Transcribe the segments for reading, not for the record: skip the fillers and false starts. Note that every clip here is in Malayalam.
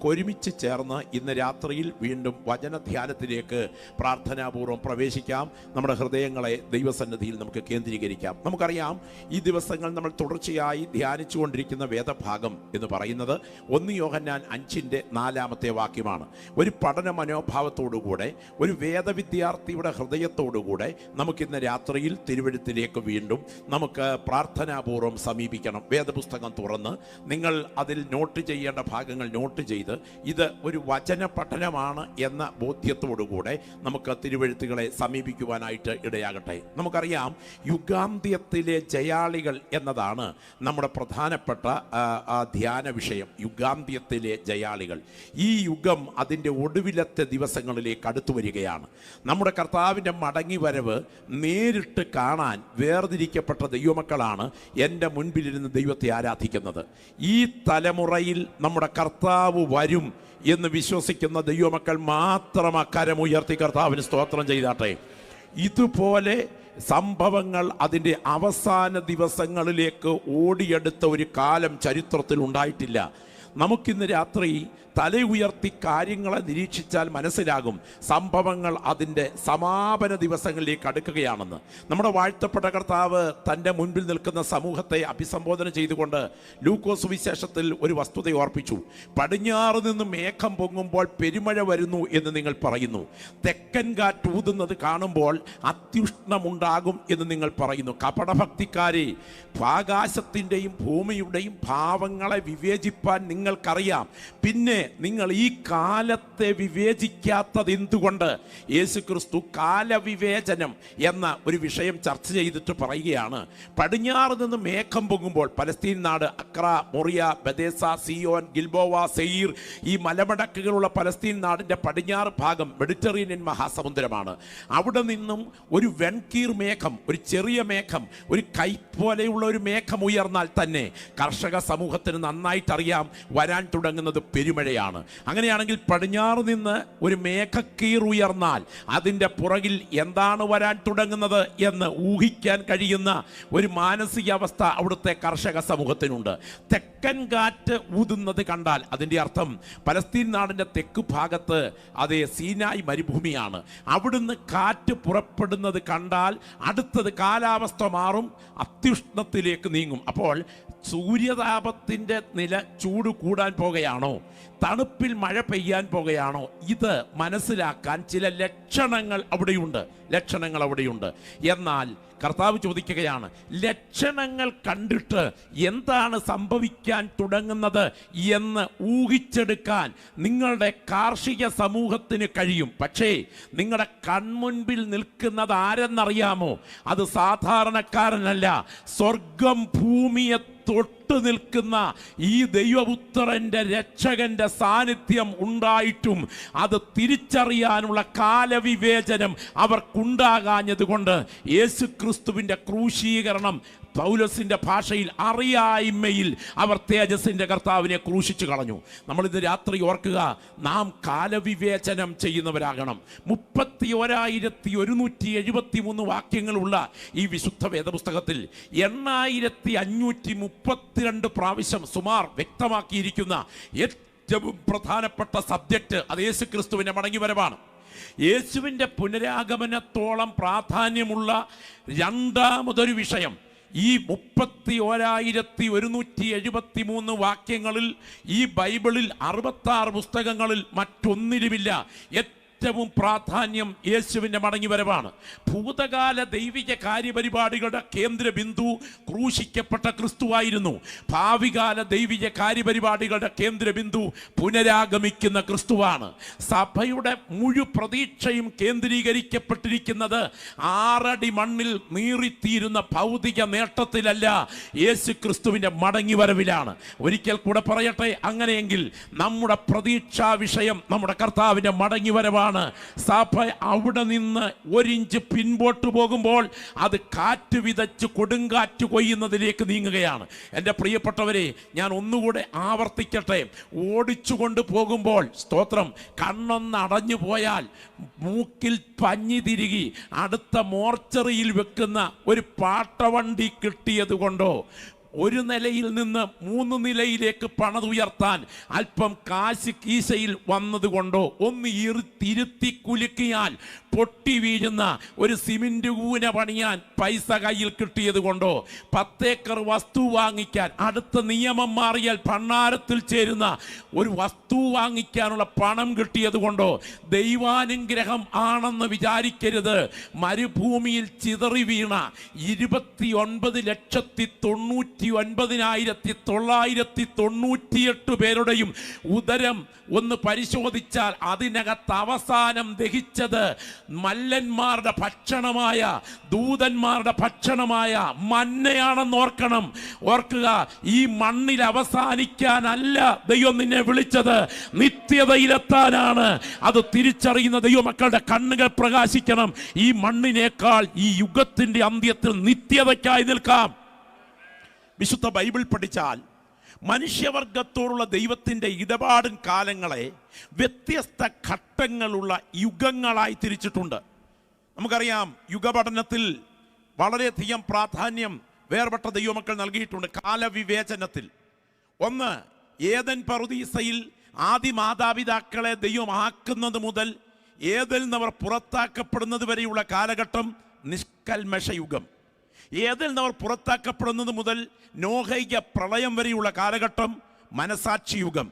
നമുക്ക് ഒരുമിച്ച് ചേർന്ന് ഇന്ന് രാത്രിയിൽ വീണ്ടും വചനധ്യാനത്തിലേക്ക് പ്രാർത്ഥനാപൂർവ്വം പ്രവേശിക്കാം. നമ്മുടെ ഹൃദയങ്ങളെ ദൈവസന്നിധിയിൽ നമുക്ക് കേന്ദ്രീകരിക്കാം. നമുക്കറിയാം, ഈ ദിവസങ്ങൾ നമ്മൾ തുടർച്ചയായി ധ്യാനിച്ചുകൊണ്ടിരിക്കുന്ന വേദഭാഗം എന്ന് പറയുന്നത് 1 യോഹന്നാൻ 5:4 വാക്യമാണ്. ഒരു പഠന മനോഭാവത്തോടുകൂടെ, ഒരു വേദവിദ്യാർത്ഥിയുടെ ഹൃദയത്തോടുകൂടെ നമുക്കിന്ന് രാത്രിയിൽ തിരുവെഴുത്തിലേക്ക് വീണ്ടും നമുക്ക് പ്രാർത്ഥനാപൂർവ്വം സമീപിക്കണം. വേദപുസ്തകം തുറന്ന് നിങ്ങൾ അതിൽ നോട്ട് ചെയ്യേണ്ട ഭാഗങ്ങൾ നോട്ട് ചെയ്ത് ഇത് ഒരു വചന പഠനമാണ് എന്ന ബോധ്യത്തോടുകൂടെ നമുക്ക് തിരുവെഴുത്തുകളെ സമീപിക്കുവാനായിട്ട് ഇടയാകട്ടെ. നമുക്കറിയാം, യുഗാന്ത്യത്തിലെ ജയാളികൾ എന്നതാണ് നമ്മുടെ പ്രധാനപ്പെട്ട ധ്യാന വിഷയം. യുഗാന്ത്യത്തിലെ ജയാളികൾ. ഈ യുഗം അതിൻ്റെ ഒടുവിലത്തെ ദിവസങ്ങളിലേക്ക് അടുത്തു വരികയാണ്. നമ്മുടെ കർത്താവിൻ്റെ മടങ്ങിവരവ് നേരിട്ട് കാണാൻ വേർതിരിക്കപ്പെട്ട ദൈവമക്കളാണ് എൻ്റെ മുൻപിലിരുന്ന് ദൈവത്തെ ആരാധിക്കുന്നത്. ഈ തലമുറയിൽ നമ്മുടെ കർത്താവ് വരും എന്ന് വിശ്വസിക്കുന്ന ദൈവമക്കൾ മാത്രം അക്കരമുയർത്തി കർത്താവിന് സ്തോത്രം ചെയ്താട്ടെ. ഇതുപോലെ സംഭവങ്ങൾ അതിൻ്റെ അവസാന ദിവസങ്ങളിലേക്ക് ഓടിയെടുത്ത ഒരു കാലം ചരിത്രത്തിൽ ഉണ്ടായിട്ടില്ല. നമുക്കിന്ന് രാത്രി തല ഉയർത്തി കാര്യങ്ങളെ നിരീക്ഷിച്ചാൽ മനസ്സിലാകും സംഭവങ്ങൾ അതിൻ്റെ സമാപന ദിവസങ്ങളിലേക്ക് അടുക്കുകയാണെന്ന്. നമ്മുടെ വാഴ്ത്തപ്പെട്ട കർത്താവ് തൻ്റെ മുൻപിൽ നിൽക്കുന്ന സമൂഹത്തെ അഭിസംബോധന ചെയ്തുകൊണ്ട് ലൂക്കോസ് സുവിശേഷത്തിൽ ഒരു വസ്തുത ഓർപ്പിച്ചു. പടിഞ്ഞാറ് നിന്ന് മേഘം പൊങ്ങുമ്പോൾ പെരുമഴ വരുന്നു എന്ന് നിങ്ങൾ പറയുന്നു, തെക്കൻ കാറ്റ് ഊതുന്നത് കാണുമ്പോൾ അത്യുഷ്ണമുണ്ടാകും എന്ന് നിങ്ങൾ പറയുന്നു. കപടഭക്തിക്കാരെ, ആകാശത്തിൻ്റെയും ഭൂമിയുടെയും ഭാവങ്ങളെ വിവേചിപ്പാൻ നിങ്ങൾക്കറിയാം, പിന്നെ നിങ്ങൾ ഈ കാലത്തെ വിവേചിക്കാത്തത് എന്തുകൊണ്ട്? യേശുക്രിസ്തു കാലവിവേചനം എന്ന ഒരു വിഷയം ചർച്ച ചെയ്തിട്ട് പറയുകയാണ്, പടിഞ്ഞാറ് നിന്ന് മേഘം പൊങ്ങുമ്പോൾ, പലസ്തീൻ നാട്, അക്ര, മൊറിയ, ബദേസ, സിയോൻ, ഗിൽബോവ, സെയീർ, ഈ മലമടക്കുകളുള്ള പലസ്തീൻ നാടിൻ്റെ പടിഞ്ഞാറ് ഭാഗം മെഡിറ്ററേനിയൻ മഹാസമുദ്രമാണ്. അവിടെ നിന്നും ഒരു വെൺകീർ മേഘം, ഒരു ചെറിയ മേഘം, ഒരു കൈ പോലെയുള്ള ഒരു മേഘം ഉയർന്നാൽ തന്നെ കർഷക സമൂഹത്തിന് നന്നായിട്ടറിയാം വരാൻ തുടങ്ങുന്നത് പെരുമഴയാണ്. അങ്ങനെയാണെങ്കിൽ പടിഞ്ഞാറ് നിന്ന് ഒരു മേഘക്കീർ ഉയർന്നാൽ അതിൻ്റെ പുറകിൽ എന്താണ് വരാൻ തുടങ്ങുന്നത് എന്ന് ഊഹിക്കാൻ കഴിയുന്ന ഒരു മാനസികാവസ്ഥ അവിടുത്തെ കർഷക സമൂഹത്തിനുണ്ട്. തെക്കൻ കാറ്റ് ഊതുന്നത് കണ്ടാൽ അതിൻ്റെ അർത്ഥം പലസ്തീൻ നാടിൻ്റെ തെക്ക് ഭാഗത്ത് അതേ സീനായ് മരുഭൂമിയാണ്. അവിടുന്ന് കാറ്റ് പുറപ്പെടുന്നത് കണ്ടാൽ അടുത്തത് കാലാവസ്ഥ മാറും, അത്യുഷ്ണത്തിലേക്ക് നീങ്ങും. അപ്പോൾ സൂര്യതാപത്തിൻ്റെ നില ചൂട് കൂടാൻ പോകുകയാണോ, തണുപ്പിൽ മഴ പെയ്യാൻ പോകുകയാണോ, ഇത് മനസ്സിലാക്കാൻ ചില ലക്ഷണങ്ങൾ അവിടെയുണ്ട്. എന്നാൽ കർത്താവ് ചോദിക്കുകയാണ്, ലക്ഷണങ്ങൾ കണ്ടിട്ട് എന്താണ് സംഭവിക്കാൻ തുടങ്ങുന്നത് എന്ന് ഊഹിച്ചെടുക്കാൻ നിങ്ങളുടെ കാർഷിക സമൂഹത്തിന് കഴിയും. പക്ഷേ നിങ്ങളുടെ കൺമുൻപിൽ നിൽക്കുന്നത് ആരെന്നറിയാമോ? അത് സാധാരണക്കാരനല്ല, സ്വർഗം ഭൂമിയെ തൊട്ട് നിൽക്കുന്ന ഈ ദൈവപുത്രൻ്റെ രക്ഷകന്റെ സാന്നിധ്യം ഉണ്ടായിട്ടും അത് തിരിച്ചറിയാനുള്ള കാലവിവേചനം അവർക്കുണ്ടാകാഞ്ഞതുകൊണ്ട് യേശുക്രിസ്തുവിൻ്റെ ക്രൂശീകരണം, പൗലോസിൻ്റെ ഭാഷയിൽ അറിയായ്മയിൽ അവർ തേജസ്സിൻ്റെ കർത്താവിനെ ക്രൂശിച്ചു കളഞ്ഞു. നമ്മളിന്ന് രാത്രി ഓർക്കുക, നാം കാലവിവേചനം ചെയ്യുന്നവരാകണം. 31,173 വാക്യങ്ങളുള്ള ഈ വിശുദ്ധ വേദപുസ്തകത്തിൽ 8,532 പ്രാവശ്യം സുമാർ വ്യക്തമാക്കിയിരിക്കുന്ന ഏറ്റവും പ്രധാനപ്പെട്ട സബ്ജക്റ്റ് അത് യേശുക്രിസ്തുവിൻ്റെ മടങ്ങിവരവാണ്. യേശുവിൻ്റെ പുനരാഗമനത്തോളം പ്രാധാന്യമുള്ള രണ്ടാമതൊരു വിഷയം ഈ 31,173 വാക്യങ്ങളിൽ, ഈ ബൈബിളിൽ 66 പുസ്തകങ്ങളിൽ മറ്റൊന്നിലുമില്ല. ഏറ്റവും പ്രാധാന്യം യേശുവിൻ്റെ മടങ്ങിവരവാണ്. ഭൂതകാല ദൈവിക കാര്യപരിപാടികളുടെ കേന്ദ്ര ബിന്ദു ക്രൂശിക്കപ്പെട്ട ക്രിസ്തുവായിരുന്നു. ഭാവികാല ദൈവിക കാര്യപരിപാടികളുടെ കേന്ദ്ര ബിന്ദു പുനരാഗമിക്കുന്ന ക്രിസ്തുവാണ്. സഭയുടെ മുഴു പ്രതീക്ഷയും കേന്ദ്രീകരിക്കപ്പെട്ടിരിക്കുന്നത് 6 അടി മണ്ണിൽ നീറിത്തീരുന്ന ഭൗതിക നേട്ടത്തിലല്ല, യേശു ക്രിസ്തുവിൻ്റെ മടങ്ങിവരവിലാണ്. ഒരിക്കൽ കൂടെ പറയട്ടെ, അങ്ങനെയെങ്കിൽ നമ്മുടെ പ്രതീക്ഷാ വിഷയം നമ്മുടെ കർത്താവിൻ്റെ മടങ്ങിവരവാണ്. സഭ അവിടെ നിന്ന് 1 ഇഞ്ച് പിൻപോട്ട് പോകുമ്പോൾ അത് കാറ്റ് വിതച്ച് കൊടുങ്കാറ്റ് കൊയ്യുന്നതിലേക്ക് നീങ്ങുകയാണ്. എൻ്റെ പ്രിയപ്പെട്ടവരെ, ഞാൻ ഒന്നുകൂടെ ആവർത്തിക്കട്ടെ, ഓടിച്ചുകൊണ്ട് പോകുമ്പോൾ സ്തോത്രം, കണ്ണൊന്ന് അടഞ്ഞു പോയാൽ മൂക്കിൽ പഞ്ഞി തിരികി അടുത്ത മോർച്ചറിയിൽ വെക്കുന്ന ഒരു പാട്ടവണ്ടി കിട്ടിയത് കൊണ്ടോ, ഒരു നിലയിൽ നിന്ന് 3 നിലയിലേക്ക് പണിതുയർത്താൻ അല്പം കാശ് കീശയിൽ വന്നതുകൊണ്ടോ, ഒന്ന് ഇരുത്തി കുലുക്കിയാൽ പൊട്ടി വീഴുന്ന ഒരു സിമെന്റ് കൂന പണിയാൻ പൈസ കയ്യിൽ കിട്ടിയത് കൊണ്ടോ, 10 ഏക്കർ വസ്തു വാങ്ങിക്കാൻ അടുത്ത നിയമം മാറിയാൽ ഭണ്ണാരത്തിൽ ചേരുന്ന ഒരു വസ്തു വാങ്ങിക്കാനുള്ള പണം കിട്ടിയത് കൊണ്ടോ ദൈവാനുഗ്രഹം ആണെന്ന് വിചാരിക്കരുത്. മരുഭൂമിയിൽ ചിതറി വീണ 29,99,998 പേരുടെയും ഉദരം ഒന്ന് പരിശോധിച്ചാൽ അതിനകത്ത് അവസാനം ദഹിച്ചത് മല്ലന്മാരുടെ ഭക്ഷണമായ, ദൂതന്മാരുടെ ഭക്ഷണമായ മന്നയാണെന്ന് ഓർക്കണം. ഓർക്കുക, ഈ മണ്ണിൽ അവസാനിക്കാനല്ല ദൈവം നിന്നെ വിളിച്ചത്, നിത്യതയിലെത്താനാണ്. അത് തിരിച്ചറിയുന്ന ദൈവമക്കളുടെ കണ്ണുകൾ പ്രകാശിക്കണം. ഈ മണ്ണിനേക്കാൾ ഈ യുഗത്തിന്റെ അന്ത്യത്തിൽ നിത്യതയ്ക്കായി നിൽക്കാം. വിശുദ്ധ ബൈബിൾ പഠിച്ചാൽ മനുഷ്യവർഗത്തോടുള്ള ദൈവത്തിൻ്റെ ഇടപാടിൻ കാലങ്ങളെ വ്യത്യസ്ത ഘട്ടങ്ങളുള്ള യുഗങ്ങളായി തിരിച്ചിട്ടുണ്ട്. നമുക്കറിയാം, യുഗപഠനത്തിൽ വളരെയധികം പ്രാധാന്യം വേർപെട്ട ദൈവമക്കൾ നൽകിയിട്ടുണ്ട്. കാലവിവേചനത്തിൽ ഒന്ന്, ഏദൻ പറുദീസയിൽ ആദി മാതാപിതാക്കളെ ദൈവം ആക്കുന്നത് മുതൽ ഏതിൽ നിന്നവർ പുറത്താക്കപ്പെടുന്നത് വരെയുള്ള കാലഘട്ടം നിഷ്കൽമഷ യുഗം. ഏതിൽ നിന്നവർ പുറത്താക്കപ്പെടുന്നത് മുതൽ നോഹയ്യ പ്രളയം വരെയുള്ള കാലഘട്ടം മനസാക്ഷി യുഗം.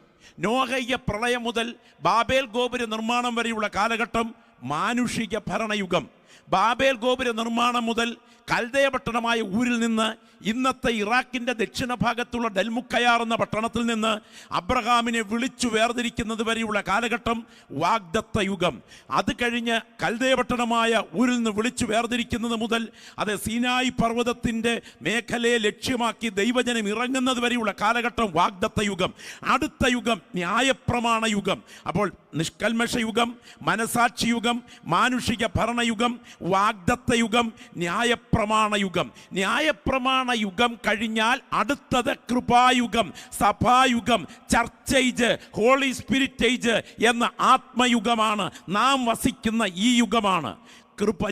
നോഹയ്യ പ്രളയം മുതൽ ബാബേൽ ഗോപുര നിർമ്മാണം വരെയുള്ള കാലഘട്ടം മാനുഷിക ഭരണയുഗം. ബാബേൽ ഗോപുര നിർമ്മാണം മുതൽ കൽദയ പട്ടണമായ ഊരിൽ നിന്ന് ഇന്നത്തെ ഇറാഖിൻ്റെ ദക്ഷിണ ഭാഗത്തുള്ള ഡെൽമുക്കയാർ എന്ന പട്ടണത്തിൽ നിന്ന് അബ്രഹാമിനെ വിളിച്ചു വേർതിരിക്കുന്നത് വരെയുള്ള കാലഘട്ടം വാഗ്ദത്ത യുഗം. അത് കഴിഞ്ഞ് കൽദയ പട്ടണമായ ഊരിൽ നിന്ന് വിളിച്ചു വേർതിരിക്കുന്നത് മുതൽ അത് സീനായി പർവ്വതത്തിൻ്റെ മേഖലയെ ലക്ഷ്യമാക്കി ദൈവജനം ഇറങ്ങുന്നത് വരെയുള്ള കാലഘട്ടം വാഗ്ദത്ത യുഗം. അടുത്ത യുഗം ന്യായപ്രമാണ യുഗം. അപ്പോൾ നിഷ്കൽമഷ യുഗം, മനസാക്ഷി യുഗം, മാനുഷിക ഭരണയുഗം, വാഗ്ദത്ത യുഗം, ന്യായപ്രമാണ യുഗം. ന്യായപ്രമാണ യുഗം കഴിഞ്ഞാൽ അടുത്തത് കൃപായുഗം, സഭായുഗം, church age, holy spirit age എന്ന ആത്മയുഗമാണ്. നാം വസിക്കുന്ന ഈ യുഗമാണ്.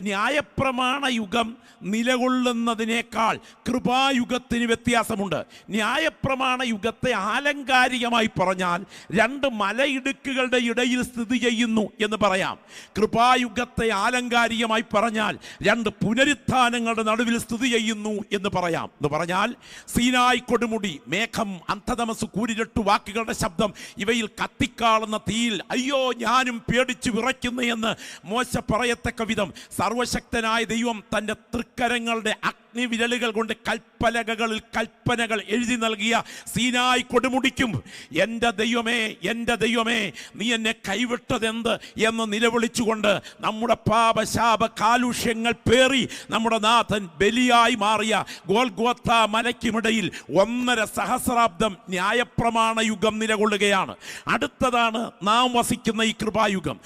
ന്യായപ്രമാണ യുഗം നിലകൊള്ളുന്നതിനേക്കാൾ കൃപായുഗത്തിന് വ്യത്യാസമുണ്ട്. ന്യായപ്രമാണ യുഗത്തെ ആലങ്കാരികമായി പറഞ്ഞാൽ 2 മലയിടുക്കുകളുടെ ഇടയിൽ സ്ഥിതി ചെയ്യുന്നു എന്ന് പറയാം. കൃപായുഗത്തെ ആലങ്കാരികമായി പറഞ്ഞാൽ 2 പുനരുത്ഥാനങ്ങളുടെ നടുവിൽ സ്ഥിതി ചെയ്യുന്നു എന്ന് പറയാം. എന്ന് പറഞ്ഞാൽ സീനായി കൊടുമുടി, മേഘം, അന്ധതമസ്, കൂരിരട്ടു, വാക്കുകളുടെ ശബ്ദം, ഇവയിൽ കത്തിക്കാളുന്ന തീയിൽ അയ്യോ ഞാനും പേടിച്ചു വിറയ്ക്കുന്നു എന്ന് മോശ പറയത്തക്ക വിധം സർവശക്തനായ ദൈവം തൻ്റെ തൃക്കരങ്ങളുടെ അഗ്നിവിരലുകൾ കൊണ്ട് കൽപ്പലകകളിൽ കൽപ്പനകൾ എഴുതി നൽകിയ സീനായി കൊടുമുടിക്കും എൻ്റെ ദൈവമേ, എൻ്റെ ദൈവമേ, നീ എന്നെ കൈവിട്ടതെന്ത് എന്ന് നിലവിളിച്ചുകൊണ്ട് നമ്മുടെ പാപശാപ കാലുഷ്യങ്ങൾ പേറി നമ്മുടെ നാഥൻ ബലിയായി മാറിയ ഗോൽഗോത്ത മലയ്ക്കുമിടയിൽ 1.5 സഹസ്രാബ്ദം ന്യായപ്രമാണ യുഗം നിലകൊള്ളുകയാണ്. അടുത്തതാണ് നാം വസിക്കുന്ന ഈ കൃപായുഗം.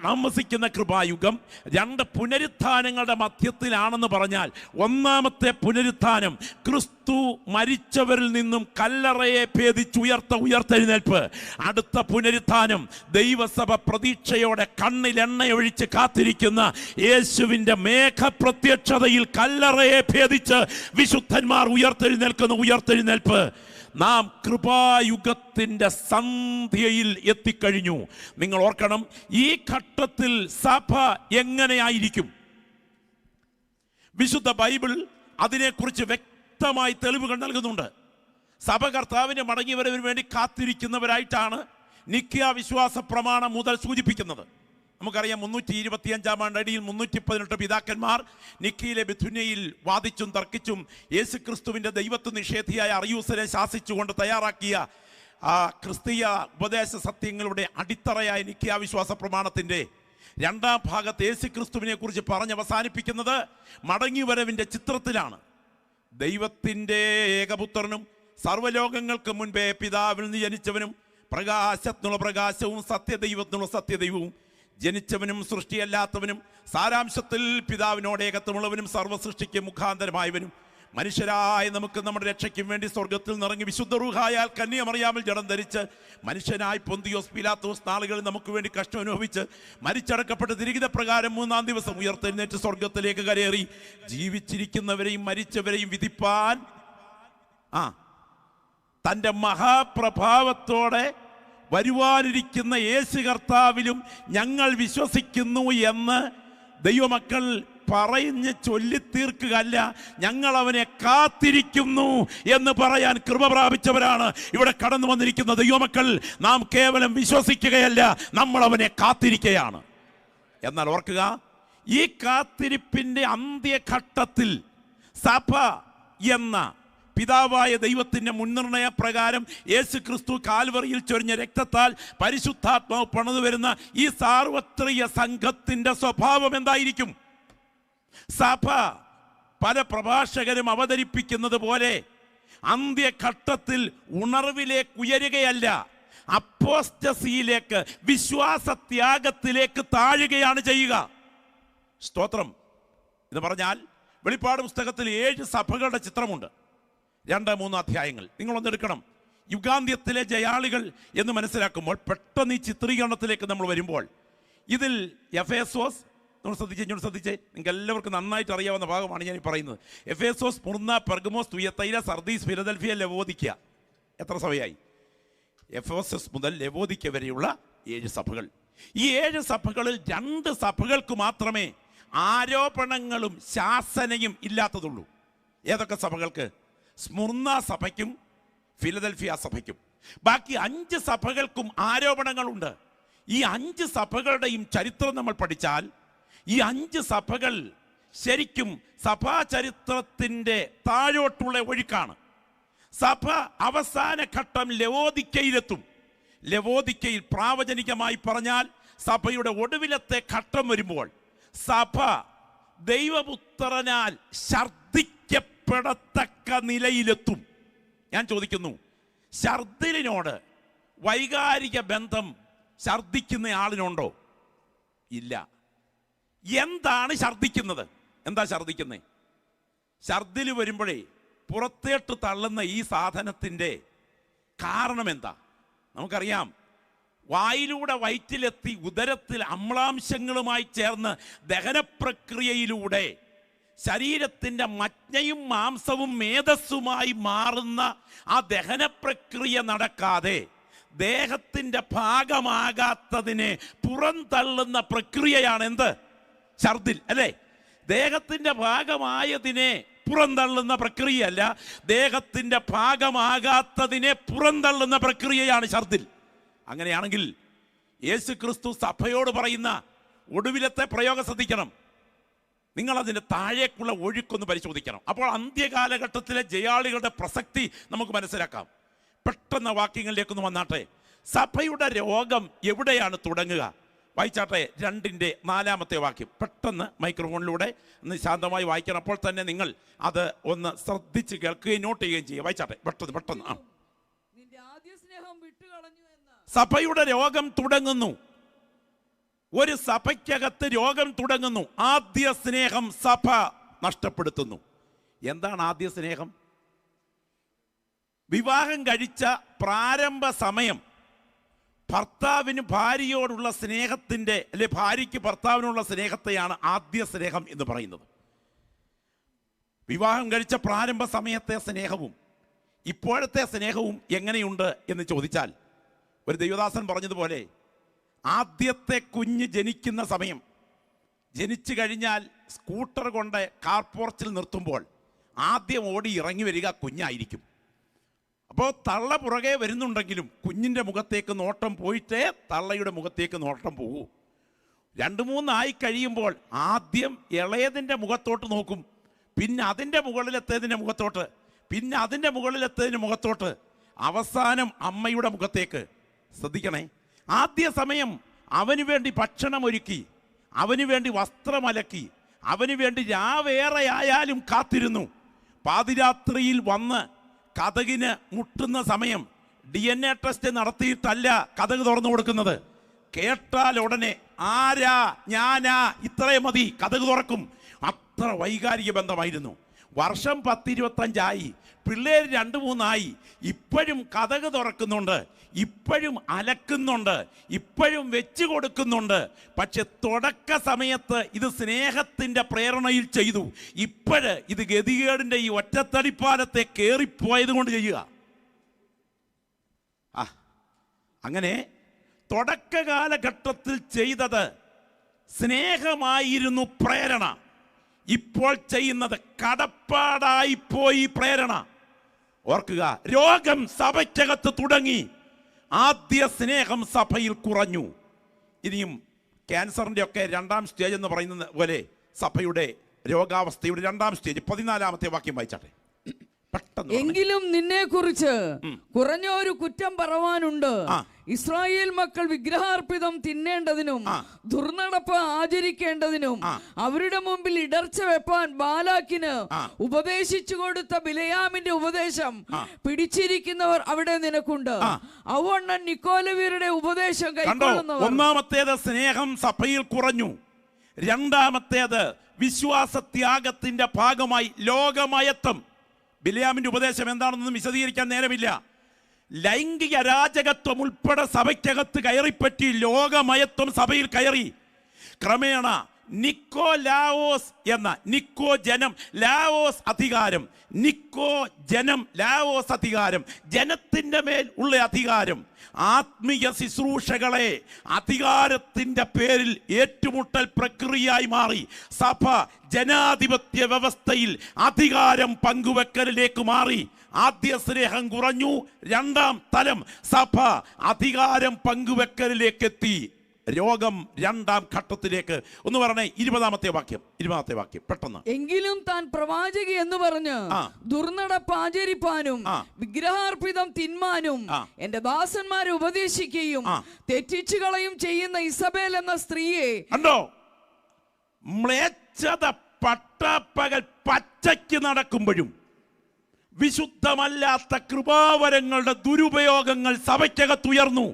നാം വസിക്കുന്ന കൃപായുഗം 2 പുനരുത്ഥാനങ്ങളുടെ മധ്യത്തിലാണെന്ന് പറഞ്ഞാൽ, ഒന്നാമത്തെ പുനരുത്ഥാനം ക്രിസ്തു മരിച്ചവരിൽ നിന്നും കല്ലറയെ ഭേദിച്ചുയർത്ത ഉയർത്തെഴുന്നേൽപ്പ്. അടുത്ത പുനരുത്ഥാനം ദൈവസഭ പ്രതീക്ഷയോടെ കണ്ണിൽ എണ്ണയൊഴിച്ച് കാത്തിരിക്കുന്ന യേശുവിൻ്റെ മേഘപ്രത്യക്ഷതയിൽ കല്ലറയെ ഭേദിച്ച് വിശുദ്ധന്മാർ ഉയർത്തെഴുന്നേൽക്കുന്ന ഉയർത്തെഴുന്നേൽപ്പ്. നാം കൃപായുഗത്തിൻ്റെ സന്ധ്യയിൽ എത്തിക്കഴിഞ്ഞു. നിങ്ങൾ ഓർക്കണം, ഈ ഘട്ടത്തിൽ സഭ എങ്ങനെയായിരിക്കും? വിശുദ്ധ ബൈബിൾ അതിനെക്കുറിച്ച് വ്യക്തമായി തെളിവുകൾ നൽകുന്നുണ്ട്. സഭ കർത്താവിൻ്റെ മടങ്ങിവരവിന് വേണ്ടി കാത്തിരിക്കുന്നവരായിട്ടാണ് നിക്യ വിശ്വാസ പ്രമാണം മുതൽ സൂചിപ്പിക്കുന്നത്. നമുക്കറിയാം, 325 ആണ്ടടിയിൽ 318 പിതാക്കന്മാർ നിക്കയിലെ ബിഥുന്യയിൽ വാദിച്ചും തർക്കിച്ചും യേശുക്രിസ്തുവിൻ്റെ ദൈവത്വ നിഷേധിയായ അറിയൂസിനെ ശാസിച്ചുകൊണ്ട് തയ്യാറാക്കിയ ആ ക്രിസ്തീയ ഉപദേശ സത്യങ്ങളുടെ അടിത്തറയായ നിക്യ വിശ്വാസ പ്രമാണത്തിൻ്റെ 2ാം ഭാഗത്ത് യേശുക്രിസ്തുവിനെ കുറിച്ച് പറഞ്ഞ് അവസാനിപ്പിക്കുന്നത് മടങ്ങിവരവിൻ്റെ ചിത്രത്തിലാണ്. ദൈവത്തിൻ്റെ ഏകപുത്രനും സർവ്വലോകങ്ങൾക്ക് മുൻപേ പിതാവിൽ നിന്ന് ജനിച്ചവനും പ്രകാശത്തിനുള്ള പ്രകാശവും സത്യദൈവത്തിനുള്ള സത്യദൈവവും, ജനിച്ചവനും സൃഷ്ടിയല്ലാത്തവനും സാരാംശത്തിൽ പിതാവിനോട് ഏകത്വമുള്ളവനും സർവ്വസൃഷ്ടിക്ക് മുഖാന്തരമായവനും, മനുഷ്യരായ നമുക്ക് നമ്മുടെ രക്ഷയ്ക്കും വേണ്ടി സ്വർഗത്തിൽ നിറങ്ങി വിശുദ്ധ റൂഹായാൽ കന്യമറിയാമിൽ ജഡം ധരിച്ച് മനുഷ്യനായി പൊന്തിയോസ് പീലാത്തോസ് നാളുകളിൽ നമുക്ക് വേണ്ടി കഷ്ടം അനുഭവിച്ച് മരിച്ചടക്കപ്പെട്ട് തിരികിത പ്രകാരം 3-ാം ദിവസം ഉയർത്തെഴുന്നേറ്റ് സ്വർഗത്തിലേക്ക് കരയേറി ജീവിച്ചിരിക്കുന്നവരെയും മരിച്ചവരെയും വിധിപ്പാൻ തൻ്റെ മഹാപ്രഭാവത്തോടെ വരുവാനിരിക്കുന്ന യേശു കർത്താവിലും ഞങ്ങൾ വിശ്വസിക്കുന്നു എന്ന് ദൈവമക്കൾ പറഞ്ഞ് ചൊല്ലിത്തീർക്കുകയല്ല, ഞങ്ങൾ അവനെ കാത്തിരിക്കുന്നു എന്ന് പറയാൻ കൃപ പ്രാപിച്ചവരാണ് ഇവിടെ കടന്നു വന്നിരിക്കുന്ന ദൈവമക്കൾ. നാം കേവലം വിശ്വസിക്കുകയല്ല, നമ്മൾ അവനെ കാത്തിരിക്കുകയാണ്. എന്നാൽ ഓർക്കുക, ഈ കാത്തിരിപ്പിൻ്റെ അന്ത്യഘട്ടത്തിൽ സഭ എന്ന പിതാവായ ദൈവത്തിൻ്റെ മുൻനിർണയ പ്രകാരം യേശു ക്രിസ്തു കാൽവറിയിൽ ചൊരിഞ്ഞ രക്തത്താൽ പരിശുദ്ധാത്മാവ് പണിതു വരുന്ന ഈ സാർവത്രിക സംഘത്തിൻ്റെ സ്വഭാവം എന്തായിരിക്കും? സഭ പല പ്രഭാഷകരും അവതരിപ്പിക്കുന്നത് പോലെ അന്ത്യഘട്ടത്തിൽ ഉണർവിലേക്ക് ഉയരുകയല്ല, അപ്പോസ്റ്റസിയിലേക്ക്, വിശ്വാസത്യാഗത്തിലേക്ക് താഴുകയാണ് ചെയ്യുക. സ്തോത്രം. എന്ന് പറഞ്ഞാൽ വെളിപ്പാട് പുസ്തകത്തിൽ 7 സഭകളുടെ ചിത്രമുണ്ട്, 2-3 അധ്യായങ്ങൾ. നിങ്ങളൊന്നെടുക്കണം. യുഗാന്ത്യത്തിലെ ജയാളികൾ എന്ന് മനസ്സിലാക്കുമ്പോൾ പെട്ടെന്ന് ഈ ചിത്രീകരണത്തിലേക്ക് നമ്മൾ വരുമ്പോൾ ഇതിൽ എഫേസോസ്, നമ്മൾ ശ്രദ്ധിച്ചേ, നിങ്ങൾക്ക് എല്ലാവർക്കും നന്നായിട്ട് അറിയാവുന്ന ഭാഗമാണ് ഞാൻ ഈ പറയുന്നത്. Ephesus, Smyrna, Pergamos, Thyatira, Sardis, Philadelphia, Laodicea. എത്ര സഭയായി? എഫേസോസ് മുതൽ ലവോദിക്ക വരെയുള്ള 7 സഭകൾ. ഈ 7 സഭകളിൽ 2 സഭകൾക്ക് മാത്രമേ ആരോപണങ്ങളും ശാസനയും ഇല്ലാത്തതുള്ളൂ. ഏതൊക്കെ സഭകൾക്ക്? സ്മുർന്ന സഭയ്ക്കും ഫിലദൽഫിയ സഭയ്ക്കും. ബാക്കി 5 സഭകൾക്കും ആരോപണങ്ങളുണ്ട്. ഈ 5 സഭകളുടെയും ചരിത്രം നമ്മൾ പഠിച്ചാൽ ഈ 5 സഭകൾ ശരിക്കും സഭാചരിത്രത്തിൻ്റെ താഴോട്ടുള്ള ഒഴുക്കാണ്. സഭ അവസാന ഘട്ടം ലവോദിക്കയിലെത്തും. ലവോദിക്കയിൽ പ്രാവചനികമായി പറഞ്ഞാൽ സഭയുടെ ഒടുവിലത്തെ ഘട്ടം വരുമ്പോൾ സഭ ദൈവപുത്രനാൽ ഛർദ്ദിക്കപ്പെടത്തക്ക നിലയിലെത്തും. ഞാൻ ചോദിക്കുന്നു, ഛർദ്ദിലിനോട് വൈകാരിക ബന്ധം ഛർദ്ദിക്കുന്ന ആളിനുണ്ടോ? ഇല്ല. എന്താണ് ഛർദ്ദിക്കുന്നത്? എന്താ ഛർദ്ദിക്കുന്നത്? ഛർദ്ദിൽ വരുമ്പോഴേ പുറത്തേട്ട് തള്ളുന്ന ഈ സാധനത്തിൻ്റെ കാരണം എന്താ? നമുക്കറിയാം, വായിലൂടെ വയറ്റിലെത്തി ഉദരത്തിൽ അമ്ലാംശങ്ങളുമായി ചേർന്ന് ദഹനപ്രക്രിയയിലൂടെ ശരീരത്തിൻ്റെ മജ്ഞയും മാംസവും മേധസ്സുമായി മാറുന്ന ആ ദഹനപ്രക്രിയ നടക്കാതെ ദേഹത്തിൻ്റെ ഭാഗമാകാത്തതിനെ പുറന്തള്ളുന്ന പ്രക്രിയയാണ് എന്ത്? ഛർദിൽ, അല്ലേ? ദേഹത്തിൻ്റെ ഭാഗമായതിനെ പുറന്തള്ളുന്ന പ്രക്രിയയല്ല, ദേഹത്തിൻ്റെ ഭാഗമാകാത്തതിനെ പുറന്തള്ളുന്ന പ്രക്രിയയാണ് ഛർദിൽ. അങ്ങനെയാണെങ്കിൽ യേശു ക്രിസ്തു സഭയോട് പറയുന്ന ഒടുവിലത്തെ പ്രയോഗം ശ്രദ്ധിക്കണം. നിങ്ങളതിൻ്റെ താഴേക്കുള്ള ഒഴുക്കൊന്ന് പരിശോധിക്കണം. അപ്പോൾ അന്ത്യകാലഘട്ടത്തിലെ ജയാളികളുടെ പ്രസക്തി നമുക്ക് മനസ്സിലാക്കാം. പെട്ടെന്ന് വാക്യങ്ങളിലേക്കൊന്ന് വന്നാട്ടെ. സഭയുടെ രോഗം എവിടെയാണ് തുടങ്ങുക? വായിച്ചാട്ടെ, 2-4 വാക്യം. പെട്ടെന്ന് മൈക്രോഫോണിലൂടെ ഒന്ന് ശാന്തമായി വായിക്കണം. അപ്പോൾ തന്നെ നിങ്ങൾ അത് ഒന്ന് ശ്രദ്ധിച്ച് കേൾക്കുകയും നോട്ട് ചെയ്യുകയും ചെയ്യുക. വായിച്ചാട്ടെ പെട്ടെന്ന്. സഭയുടെ രോഗം തുടങ്ങുന്നു. ഒരു സഭയ്ക്കകത്ത് രോഗം തുടങ്ങുന്നു. ആദ്യ സ്നേഹം സഭ നഷ്ടപ്പെടുത്തുന്നു. എന്താണ് ആദ്യ സ്നേഹം? വിവാഹം കഴിച്ച പ്രാരംഭ സമയം ഭർത്താവിന് ഭാര്യയോടുള്ള സ്നേഹത്തിൻ്റെ, അല്ലെ ഭാര്യയ്ക്ക് ഭർത്താവിനുള്ള സ്നേഹത്തെയാണ് ആദ്യ സ്നേഹം എന്ന് പറയുന്നത്. വിവാഹം കഴിച്ച പ്രാരംഭ സമയത്തെ സ്നേഹവും ഇപ്പോഴത്തെ സ്നേഹവും എങ്ങനെയുണ്ട് എന്ന് ചോദിച്ചാൽ, ഒരു ദൈവദാസൻ പറഞ്ഞതുപോലെ, ആദ്യത്തെ കുഞ്ഞ് ജനിക്കുന്ന സമയം, ജനിച്ചു കഴിഞ്ഞാൽ സ്കൂട്ടർ കൊണ്ട് കാർ പോർച്ചിൽ നിർത്തുമ്പോൾ ആദ്യം ഓടി ഇറങ്ങി വരിക കുഞ്ഞായിരിക്കും. അപ്പോൾ തള്ള പുറകെ വരുന്നുണ്ടെങ്കിലും കുഞ്ഞിൻ്റെ മുഖത്തേക്ക് നോട്ടം പോയിട്ടേ തള്ളയുടെ മുഖത്തേക്ക് നോട്ടം പോകൂ. 2-3 ആയി കഴിയുമ്പോൾ ആദ്യം ഇളയതിൻ്റെ മുഖത്തോട്ട് നോക്കും, പിന്നെ അതിൻ്റെ മുകളിലെത്തതിൻ്റെ മുഖത്തോട്ട്, പിന്നെ അതിൻ്റെ മുകളിലെത്തതിൻ്റെ മുഖത്തോട്ട്, അവസാനം അമ്മയുടെ മുഖത്തേക്ക്. ശ്രദ്ധിക്കണേ, ആദ്യ സമയം അവന് വേണ്ടി ഭക്ഷണം ഒരുക്കി, അവന് വേണ്ടി വസ്ത്രമലക്കി, അവന് വേണ്ടി രാവേറെ ആയാലും കാത്തിരുന്നു. പാതിരാത്രിയിൽ വന്ന് കതകിന് മുട്ടുന്ന സമയം DNA ടെസ്റ്റ് നടത്തിയിട്ടല്ല കതക് തുറന്നു കൊടുക്കുന്നത്. കേട്ടാൽ ഉടനെ ആരാ, ഞാനാ, ഇത്രയും മതി, കതക് തുറക്കും. അത്ര വൈകാരിക ബന്ധമായിരുന്നു. വർഷം 10-25 പിള്ളേർ 2-3 ഇപ്പോഴും കതക് തുറക്കുന്നുണ്ട്, ഇപ്പോഴും അലക്കുന്നുണ്ട്, ഇപ്പോഴും വെച്ചു കൊടുക്കുന്നുണ്ട്. പക്ഷെ തുടക്ക സമയത്ത് ഇത് സ്നേഹത്തിൻ്റെ പ്രേരണയിൽ ചെയ്തു. ഇത് ഗതികേടിൻ്റെ ഈ ഒറ്റത്തടിപ്പാലത്തെ കയറിപ്പോയത് കൊണ്ട് ചെയ്യുക. അങ്ങനെ തുടക്ക കാലഘട്ടത്തിൽ ചെയ്തത് സ്നേഹമായിരുന്നു പ്രേരണ. ഇപ്പോൾ ചെയ്യുന്നത് കടപ്പാടായിപ്പോയി പ്രേരണ. ഓർക്കുക, രോഗം സഭയ്ക്കകത്ത് തുടങ്ങി, ആദ്യ സ്നേഹം സഭയിൽ കുറഞ്ഞു. ഇനിയും ക്യാൻസറിൻ്റെ ഒക്കെ 2ാം സ്റ്റേജ് എന്ന് പറയുന്നത് പോലെ സഭയുടെ രോഗാവസ്ഥയുടെ 2ാം സ്റ്റേജ് 14-ാമത്തെ വാക്യം വായിച്ചാട്ടെ. എങ്കിലും നിന്നെ കുറിച്ച് കുറഞ്ഞ ഒരു കുറ്റം പറവാനുണ്ട്. ഇസ്രായേൽ മക്കൾ വിഗ്രഹാർപ്പിതം തിന്നേണ്ടതിനും ദുർനടപ്പ് ആചരിക്കേണ്ടതിനും അവരുടെ മുമ്പിൽ ഇടർച്ച വെപ്പാൻ ബാലാക്കിന് ഉപദേശിച്ചു കൊടുത്ത ബിലയാമിന്റെ ഉപദേശം പിടിച്ചിരിക്കുന്നവർ അവിടെ നിനക്കുണ്ട്. അവണ്ണം നിക്കോലവ്യരുടെ ഉപദേശം കൈക്കൊള്ളുന്നവർ. ഒന്നാമത്തേത് സ്നേഹം സഭയിൽ കുറഞ്ഞു. 2ാമത്തേത് വിശ്വാസത്യാഗത്തിന്റെ ഭാഗമായി ലോകമയത്വം. ബിലയാമിന്റെ ഉപദേശം എന്താണെന്നൊന്നും വിശദീകരിക്കാൻ നേരമില്ല. ലൈംഗിക അരാജകത്വം ഉൾപ്പെടെ സഭയ്ക്കകത്ത് കയറിപ്പറ്റി ലോകമയത്വം സഭയിൽ കയറി. ക്രമേണ നിക്കോ ലാവോസ് എന്ന നിക്കോ ജനം ലാവോസ് അധികാരം, നിക്കോ ജനം ലാവോസ് അധികാരം, ജനത്തിൻ്റെ മേൽ ഉള്ള അധികാരം, ആത്മീയ ശുശ്രൂഷകളെ അധികാരത്തിൻ്റെ പേരിൽ ഏറ്റുമുട്ടൽ പ്രക്രിയയായി മാറി. സഭ ജനാധിപത്യ വ്യവസ്ഥയിൽ അധികാരം പങ്കുവെക്കലിലേക്ക് മാറി. ആദ്യ സ്നേഹം കുറഞ്ഞു. 2ാം തലം സഭ അധികാരം പങ്കുവെക്കലിലേക്ക് എത്തി. രോഗം 2ാം ഘട്ടത്തിലേക്ക്. ഒന്ന് പറഞ്ഞേ, 20ാമത്തെ വാക്യം പെട്ടെന്ന്. എങ്കിലും താൻ പ്രവാചകി എന്ന് പറഞ്ഞ് ദുർനടപ്പ് ആചരിപ്പാനും വിഗ്രഹാർപ്പിതം തിന്മാനും എന്റെ ദാസന്മാരെ ഉപദേശിക്കുകയും തെറ്റിച്ചു കളയും ചെയ്യുന്ന ഇസബേൽ എന്ന സ്ത്രീയെ കണ്ടോ? മ്ലേച്ഛത പട്ടാപ്പകൽ പച്ചയ്ക്ക് നടക്കുമ്പോഴും വിശുദ്ധമല്ലാത്ത കൃപാവരങ്ങളുടെ ദുരുപയോഗങ്ങൾ സഭയ്ക്കകത്തുയർന്നു.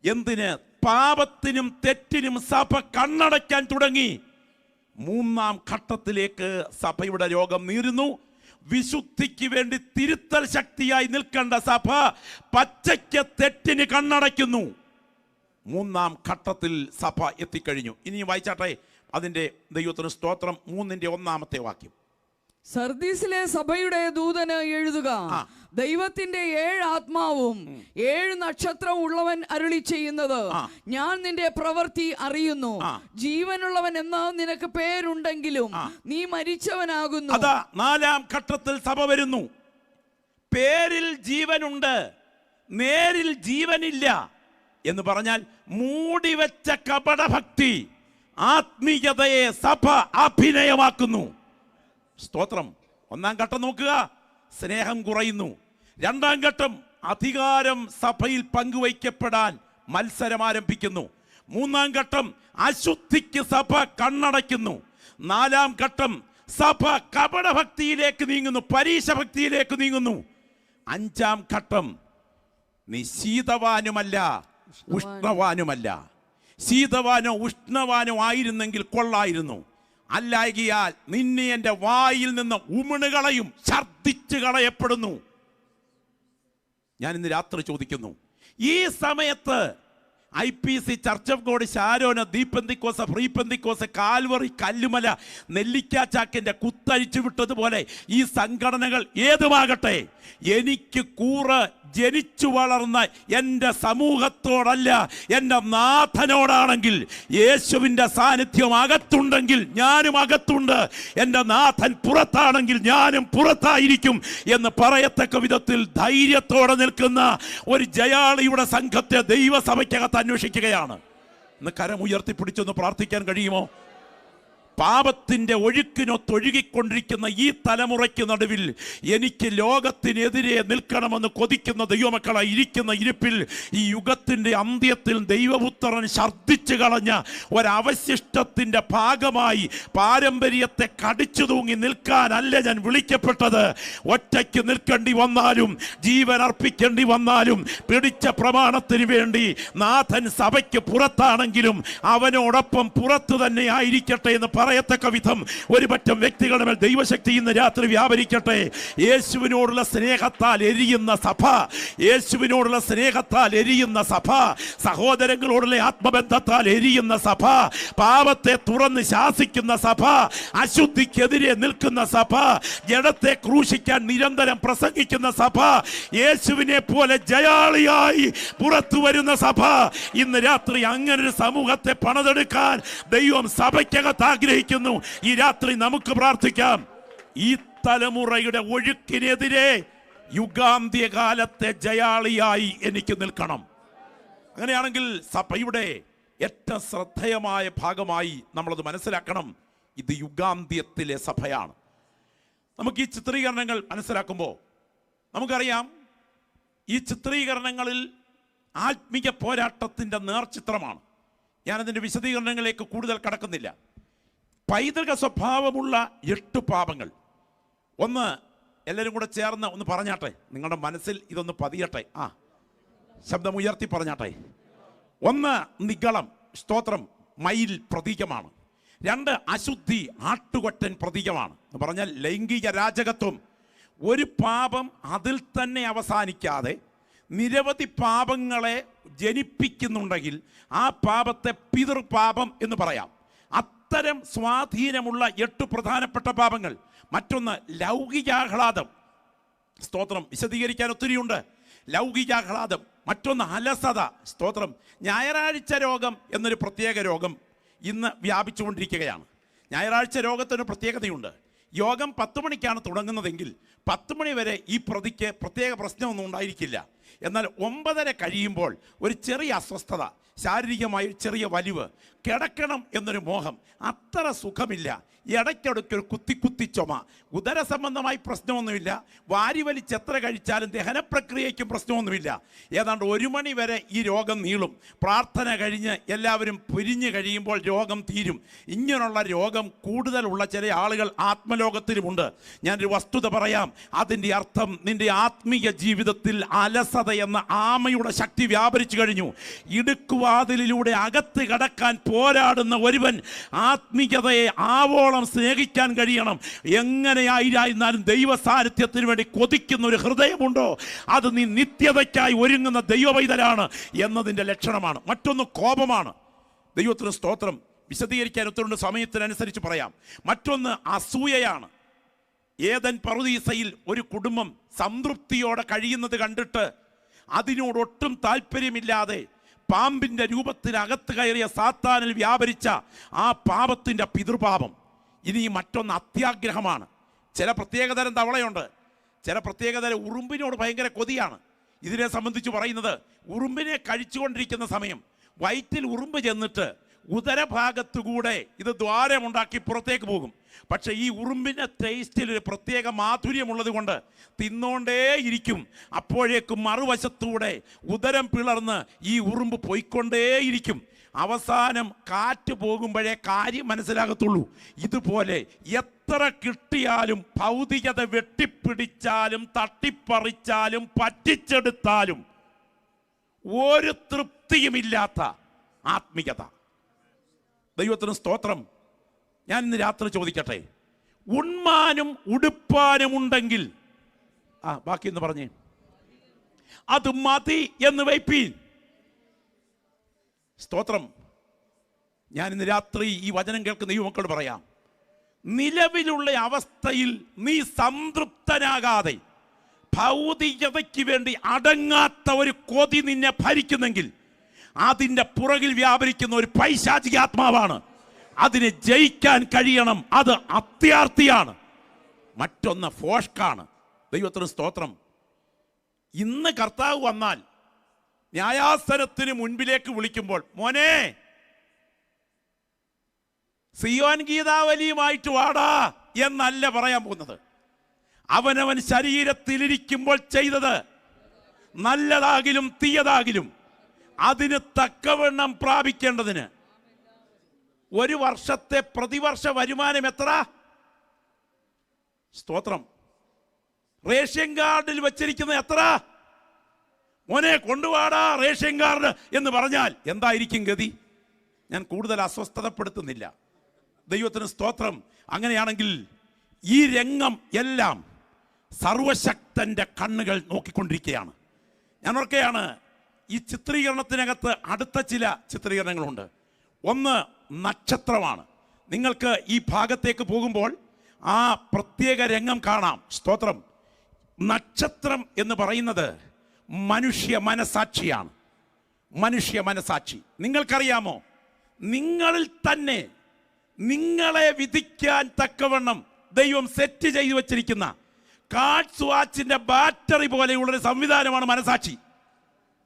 എന്തിന്? പാപത്തിനും തെറ്റിനും സഭ കണ്ണടയ്ക്കാൻ തുടങ്ങി. 3ാം ഘട്ടത്തിലേക്ക് സഭയുടെ രോഗം നീറുന്നു. വിശുദ്ധിക്ക് വേണ്ടി തിരുത്തൽ ശക്തിയായി നിൽക്കേണ്ട സഭ പച്ചയ്ക്ക് തെറ്റിന് കണ്ണടയ്ക്കുന്നു. 3ാം ഘട്ടത്തിൽ സഭ എത്തിക്കഴിഞ്ഞു. ഇനി വായിച്ചാട്ടെ, അതിൻ്റെ ദൈവത്തിന് സ്തോത്രം. 3-ാമത്തെ വാക്യം. സർദീസിലെ സഭയുടെ ദൂതന് എഴുതുക, ദൈവത്തിന്റെ 7 ആത്മാവും 7 നക്ഷത്രം ഉള്ളവൻ അരുളി ചെയ്യുന്നത്, ഞാൻ നിന്റെ പ്രവൃത്തി അറിയുന്നു. ജീവനുള്ളവൻ എന്ന് നിനക്ക് പേരുണ്ടെങ്കിലും നീ മരിച്ചവനാകുന്നു. അതാ 4ാം ഘട്ടത്തിൽ സഭ വരുന്നു. പേരിൽ ജീവനുണ്ട്, നേരിൽ ജീവനില്ല എന്ന് പറഞ്ഞാൽ മൂടിവെച്ച കപടഭക്തി ആത്മീയതയെ സഭ അഭിനയമാക്കുന്നു. സ്തോത്രം. 1ാം ഘട്ടം നോക്കുക, സ്നേഹം കുറയുന്നു. 2ാം ഘട്ടം അധികാരം സഭയിൽ പങ്കുവയ്ക്കപ്പെടാൻ മത്സരം ആരംഭിക്കുന്നു. 3ാം ഘട്ടം അശുദ്ധിക്ക് സഭ കണ്ണടയ്ക്കുന്നു. 4ാം ഘട്ടം സഭ കപടഭക്തിയിലേക്ക് നീങ്ങുന്നു, പരീശഭക്തിയിലേക്ക് നീങ്ങുന്നു. 5ാം ഘട്ടം നീ ശീതവാനുമല്ല ഉഷ്ണവാനുമല്ല. ശീതവാനോ ഉഷ്ണവാനോ ആയിരുന്നെങ്കിൽ കൊള്ളായിരുന്നു. അല്ലായകിയാൽ നിന്നെ എൻ്റെ വായിൽ നിന്ന് ഉമിണുകളയും, ഛർദ്ദിച്ചു കളയപ്പെടുന്നു. ഞാൻ ഇന്ന് രാത്രി ചോദിക്കുന്നു, ഈ സമയത്ത് IPC, church of God, Sharon, ദീപന്തിക്കോസ്, ഫ്രീ പെന്തിക്കോസ്, കാൽവറി, കല്ലുമല, നെല്ലിക്കാച്ചാക്കിൻ്റെ കുത്തഴിച്ചു വിട്ടതുപോലെ ഈ സംഘടനകൾ ഏതുമാകട്ടെ, എനിക്ക് കൂറ് ജനിച്ചു വളർന്ന എൻ്റെ സമൂഹത്തോടല്ല, എൻ്റെ നാഥനോടാണെങ്കിൽ, യേശുവിൻ്റെ സാന്നിധ്യം അകത്തുണ്ടെങ്കിൽ ഞാനും അകത്തുണ്ട്, എൻ്റെ നാഥൻ പുറത്താണെങ്കിൽ ഞാനും പുറത്തായിരിക്കും എന്ന് പറയത്തക്ക വിധത്തിൽ ധൈര്യത്തോടെ നിൽക്കുന്ന ഒരു ജയാളിയുടെ സംഘത്തെ ദൈവസഭയ്ക്കകത്ത് അന്വേഷിക്കുകയാണ്. ഇന്ന് കരം ഉയർത്തിപ്പിടിച്ചൊന്ന് പ്രാർത്ഥിക്കാൻ കഴിയുമോ? പാപത്തിൻ്റെ ഒഴുക്കിനൊത്തൊഴുകിക്കൊണ്ടിരിക്കുന്ന ഈ തലമുറയ്ക്ക് നടുവിൽ എനിക്ക് ലോകത്തിനെതിരെ നിൽക്കണമെന്ന് കൊതിക്കുന്ന ദൈവമക്കളായി ഇരിക്കുന്ന ഇരിപ്പിൽ ഈ യുഗത്തിൻ്റെ അന്ത്യത്തിൽ ദൈവപുത്രൻ ഛർദ്ദിച്ചു കളഞ്ഞ ഒരവശിഷ്ടത്തിൻ്റെ ഭാഗമായി പാരമ്പര്യത്തെ കടിച്ചു തൂങ്ങി നിൽക്കാനല്ല ഞാൻ വിളിക്കപ്പെട്ടത്. ഒറ്റയ്ക്ക് നിൽക്കേണ്ടി വന്നാലും ജീവൻ അർപ്പിക്കേണ്ടി വന്നാലും പിടിച്ച പ്രമാണത്തിന് വേണ്ടി നാഥൻ സഭയ്ക്ക് പുറത്താണെങ്കിലും അവനോടൊപ്പം പുറത്തു തന്നെ ആയിരിക്കട്ടെ എന്ന് പറയത്തക്ക വിധം ഒരു പറ്റം വ്യക്തികളുടെ മേൽ ദൈവശക്തി ഇന്ന് രാത്രി വ്യാപരിക്കട്ടെ. യേശുവിനോടുള്ള സ്നേഹത്താൽ എരിയുന്ന സഭ, യേശുവിനോടുള്ള സ്നേഹത്താൽ എരിയുന്ന സഭ, സഹോദരങ്ങളോടുള്ള ആത്മബന്ധത്താൽ എരിയുന്ന സഭ, പാപത്തെ തുറന്ന് ശാസിക്കുന്ന സഭ, അശുദ്ധിക്കെതിരെ നിൽക്കുന്ന സഭ, ജഡത്തെ ക്രൂശിക്കാൻ നിരന്തരം പ്രസംഗിക്കുന്ന സഭ, യേശുവിനെ പോലെ ജയാളിയായി പുറത്തു വരുന്ന സഭ. ഇന്ന് രാത്രി അങ്ങനൊരു സമൂഹത്തെ പണിതെടുക്കാൻ ദൈവം സഭയ്ക്കകത്ത് ആഗ്രഹിക്കുന്നു. ഈ രാത്രി നമുക്ക് പ്രാർത്ഥിക്കാം. ഈ തലമുറയുടെ ഒഴുക്കിനെതിരെ യുഗാന്ത്യകാലത്തെ ജയാളിയായി എനിക്ക് നിൽക്കണം. അങ്ങനെയാണെങ്കിൽ സഭയുടെ ഏറ്റവും ശ്രദ്ധേയമായ ഭാഗമായി നമ്മളത് മനസ്സിലാക്കണം. ഇത് യുഗാന്ത്യത്തിലെ സഭയാണ്. നമുക്ക് ഈ ചിത്രീകരണങ്ങൾ മനസ്സിലാക്കുമ്പോൾ നമുക്കറിയാം, ഈ ചിത്രീകരണങ്ങളിൽ ആത്മീയ പോരാട്ടത്തിൻ്റെ നേർചിത്രമാണ്. ഞാനതിൻ്റെ വിശദീകരണങ്ങളിലേക്ക് കൂടുതൽ കടക്കുന്നില്ല. പൈതൃക സ്വഭാവമുള്ള 8 പാപങ്ങൾ. ഒന്ന്, എല്ലാവരും കൂടെ ചേർന്ന് ഒന്ന് പറഞ്ഞാട്ടെ, നിങ്ങളുടെ മനസ്സിൽ ഇതൊന്ന് പതിയട്ടെ. ശബ്ദമുയർത്തി പറഞ്ഞാട്ടെ. ഒന്ന്, നിഗളം, സ്തോത്രം, മയിൽ പ്രതീകമാണ്. 2, അശുദ്ധി, ആട്ടുകൊറ്റൻ പ്രതീകമാണ്. എന്ന് പറഞ്ഞാൽ ലൈംഗിക രാജകത്വം. ഒരു പാപം അതിൽ തന്നെ അവസാനിക്കാതെ നിരവധി പാപങ്ങളെ ജനിപ്പിക്കുന്നുണ്ടെങ്കിൽ ആ പാപത്തെ പിതൃപാപം എന്ന് പറയാം. അത്തരം സ്വാധീനമുള്ള 8 പ്രധാനപ്പെട്ട പാപങ്ങൾ. മറ്റൊന്ന്, ലൗകികാഹ്ലാദം. സ്തോത്രം, വിശദീകരിക്കാൻ ഒത്തിരിയുണ്ട്. ലൗകികാഹ്ലാദം. മറ്റൊന്ന്, അലസത. സ്തോത്രം, ഞായറാഴ്ച രോഗം എന്നൊരു പ്രത്യേക രോഗം ഇന്ന് വ്യാപിച്ചുകൊണ്ടിരിക്കുകയാണ്. ഞായറാഴ്ച രോഗത്തിന് പ്രത്യേകതയുണ്ട്. യോഗം 10 മണിക്കാണ് തുടങ്ങുന്നതെങ്കിൽ 10 മണി വരെ ഈ പ്രതിക്ക് പ്രത്യേക പ്രശ്നമൊന്നും ഉണ്ടായിരിക്കില്ല. എന്നാൽ 9:30 കഴിയുമ്പോൾ ഒരു ചെറിയ അസ്വസ്ഥത, ശാരീരികമായ ചെറിയ വലിവ്, കിടക്കണം എന്നൊരു മോഹം, അത്ര സുഖമില്ല, ഇടയ്ക്കിടയ്ക്കൊരു കുത്തി ചുമ, ഉദര സംബന്ധമായി പ്രശ്നമൊന്നുമില്ല, വാരി വലിച്ച് എത്ര കഴിച്ചാലും ദഹനപ്രക്രിയയ്ക്കും പ്രശ്നമൊന്നുമില്ല. ഏതാണ്ട് 1 മണി വരെ ഈ രോഗം നീളും. പ്രാർത്ഥന കഴിഞ്ഞ് എല്ലാവരും പിരിഞ്ഞു കഴിയുമ്പോൾ രോഗം തീരും. ഇങ്ങനെയുള്ള രോഗം കൂടുതലുള്ള ചില ആളുകൾ ആത്മലോകത്തിലുമുണ്ട്. ഞാനൊരു വസ്തുത പറയാം. അതിൻ്റെ അർത്ഥം നിന്റെ ആത്മീയ ജീവിതത്തിൽ അലസത എന്ന ആമയുടെ ശക്തി വ്യാപരിച്ചു കഴിഞ്ഞു. ഇടുക്കുവാതിലിലൂടെ അകത്ത് കടക്കാൻ പോരാടുന്ന ഒരുവൻ ആത്മീയതയെ ആവോളം സ്നേഹിക്കാൻ കഴിയണം. എങ്ങനെയായിരുന്നാലും ദൈവ സാന്നിധ്യത്തിന് വേണ്ടി കൊതിക്കുന്ന ഒരു ഹൃദയമുണ്ടോ, അത് നീ നിത്യതയ്ക്കായി ഒരുങ്ങുന്ന ദൈവവൈതലാണ് എന്നതിൻ്റെ ലക്ഷണമാണ്. മറ്റൊന്ന്, കോപമാണ്. ദൈവത്തിന് സ്തോത്രം. വിശദീകരിക്കാൻ ഒത്തിരി സമയത്തിനനുസരിച്ച് പറയാം. മറ്റൊന്ന്, അസൂയയാണ്. ഏദൻ പറുദീസയിൽ ഒരു കുടുംബം സംതൃപ്തിയോടെ കഴിയുന്നത് കണ്ടിട്ട് അതിനോടൊട്ടും താല്പര്യമില്ലാതെ പാമ്പിൻ്റെ രൂപത്തിനകത്ത് കയറിയ സാത്താനിൽ വ്യാപരിച്ച ആ പാപത്തിൻ്റെ പിതൃപാപം. ഇനി മറ്റൊന്ന്, അത്യാഗ്രഹമാണ്. ചില പ്രത്യേകതരം തവളയുണ്ട്, ചില പ്രത്യേകതരം ഉറുമ്പിനോട് ഭയങ്കര കൊതിയാണ്. ഇതിനെ സംബന്ധിച്ച് പറയുന്നത്, ഉറുമ്പിനെ കഴിച്ചുകൊണ്ടിരിക്കുന്ന സമയം വയറ്റിൽ ഉറുമ്പ് ചെന്നിട്ട് ഉദരഭാഗത്തുകൂടെ ഇത് ദ്വാരമുണ്ടാക്കി പുറത്തേക്ക് പോകും. പക്ഷേ ഈ ഉറുമ്പിൻ്റെ ടേസ്റ്റിൽ ഒരു പ്രത്യേക മാധുര്യമുള്ളത് കൊണ്ട് തിന്നോണ്ടേയിരിക്കും. അപ്പോഴേക്കും മറുവശത്തൂടെ ഉദരം പിളർന്ന് ഈ ഉറുമ്പ് പോയിക്കൊണ്ടേയിരിക്കും. അവസാനം കാറ്റ് പോകുമ്പോഴേ കാര്യം മനസ്സിലാകത്തുള്ളൂ. ഇതുപോലെ എത്ര കിട്ടിയാലും, ഭൗതികത വെട്ടിപ്പിടിച്ചാലും തട്ടിപ്പറിച്ചാലും പറ്റിച്ചെടുത്താലും ഒരു തൃപ്തിയുമില്ലാത്ത ആത്മീയത. ദൈവത്തിന് സ്തോത്രം. ഞാൻ ഇന്ന് രാത്രി ചോദിക്കട്ടെ, ഉണ്മാനും ഉടുപ്പാനുമുണ്ടെങ്കിൽ ബാക്കി എന്ന് പറഞ്ഞേ, അത് മതി എന്ന് വയ്പ്പീൻ. സ്തോത്രം. ഞാൻ ഇന്ന് രാത്രി ഈ വചനം കേൾക്കുന്ന ഈ മക്കളോട് പറയാം, നിലവിലുള്ള അവസ്ഥയിൽ നീ സംതൃപ്തനാകാതെ ഭൗതികതയ്ക്ക് വേണ്ടി അടങ്ങാത്ത ഒരു കൊതി നിന്നെ ഭരിക്കുന്നെങ്കിൽ അതിൻ്റെ പുറകിൽ വ്യാപരിക്കുന്ന ഒരു പൈശാചിക ആത്മാവാണ്. അതിനെ ജയിക്കാൻ കഴിയണം. അത് അത്യാർത്ഥിയാണ്. മറ്റൊന്ന് ഫോഷ്കാണ്. ദൈവത്തിന് സ്തോത്രം. ഇന്ന് കർത്താവ് വന്നാൽ ന്യായാസനത്തിന് മുൻപിലേക്ക് വിളിക്കുമ്പോൾ, മോനെ സിയോൻ ഗീതാവലിയുമായിട്ട് വാടാ എന്നല്ല പറയാൻ പോകുന്നത്. അവനവൻ ശരീരത്തിലിരിക്കുമ്പോൾ ചെയ്തത് നല്ലതാകിലും തീയതാകിലും അതിന് തക്കവണ്ണം പ്രാപിക്കേണ്ടതിന് ഒരു വർഷത്തെ പ്രതിവർഷ വരുമാനം എത്ര? സ്തോത്രം. റേഷൻ കാർഡിൽ വെച്ചിരിക്കുന്ന എത്ര? മോനെ കൊണ്ടുവാടാ റേഷൻ കാർഡ് എന്ന് പറഞ്ഞാൽ എന്തായിരിക്കും ഗതി? ഞാൻ കൂടുതൽ അസ്വസ്ഥതപ്പെടുത്തുന്നില്ല. ദൈവത്തിന് സ്തോത്രം. അങ്ങനെയാണെങ്കിൽ ഈ രംഗം എല്ലാം സർവശക്തന്റെ കണ്ണുകൾ നോക്കിക്കൊണ്ടിരിക്കുകയാണ്. ഞാൻ ഓർക്കുകയാണ്, ഈ ചിത്രീകരണത്തിനകത്ത് അടുത്ത ചില ചിത്രീകരണങ്ങളുണ്ട്. ഒന്ന് നക്ഷത്രമാണ്. നിങ്ങൾക്ക് ഈ ഭാഗത്തേക്ക് പോകുമ്പോൾ ആ പ്രത്യേക രംഗം കാണാം. സ്തോത്രം. നക്ഷത്രം എന്ന് പറയുന്നത് മനുഷ്യ മനസാക്ഷിയാണ്. മനുഷ്യ മനസാക്ഷി. നിങ്ങൾക്കറിയാമോ, നിങ്ങളിൽ തന്നെ നിങ്ങളെ വിധിക്കാൻ തക്കവണ്ണം ദൈവം സെറ്റ് ചെയ്തു വച്ചിരിക്കുന്ന കാർഡ്സ് വാച്ചിന്റെ ബാറ്ററി പോലെയുള്ളൊരു സംവിധാനമാണ് മനസാക്ഷി.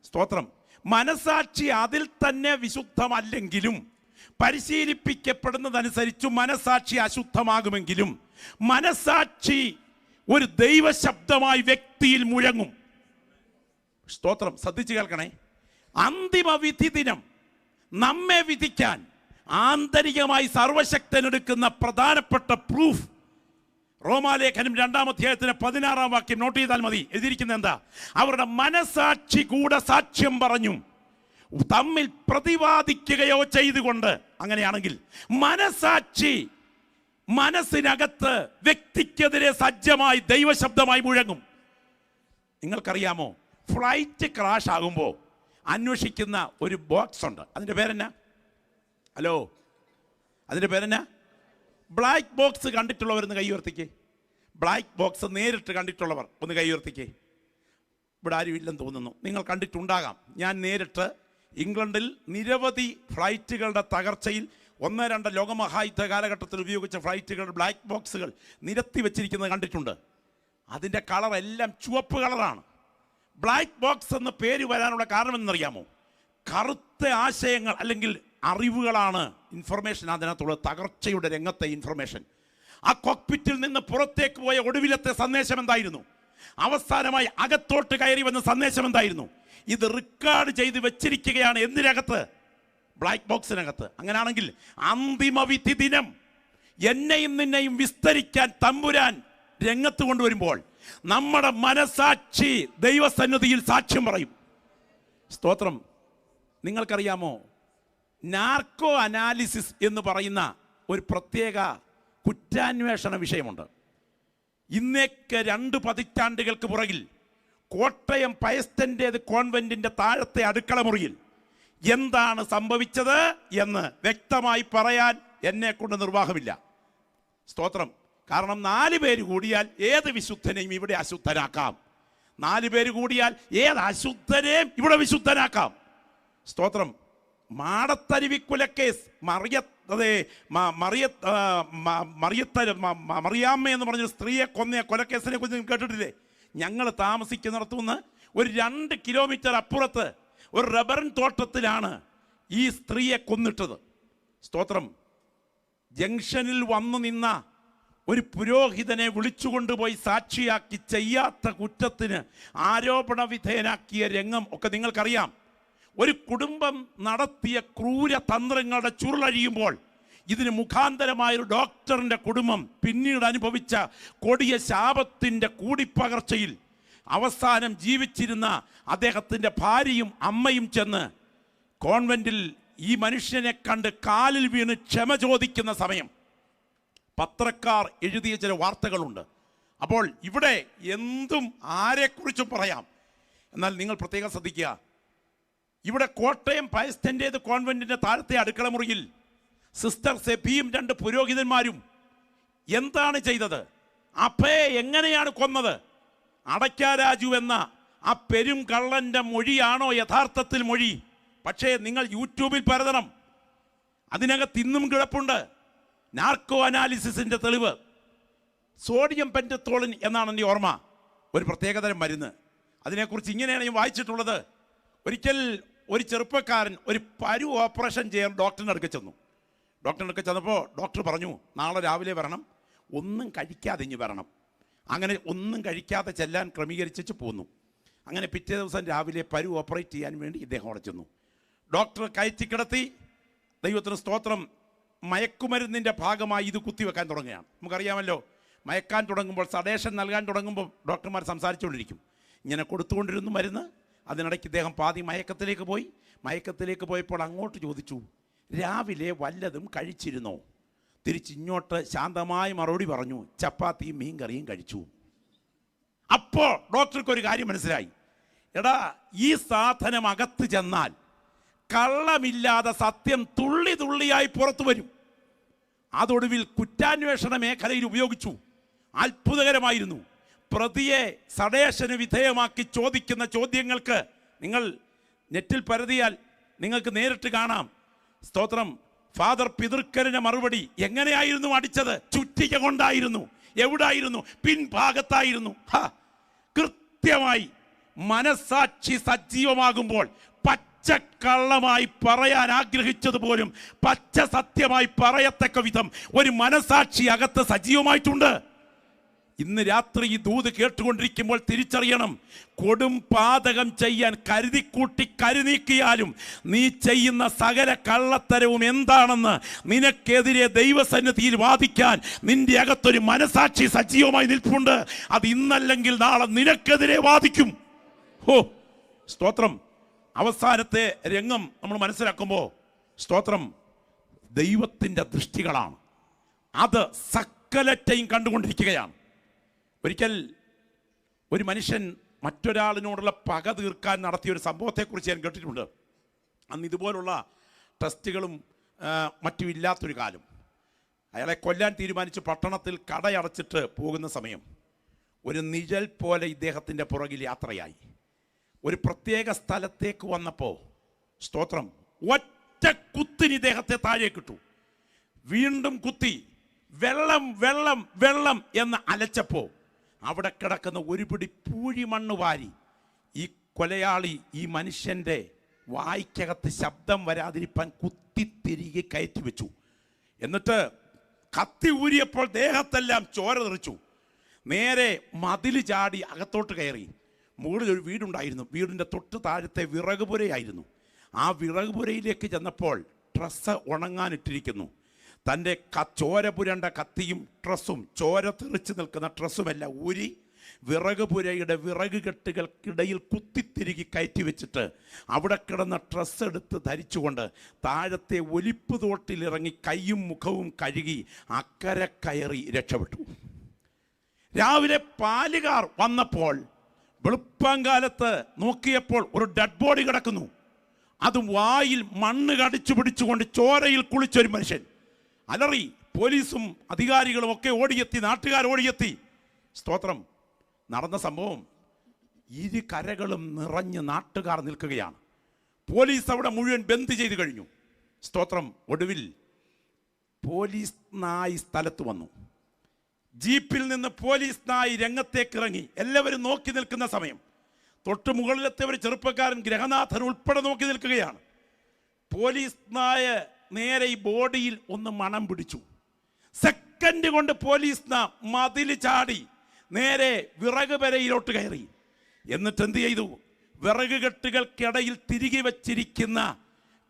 സ്തോത്രം. മനസാക്ഷി അതിൽ തന്നെ വിശുദ്ധമല്ലെങ്കിലും പരിശീലിപ്പിക്കപ്പെടുന്നതനുസരിച്ച് മനസാക്ഷി അശുദ്ധമാകുമെങ്കിലും മനസാക്ഷി ഒരു ദൈവശബ്ദമായി വ്യക്തിയിൽ മുഴങ്ങും. സ്തോത്രം. ശ്രദ്ധിച്ചു കേൾക്കണേ. അന്തിമ വിധി ദിനം നമ്മെ വിധിക്കാൻ ആന്തരികമായി സർവശക്തനെടുക്കുന്ന പ്രധാനപ്പെട്ട പ്രൂഫ് റോമാലേഖനം 2-ാം അധ്യായത്തിന് 16-ാം വാക്യം നോട്ട് ചെയ്താൽ മതി. എഴുതിയിരിക്കുന്നത് എന്താ? അവരുടെ മനസാക്ഷി കൂടെ സാക്ഷ്യം പറഞ്ഞു, തമ്മിൽ പ്രതിവാദിക്കുകയോ ചെയ്തുകൊണ്ട്. അങ്ങനെയാണെങ്കിൽ മനസാക്ഷി മനസ്സിനകത്ത് വ്യക്തിക്കെതിരെ സജ്ജമായി ദൈവശബ്ദമായി മുഴങ്ങും. നിങ്ങൾക്കറിയാമോ, ഫ്ലൈറ്റ് ക്രാഷ് ആകുമ്പോൾ അന്വേഷിക്കുന്ന ഒരു ബോക്സ് ഉണ്ട്. അതിൻ്റെ പേരെന്നാ? ഹലോ, അതിൻ്റെ പേരെന്നാ? Black box. കണ്ടിട്ടുള്ളവരൊന്ന് കൈ ഉയർത്തിക്കേ. ബ്ലാക്ക് ബോക്സ് നേരിട്ട് കണ്ടിട്ടുള്ളവർ ഒന്ന് കൈ ഉയർത്തിക്കേ. ഇവിടെ ആരും ഇല്ലെന്ന് തോന്നുന്നു. നിങ്ങൾ കണ്ടിട്ടുണ്ടാകാം. ഞാൻ നേരിട്ട് ഇംഗ്ലണ്ടിൽ നിരവധി ഫ്ലൈറ്റുകളുടെ തകർച്ചയിൽ 1-2 ലോകമഹായുദ്ധ കാലഘട്ടത്തിൽ ഉപയോഗിച്ച ഫ്ലൈറ്റുകളുടെ ബ്ലാക്ക് ബോക്സുകൾ നിരത്തി വെച്ചിരിക്കുന്നത് കണ്ടിട്ടുണ്ട്. അതിൻ്റെ കളർ എല്ലാം ചുവപ്പ് കളറാണ്. ബ്ലാക്ക് ബോക്സ് എന്ന പേര് വരാനുള്ള കാരണം എന്നറിയാമോ? കറുത്ത ആശയങ്ങൾ അല്ലെങ്കിൽ അറിവുകളാണ് ഇൻഫർമേഷൻ അതിനകത്തുള്ളത്. തകർച്ചയുടെ രംഗത്തെ ഇൻഫർമേഷൻ. ആ കോക്പിറ്റിൽ നിന്ന് പുറത്തേക്ക് പോയ ഒടുവിലത്തെ സന്ദേശം എന്തായിരുന്നു? അവസാനമായി അകത്തോട്ട് കയറി വന്ന സന്ദേശം എന്തായിരുന്നു? ഇത് റെക്കോർഡ് ചെയ്ത് വെച്ചിരിക്കുകയാണ്. എന്തിനകത്ത്? ബ്ലാക്ക് ബോക്സിനകത്ത്. അങ്ങനെയാണെങ്കിൽ അന്തിമ വിധി ദിനം എന്നെയും നിന്നെയും വിസ്തരിക്കാൻ തമ്പുരാൻ രംഗത്ത് കൊണ്ടുവരുമ്പോൾ നമ്മുടെ മനസാക്ഷി ദൈവസന്നിധിയിൽ സാക്ഷ്യം പറയും. സ്തോത്രം. നിങ്ങൾക്കറിയാമോ, നാർക്കോ അനാലിസിസ് എന്ന് പറയുന്ന ഒരു പ്രത്യേക കുറ്റാന്വേഷണ വിഷയമുണ്ട്. ഇന്നേക്ക് 2 പതിറ്റാണ്ടുകൾക്ക് പുറകിൽ കോട്ടയം പയസ്റ്റൻ്റേത് കോൺവെന്റിന്റെ താഴത്തെ അടുക്കള മുറിയിൽ എന്താണ് സംഭവിച്ചത് എന്ന് വ്യക്തമായി പറയാൻ എന്നെ കൊണ്ട് നിർവാഹമില്ല. സ്തോത്രം. കാരണം 4 പേര് കൂടിയാൽ ഏത് വിശുദ്ധനെയും ഇവിടെ അശുദ്ധനാക്കാം. 4 പേര് കൂടിയാൽ ഏത് അശുദ്ധനെയും ഇവിടെ വിശുദ്ധനാക്കാം. സ്തോത്രം. മാടത്തരുവിക്കുലക്കേസ് മറിയാമ്മ എന്ന് പറഞ്ഞൊരു സ്ത്രീയെ കൊന്ന കൊലക്കേസിനെ കുറിച്ച് നിങ്ങൾ കേട്ടിട്ടില്ലേ? ഞങ്ങൾ താമസിക്കുന്നിടത്തുനിന്ന് ഒരു 2 കിലോമീറ്റർ അപ്പുറത്ത് ഒരു റബ്ബറിൻ തോട്ടത്തിലാണ് ഈ സ്ത്രീയെ കൊന്നിട്ടത്. സ്തോത്രം. ജംഗ്ഷനിൽ വന്നു നിന്ന ഒരു പുരോഹിതനെ വിളിച്ചുകൊണ്ടുപോയി സാക്ഷിയാക്കി ചെയ്യാത്ത കുറ്റത്തിന് ആരോപണ വിധേയനാക്കിയ രംഗം ഒക്കെ നിങ്ങൾക്കറിയാം. ഒരു കുടുംബം നടത്തിയ ക്രൂര തന്ത്രങ്ങളുടെ ചുരുളഴിയുമ്പോൾ ഇതിന് മുഖാന്തരമായൊരു ഡോക്ടറിൻ്റെ കുടുംബം പിന്നീട് അനുഭവിച്ച കൊടിയ ശാപത്തിൻ്റെ കൂടിപ്പകർച്ചയിൽ അവസാനം ജീവിച്ചിരുന്ന അദ്ദേഹത്തിൻ്റെ ഭാര്യയും അമ്മയും ചെന്ന് കോൺവെന്റിൽ ഈ മനുഷ്യനെ കണ്ട് കാലിൽ വീണ് ക്ഷമ ചോദിക്കുന്ന സമയം പത്രക്കാർ എഴുതിയ ചില വാർത്തകളുണ്ട്. അപ്പോൾ ഇവിടെ എന്തും ആരെക്കുറിച്ചും പറയാം. എന്നാൽ നിങ്ങൾ പ്രത്യേകം ശ്രദ്ധിക്കുക. ഇവിടെ കോട്ടയം പയസ്റ്റൻ്റേത് കോൺവെന്റിന്റെ താഴത്തെ അടുക്കള മുറിയിൽ സിസ്റ്റർ സെബിയും 2 പുരോഹിതന്മാരും എന്താണ് ചെയ്തത്? അപ്പയെ എങ്ങനെയാണ് കൊന്നത്? അടയ്ക്കാരാജു എന്ന ആ പെരും കള്ളന്റെ മൊഴിയാണോ യഥാർത്ഥത്തിൽ മൊഴി? പക്ഷേ നിങ്ങൾ യൂട്യൂബിൽ പരതണം. അതിനകത്ത് ഇന്നും കിടപ്പുണ്ട് നാർക്കോ അനാലിസിസിന്റെ തെളിവ്. സോഡിയം പെന്റത്തോളിൻ എന്നാണ് എൻ്റെ ഓർമ്മ, ഒരു പ്രത്യേകതരം മരുന്ന്. അതിനെക്കുറിച്ച് ഇങ്ങനെയാണ് ഞാൻ വായിച്ചിട്ടുള്ളത്. ഒരിക്കൽ ഒരു ചെറുപ്പക്കാരൻ ഒരു പരു ഓപ്പറേഷൻ ചെയ്യാൻ ഡോക്ടറിൻ്റെ അടുക്ക ചെന്നു. ഡോക്ടറിൻ്റെ അടുക്ക ചെന്നപ്പോൾ ഡോക്ടർ പറഞ്ഞു, നാളെ രാവിലെ വരണം, ഒന്നും കഴിക്കാതെ ഇഞ്ഞ് വരണം. അങ്ങനെ ഒന്നും കഴിക്കാതെ ചെല്ലാൻ ക്രമീകരിച്ചു പോന്നു. അങ്ങനെ പിറ്റേ ദിവസം രാവിലെ പരു ഓപ്പറേറ്റ് ചെയ്യാൻ വേണ്ടി ഇദ്ദേഹം അവിടെ ചെന്നു. ഡോക്ടർ കയറ്റി കിടത്തി. ദൈവത്തിന് സ്തോത്രം. മയക്കുമരുന്നിൻ്റെ ഭാഗമായി ഇത് കുത്തിവെക്കാൻ തുടങ്ങുകയാണ്. നമുക്കറിയാമല്ലോ, മയക്കാൻ തുടങ്ങുമ്പോൾ, സഡേഷൻ നൽകാൻ തുടങ്ങുമ്പോൾ ഡോക്ടർമാർ സംസാരിച്ചുകൊണ്ടിരിക്കും. ഇങ്ങനെ കൊടുത്തുകൊണ്ടിരുന്നു മരുന്ന്. അതിനിടയ്ക്ക് ഇദ്ദേഹം പാതി മയക്കത്തിലേക്ക് പോയി. മയക്കത്തിലേക്ക് പോയപ്പോൾ അങ്ങോട്ട് ചോദിച്ചു, രാവിലെ വല്ലതും കഴിച്ചിരുന്നോ? തിരിച്ചിങ്ങോട്ട് ശാന്തമായി മറുപടി പറഞ്ഞു, ചപ്പാത്തിയും മീൻ കറിയും കഴിച്ചു. അപ്പോൾ ഡോക്ടർക്ക് ഒരു കാര്യം മനസ്സിലായി, എടാ ഈ സാധനം അകത്ത് ചെന്നാൽ കള്ളമില്ലാതെ സത്യം തുള്ളി തുള്ളിയായി പുറത്തു വരും. അതൊടുവിൽ കുറ്റാന്വേഷണ മേഖലയിൽ ഉപയോഗിച്ചു. അത്ഭുതകരമായിരുന്നു. പ്രതിയെ സഡേഷന് വിധേയമാക്കി ചോദിക്കുന്ന ചോദ്യങ്ങൾക്ക് നിങ്ങൾ നെറ്റിൽ പരതിയാൽ നിങ്ങൾക്ക് നേരിട്ട് കാണാം. സ്തോത്രം. ഫാദർ പിതൃക്കലിന്റെ മറുപടി എങ്ങനെയായിരുന്നു അടിച്ചത്? ചുറ്റിക കൊണ്ടായിരുന്നു. എവിടായിരുന്നു? പിൻഭാഗത്തായിരുന്നു. കൃത്യമായി മനസാക്ഷി സജീവമാകുമ്പോൾ പച്ചക്കള്ളമായി പറയാൻ ആഗ്രഹിച്ചതുപോലും പച്ച സത്യമായി പറയത്തക്ക വിധം ഒരു മനസാക്ഷി അകത്ത് സജീവമായിട്ടുണ്ട്. ഇന്ന് രാത്രി ഈ ദൂത് കേട്ടുകൊണ്ടിരിക്കുമ്പോൾ തിരിച്ചറിയണം, കൊടും പാതകം ചെയ്യാൻ കരുതിക്കൂട്ടി കരുനീക്കിയാലും നീ ചെയ്യുന്ന സകല കള്ളത്തരവും എന്താണെന്ന് നിനക്കെതിരെ ദൈവസന്നിധിയിൽ വാദിക്കാൻ നിന്റെ അകത്തൊരു മനസാക്ഷി സജീവമായി നിൽപ്പുണ്ട്. അത് ഇന്നല്ലെങ്കിൽ നാളെ നിനക്കെതിരെ വാദിക്കും. സ്തോത്രം. അവസാനത്തെ രംഗം നമ്മൾ മനസ്സിലാക്കുമ്പോൾ സ്തോത്രം, ദൈവത്തിൻ്റെ ദൃഷ്ടികളാണ്. അത് സകലത്തെയും കണ്ടുകൊണ്ടിരിക്കുകയാണ്. ഒരിക്കൽ ഒരു മനുഷ്യൻ മറ്റൊരാളിനോടുള്ള പക തീർക്കാൻ നടത്തിയ ഒരു സംഭവത്തെക്കുറിച്ച് ഞാൻ കേട്ടിട്ടുണ്ട്. അന്ന് ഇതുപോലുള്ള ടെസ്റ്റുകളും മറ്റും ഇല്ലാത്തൊരു കാലം. അയാളെ കൊല്ലാൻ തീരുമാനിച്ച് പട്ടണത്തിൽ കടയടച്ചിട്ട് പോകുന്ന സമയം ഒരു നിഴൽ പോലെ ഇദ്ദേഹത്തിൻ്റെ പുറകിൽ യാത്രയായി. ഒരു പ്രത്യേക സ്ഥലത്തേക്ക് വന്നപ്പോൾ സ്തോത്രം, ഒറ്റ കുത്തിന് ഇദ്ദേഹത്തെ താഴേക്കിട്ടു. വീണ്ടും കുത്തി. വെള്ളം വെള്ളം വെള്ളം എന്ന് അലച്ചപ്പോൾ അവിടെ കിടക്കുന്ന ഒരു പിടി പൂഴിമണ്ണ് വാരി ഈ കൊലയാളി ഈ മനുഷ്യൻ്റെ വായ്ക്കകത്ത് ശബ്ദം വരാതിരിക്കാൻ കുത്തിത്തിരികെ കയറ്റി വെച്ചു. എന്നിട്ട് കത്തി ഊരിയപ്പോൾ ദേഹത്തെല്ലാം ചോര തെറിച്ചു. നേരെ മതിൽ ചാടി അകത്തോട്ട് കയറി. മുകളിൽ ഒരു വീടുണ്ടായിരുന്നു. വീടിൻ്റെ തൊട്ട് താഴത്തെ വിറകുപുരയായിരുന്നു. ആ വിറകുപുരയിലേക്ക് ചെന്നപ്പോൾ ഡ്രസ്സ് ഉണങ്ങാനിട്ടിരിക്കുന്നു. തൻ്റെ ചോര പുരണ്ട കത്തിയും ഡ്രസ്സും ചോര തെറിച്ച് നിൽക്കുന്ന ഡ്രസ്സുമെല്ലാം ഊരി വിറകുപുരയുടെ വിറക് കെട്ടുകൾക്കിടയിൽ കുത്തിത്തിരുകി കയറ്റി വെച്ചിട്ട് അവിടെ കിടന്ന ഡ്രസ്സ് എടുത്ത് ധരിച്ചുകൊണ്ട് താഴത്തെ ഒലിപ്പ് തോട്ടിലിറങ്ങി കൈയും മുഖവും കഴുകി അക്കരെ കയറി രക്ഷപ്പെട്ടു. രാവിലെ പാലുകാർ വന്നപ്പോൾ വെളുപ്പാങ്കാലത്ത് നോക്കിയപ്പോൾ ഒരു ഡെഡ് ബോഡി കിടക്കുന്നു. അതും വായിൽ മണ്ണ് കടിച്ചു പിടിച്ചുകൊണ്ട് ചോരയിൽ കുളിച്ചൊരു മനുഷ്യൻ. അലറി. പോലീസും അധികാരികളും ഒക്കെ ഓടിയെത്തി, നാട്ടുകാർ ഓടിയെത്തി. സ്തോത്രം. നടന്ന സംഭവം, ഇരു കരകളും നിറഞ്ഞ് നാട്ടുകാർ നിൽക്കുകയാണ്. പോലീസ് അവിടെ മുഴുവൻ ബന്ദ് ചെയ്ത് കഴിഞ്ഞു. സ്തോത്രം. ഒടുവിൽ പോലീസ് നായി സ്ഥലത്ത് വന്നു. ജീപ്പിൽ നിന്ന് പോലീസ് നായി രംഗത്തേക്ക് ഇറങ്ങി. എല്ലാവരും നോക്കി നിൽക്കുന്ന സമയം തൊട്ട് മുകളിലത്തെ ഒരു ചെറുപ്പക്കാരൻ ഗ്രഹനാഥൻ ഉൾപ്പെടെ നോക്കി നിൽക്കുകയാണ്. പോലീസ് നായ നേരെ ഈ ബോഡിയിൽ ഒന്ന് മണം പിടിച്ചു. സെക്കൻഡ് കൊണ്ട് പോലീസ് മതിൽ ചാടി നേരെ വിറക് പെരയിലോട്ട് കയറി. എന്നിട്ട് എന്ത് ചെയ്തു? വിറക് കെട്ടുകൾക്കിടയിൽ തിരികെ വച്ചിരിക്കുന്ന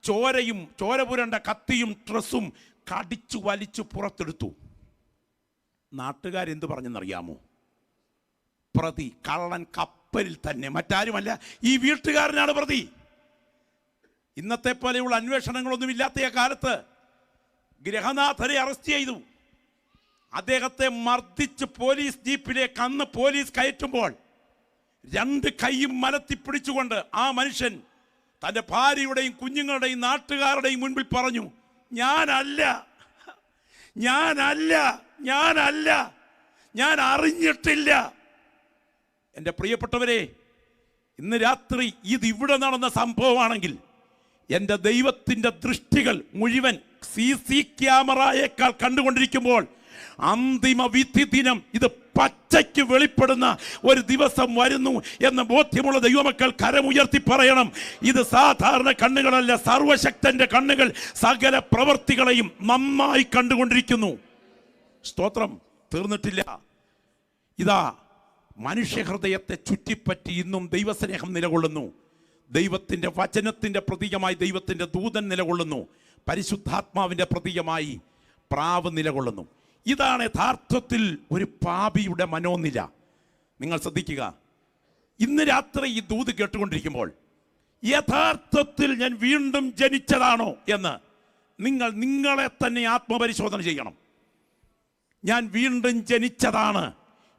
ചോരയും ചോര പുരണ്ട കത്തിയും ഡ്രസ്സും കടിച്ചു വലിച്ചു പുറത്തെടുത്തു. നാട്ടുകാരെന്ത് പറഞ്ഞെന്നറിയാമോ? പ്രതി കള്ളൻ കപ്പലിൽ തന്നെ, മറ്റാരുമല്ല, ഈ വീട്ടുകാരനാണ് പ്രതി. ഇന്നത്തെ പോലെയുള്ള അന്വേഷണങ്ങളൊന്നും ഇല്ലാത്ത കാലത്ത് ഗ്രഹനാഥനെ അറസ്റ്റ് ചെയ്തു. അദ്ദേഹത്തെ മർദ്ദിച്ച് പോലീസ് ജീപ്പിലേക്ക് അന്ന് പോലീസ് കയറ്റുമ്പോൾ രണ്ട് കൈയും മലത്തിപ്പിടിച്ചുകൊണ്ട് ആ മനുഷ്യൻ തൻ്റെ ഭാര്യയുടെയും കുഞ്ഞുങ്ങളുടെയും നാട്ടുകാരുടെയും മുൻപിൽ പറഞ്ഞു, ഞാനല്ല, ഞാനല്ല, ഞാനല്ല, ഞാൻ അറിഞ്ഞിട്ടില്ല. എൻ്റെ പ്രിയപ്പെട്ടവരെ, ഇന്ന് രാത്രി ഇതിവിടെ നടന്ന സംഭവമാണെങ്കിൽ എൻ്റെ ദൈവത്തിൻ്റെ ദൃഷ്ടികൾ മുഴുവൻ CC ക്യാമറയേക്കാൾ കണ്ടുകൊണ്ടിരിക്കുമ്പോൾ അന്തിമ വിധി ദിനം ഇത് പച്ചയ്ക്ക് വെളിപ്പെടുന്ന ഒരു ദിവസം വരുന്നു എന്ന് ബോധ്യമുള്ള ദൈവമക്കൾ കരമുയർത്തി പറയണം. ഇത് സാധാരണ കണ്ണുകളല്ല, സർവശക്തന്റെ കണ്ണുകൾ സകല പ്രവൃത്തികളെയും നന്നായി കണ്ടുകൊണ്ടിരിക്കുന്നു. സ്തോത്രം. തീർന്നിട്ടില്ല. ഇതാ മനുഷ്യഹൃദയത്തെ ചുറ്റിപ്പറ്റി ഇന്നും ദൈവസ്നേഹം നിലകൊള്ളുന്നു. ദൈവത്തിൻ്റെ വചനത്തിൻ്റെ പ്രതീകമായി ദൈവത്തിൻ്റെ ദൂതൻ നിലകൊള്ളുന്നു. പരിശുദ്ധാത്മാവിൻ്റെ പ്രതീകമായി പ്രാവ് നിലകൊള്ളുന്നു. ഇതാണ് യഥാർത്ഥത്തിൽ ഒരു പാപിയുടെ മനോനില. നിങ്ങൾ ശ്രദ്ധിക്കുക. ഇന്ന് രാത്രി ഈ ദൂത് കേട്ടുകൊണ്ടിരിക്കുമ്പോൾ യഥാർത്ഥത്തിൽ ഞാൻ വീണ്ടും ജനിച്ചതാണോ എന്ന് നിങ്ങൾ നിങ്ങളെ തന്നെ ആത്മപരിശോധന ചെയ്യണം. ഞാൻ വീണ്ടും ജനിച്ചതാണ്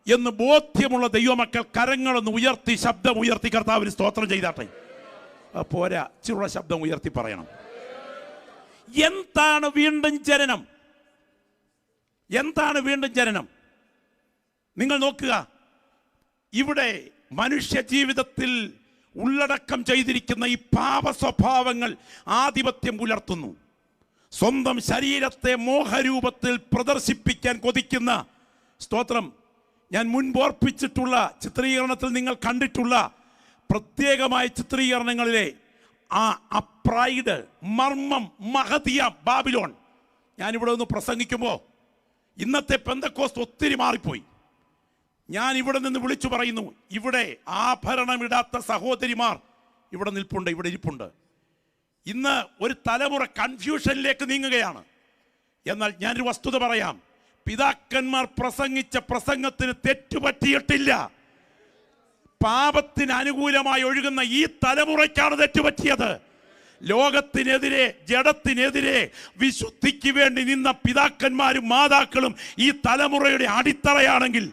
എന്ന് ബോധ്യമുള്ള ദൈവമക്കൾ കരങ്ങളൊന്ന് ഉയർത്തി, ശബ്ദം ഉയർത്തി കർത്താവിന് സ്തോത്രം ചെയ്താട്ടെ. പോരാ, ഇച്ചിരി ശബ്ദം ഉയർത്തി പറയണം. എന്താണ് വീണ്ടും ജനനം? എന്താണ് വീണ്ടും ജനനം? നിങ്ങൾ നോക്കുക, ഇവിടെ മനുഷ്യ ജീവിതത്തിൽ ഉള്ളടക്കം ചെയ്തിരിക്കുന്ന ഈ പാപ സ്വഭാവങ്ങൾ ആധിപത്യം പുലർത്തുന്നു. സ്വന്തം ശരീരത്തെ മോഹരൂപത്തിൽ പ്രദർശിപ്പിക്കാൻ കൊതിക്കുന്ന, സ്തോത്രം, ഞാൻ മുൻപോർപ്പിച്ചിട്ടുള്ള ചിത്രീകരണത്തിൽ നിങ്ങൾ കണ്ടിട്ടുള്ള പ്രത്യേകമായ ചിത്രീകരണങ്ങളിലെ ആ പ്രൈഡ്, മർമ്മം, മഹതിയ ബാബിലോൺ. ഞാനിവിടെ ഒന്ന് പ്രസംഗിക്കുമ്പോൾ ഇന്നത്തെ പെന്തക്കോസ്ത് ഒത്തിരി മാറിപ്പോയി. ഞാൻ ഇവിടെ നിന്ന് വിളിച്ചു പറയുന്നു, ഇവിടെ ആഭരണമിടാത്ത സഹോദരിമാർ ഇവിടെ നിൽപ്പുണ്ട്, ഇവിടെ ഇരിപ്പുണ്ട്. ഇന്ന് ഒരു തലമുറ കൺഫ്യൂഷനിലേക്ക് നീങ്ങുകയാണ്. എന്നാൽ ഞാനൊരു വസ്തുത പറയാം, പിതാക്കന്മാർ പ്രസംഗിച്ച പ്രസംഗത്തിന് തെറ്റുപറ്റിയിട്ടില്ല. പാപത്തിന് അനുകൂലമായി ഒഴുകുന്ന ഈ തലമുറയ്ക്കാണ് തെറ്റുപറ്റിയത്. ലോകത്തിനെതിരെ, ജഡത്തിനെതിരെ വിശുദ്ധിക്ക് വേണ്ടി നിന്ന പിതാക്കന്മാരും മാതാക്കളും ഈ തലമുറയുടെ അടിത്തറയാണെങ്കിൽ,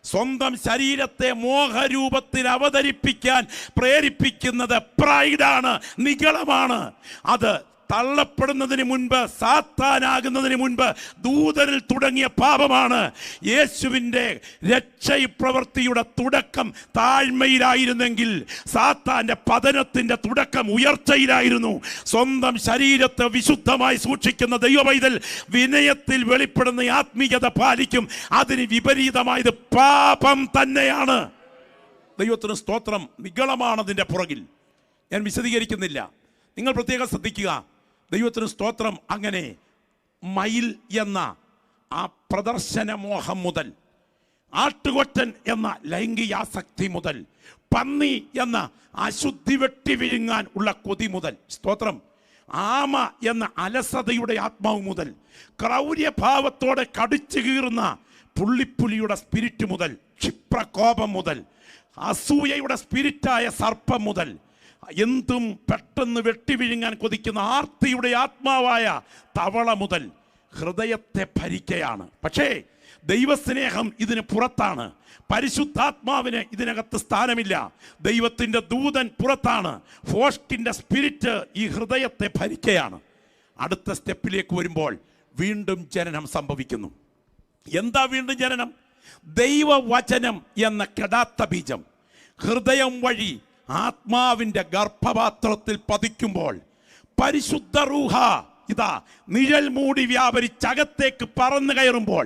സ്വന്തം ശരീരത്തെ മോഹരൂപത്തിൽ അവതരിപ്പിക്കാൻ പ്രേരിപ്പിക്കുന്നത് പ്രൈഡാണ്, നിഗളമാണ്. അത് തള്ളപ്പെടുന്നതിന് മുൻപ്, സാത്താനാകുന്നതിന് മുൻപ് ദൂതനിൽ തുടങ്ങിയ പാപമാണ്. യേശുവിൻ്റെ രക്ഷാപ്രവൃത്തിയുടെ തുടക്കം താഴ്മയിലായിരുന്നെങ്കിൽ സാത്താന്റെ പതനത്തിന്റെ തുടക്കം ഉയർച്ചയിലായിരുന്നു. സ്വന്തം ശരീരത്തെ വിശുദ്ധമായി സൂക്ഷിക്കുന്ന ദൈവപൈതൽ വിനയത്തിൽ വെളിപ്പെടുന്ന ആത്മീയത പാലിക്കും. അതിന് വിപരീതമായത് പാപം തന്നെയാണ്. ദൈവത്തിന് സ്തോത്രം. നിഗളമാണതിൻ്റെ പുറകിൽ. ഞാൻ വിശദീകരിക്കുന്നില്ല, നിങ്ങൾ പ്രത്യേകം ശ്രദ്ധിക്കുക. ദൈവത്തിന് സ്തോത്രം. അങ്ങനെ മയിൽ എന്ന ആ പ്രദർശന മോഹം മുതൽ, ആട്ടുകൊറ്റൻ എന്ന ലൈംഗികാസക്തി മുതൽ, പന്നി എന്ന അശുദ്ധി വെട്ടി വിഴുങ്ങാൻ ഉള്ള കൊതി മുതൽ, സ്തോത്രം, ആമ എന്ന അലസതയുടെ ആത്മാവ് മുതൽ, ക്രൗര്യഭാവത്തോടെ കടിച്ചു കീറുന്ന പുള്ളിപ്പുലിയുടെ സ്പിരിറ്റ് മുതൽ, ക്ഷിപ്രകോപം മുതൽ, അസൂയയുടെ സ്പിരിറ്റായ സർപ്പം മുതൽ, എന്തും പെട്ടെന്ന് വെട്ടിവിഴുങ്ങാൻ കൊതിക്കുന്ന ആർത്തിയുടെ ആത്മാവായ തവള മുതൽ ഹൃദയത്തെ ഭരിക്കുകയാണ്. പക്ഷേ ദൈവസ്നേഹം ഇതിന് പുറത്താണ്. പരിശുദ്ധാത്മാവിന് ഇതിനകത്ത് സ്ഥാനമില്ല. ദൈവത്തിൻ്റെ ദൂതൻ പുറത്താണ്. ഫോഷ്കിൻ്റെ സ്പിരിറ്റ് ഈ ഹൃദയത്തെ ഭരിക്കുകയാണ്. അടുത്ത സ്റ്റെപ്പിലേക്ക് വരുമ്പോൾ വീണ്ടും ജനനം സംഭവിക്കുന്നു. എന്താ വീണ്ടും ജനനം? ദൈവവചനം എന്ന കെടാത്ത ബീജം ഹൃദയം വഴി ആത്മാവിൻ്റെ ഗർഭപാത്രത്തിൽ പതിക്കുമ്പോൾ പരിശുദ്ധ റൂഹ ഇതാ നിഴൽ മൂടി വ്യാപരിച്ചകത്തേക്ക് പറന്നു കയറുമ്പോൾ,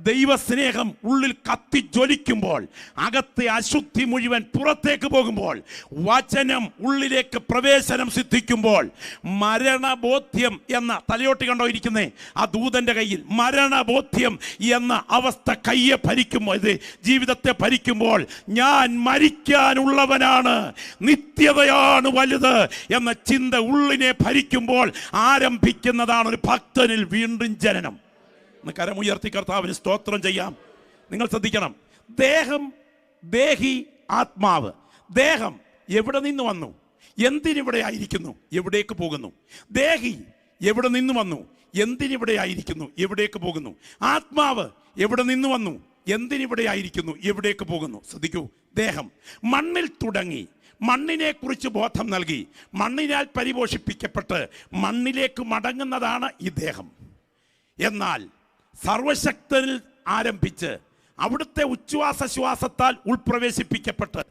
ദൈവസ്നേഹം ഉള്ളിൽ കത്തി ജ്വലിക്കുമ്പോൾ, അകത്തെ അശുദ്ധി മുഴുവൻ പുറത്തേക്ക് പോകുമ്പോൾ, വചനം ഉള്ളിലേക്ക് പ്രവേശനം സിദ്ധിക്കുമ്പോൾ, മരണബോധ്യം എന്ന തലയോട്ടി കണ്ടോ ഇരിക്കുന്നേ ആ ദൂതന്റെ കയ്യിൽ, മരണബോധ്യം എന്ന അവസ്ഥ കയ്യെ ഭരിക്കുമ്പോൾ, ഇത് ജീവിതത്തെ ഭരിക്കുമ്പോൾ, ഞാൻ മരിക്കാനുള്ളവനാണ്, നിത്യതയാണ് വലുത് എന്ന ചിന്ത ഉള്ളിനെ ഭരിക്കുമ്പോൾ ആരംഭിക്കുന്നതാണ് ഒരു ഭക്തനിൽ വീണ്ടും ജനനം. കരമുയർത്തി കർത്താവിന് സ്തോത്രം ചെയ്യാം. നിങ്ങൾ ശ്രദ്ധിക്കണം, ദേഹം, ദേഹി, ആത്മാവ്. ദേഹം എവിടെ നിന്ന് വന്നു? എന്തിനിവിടെ ആയിരിക്കുന്നു? എവിടേക്ക് പോകുന്നു? ദേഹി എവിടെ നിന്ന് വന്നു? എന്തിനിവിടെ ആയിരിക്കുന്നു? എവിടേക്ക് പോകുന്നു? ആത്മാവ് എവിടെ നിന്ന് വന്നു? എന്തിനിവിടെ ആയിരിക്കുന്നു? എവിടേക്ക് പോകുന്നു? ശ്രദ്ധിക്കൂ, ദേഹം മണ്ണിൽ തുടങ്ങി, മണ്ണിനെ കുറിച്ച് ബോധം നൽകി, മണ്ണിനാൽ പരിപോഷിപ്പിക്കപ്പെട്ട് മണ്ണിലേക്ക് മടങ്ങുന്നതാണ് ഈ ദേഹം. എന്നാൽ സർവശക്തനിൽ ആരംഭിച്ച് അവിടുത്തെ ഉച്ഛ്വാസശ്വാസത്താൽ ഉൾപ്രവേശിപ്പിക്കപ്പെട്ട്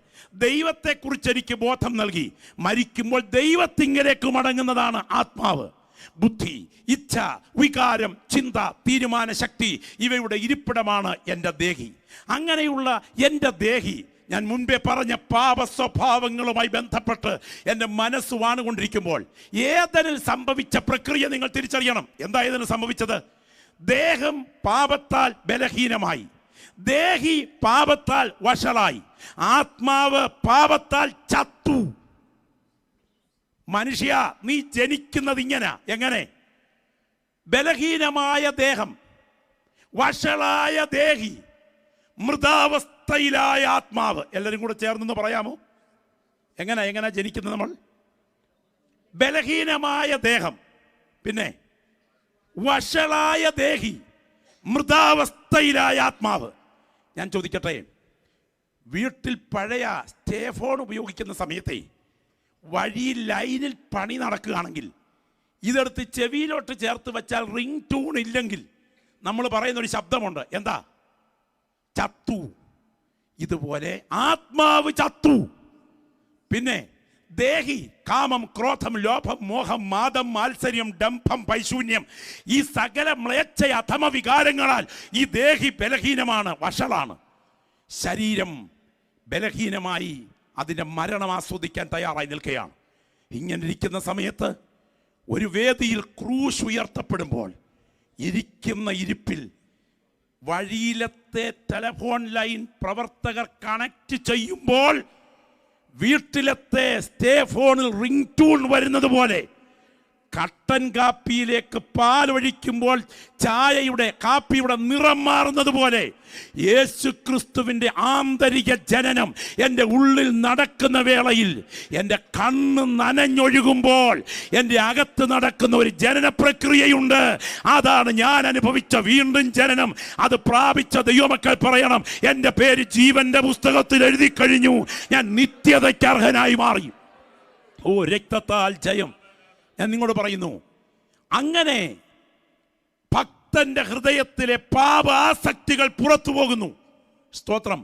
ദൈവത്തെക്കുറിച്ച് എനിക്ക് ബോധം നൽകി മരിക്കുമ്പോൾ ദൈവത്തിങ്കലേക്ക് മടങ്ങുന്നതാണ് ആത്മാവ്. ബുദ്ധി, ഇച്ഛ, വികാരം, ചിന്ത, തീരുമാന ശക്തി ഇവയുടെ ഇരിപ്പിടമാണ് എൻ്റെ ദേഹി. അങ്ങനെയുള്ള എൻ്റെ ദേഹി ഞാൻ മുൻപേ പറഞ്ഞ പാപ സ്വഭാവങ്ങളുമായി ബന്ധപ്പെട്ട് എൻ്റെ മനസ്സ് വാണുകൊണ്ടിരിക്കുമ്പോൾ ഏതനിൽ സംഭവിച്ച പ്രക്രിയ നിങ്ങൾ തിരിച്ചറിയണം. എന്താ ഏതിന് സംഭവിച്ചത്? ദേഹം പാപത്താൽ ബലഹീനമായി, ദേഹി പാപത്താൽ വഷളായി, ആത്മാവ് പാപത്താൽ ചത്തു. മനുഷ്യ, നീ ജനിക്കുന്നത് ഇങ്ങനെ. എങ്ങനെ? ബലഹീനമായ ദേഹം, വഷളായ ദേഹി, മൃതാവസ്ഥയിലായ ആത്മാവ്. എല്ലാവരും കൂടെ ചേർന്നെന്ന് പറയാമോ? എങ്ങനെ ജനിക്കുന്നത് നമ്മൾ? ബലഹീനമായ ദേഹം, പിന്നെ വഷളായ ദേഹി, മൃതാവസ്ഥ വാർത്തയിലായ ആത്മാവ്. ഞാൻ ചോദിക്കട്ടെ, വീട്ടിൽ പഴയ സ്റ്റേഫോൺ ഉപയോഗിക്കുന്ന സമയത്തെ വഴിയിൽ ലൈനിൽ പണി നടക്കുകയാണെങ്കിൽ ഇതെടുത്ത് ചെവിയിലോട്ട് ചേർത്ത് വെച്ചാൽ റിംഗ് ടൂൺ ഇല്ലെങ്കിൽ നമ്മൾ പറയുന്നൊരു ശബ്ദമുണ്ട്, എന്താ? ചത്തു. ഇതുപോലെ ആത്മാവ് ചത്തു. പിന്നെ ദേഹി, കാമം, ക്രോധം, ലോഭം, മോഹം, മാദം, മാത്സര്യം, ഡംഭം, പൈശൂന്യം, ഈ സകല മ്ലേച്ഛ അധമ വികാരങ്ങളാൽ ഈ ദേഹി ബലഹീനമാണ്, വഷളാണ്. ശരീരം ബലഹീനമായി അതിൻ്റെ മരണം ആസ്വദിക്കാൻ തയ്യാറായി നിൽക്കുകയാണ്. ഇങ്ങനെ ഇരിക്കുന്ന സമയത്ത് ഒരു വേദിയിൽ ക്രൂശ് ഉയർത്തപ്പെടുമ്പോൾ ഇരിക്കുന്ന ഇരിപ്പിൽ വഴിയിലത്തെ ടെലിഫോൺ ലൈൻ പ്രവർത്തകർ കണക്ട് ചെയ്യുമ്പോൾ വീട്ടിലത്തെ സ്റ്റേഫോണിൽ റിംഗ് ടൂൺ വരുന്നത് പോലെ കട്ടൻ കാപ്പിയിലേക്ക് പാലൊഴിക്കുമ്പോൾ കാപ്പിയുടെ നിറം മാറുന്നത് പോലെ യേശു ക്രിസ്തുവിൻ്റെ ആന്തരിക ജനനം എൻ്റെ ഉള്ളിൽ നടക്കുന്ന വേളയിൽ എൻ്റെ കണ്ണ് നനഞ്ഞൊഴുകുമ്പോൾ എൻ്റെ അകത്ത് നടക്കുന്ന ഒരു ജനന പ്രക്രിയയുണ്ട്. അതാണ് ഞാൻ അനുഭവിച്ച വീണ്ടും ജനനം. അത് പ്രാപിച്ച ദൈവമക്കൾ പറയണം, എൻ്റെ പേര് ജീവന്റെ പുസ്തകത്തിൽ എഴുതി കഴിഞ്ഞു, ഞാൻ നിത്യതയ്ക്ക് അർഹനായി മാറി. ഓ, രക്തത്താൽ ജയം. ഞാൻ നിങ്ങളോട് പറയുന്നു, അങ്ങനെ ഭക്തന്റെ ഹൃദയത്തിലെ പാപാസക്തികൾ പുറത്തു പോകുന്നു. സ്തോത്രം.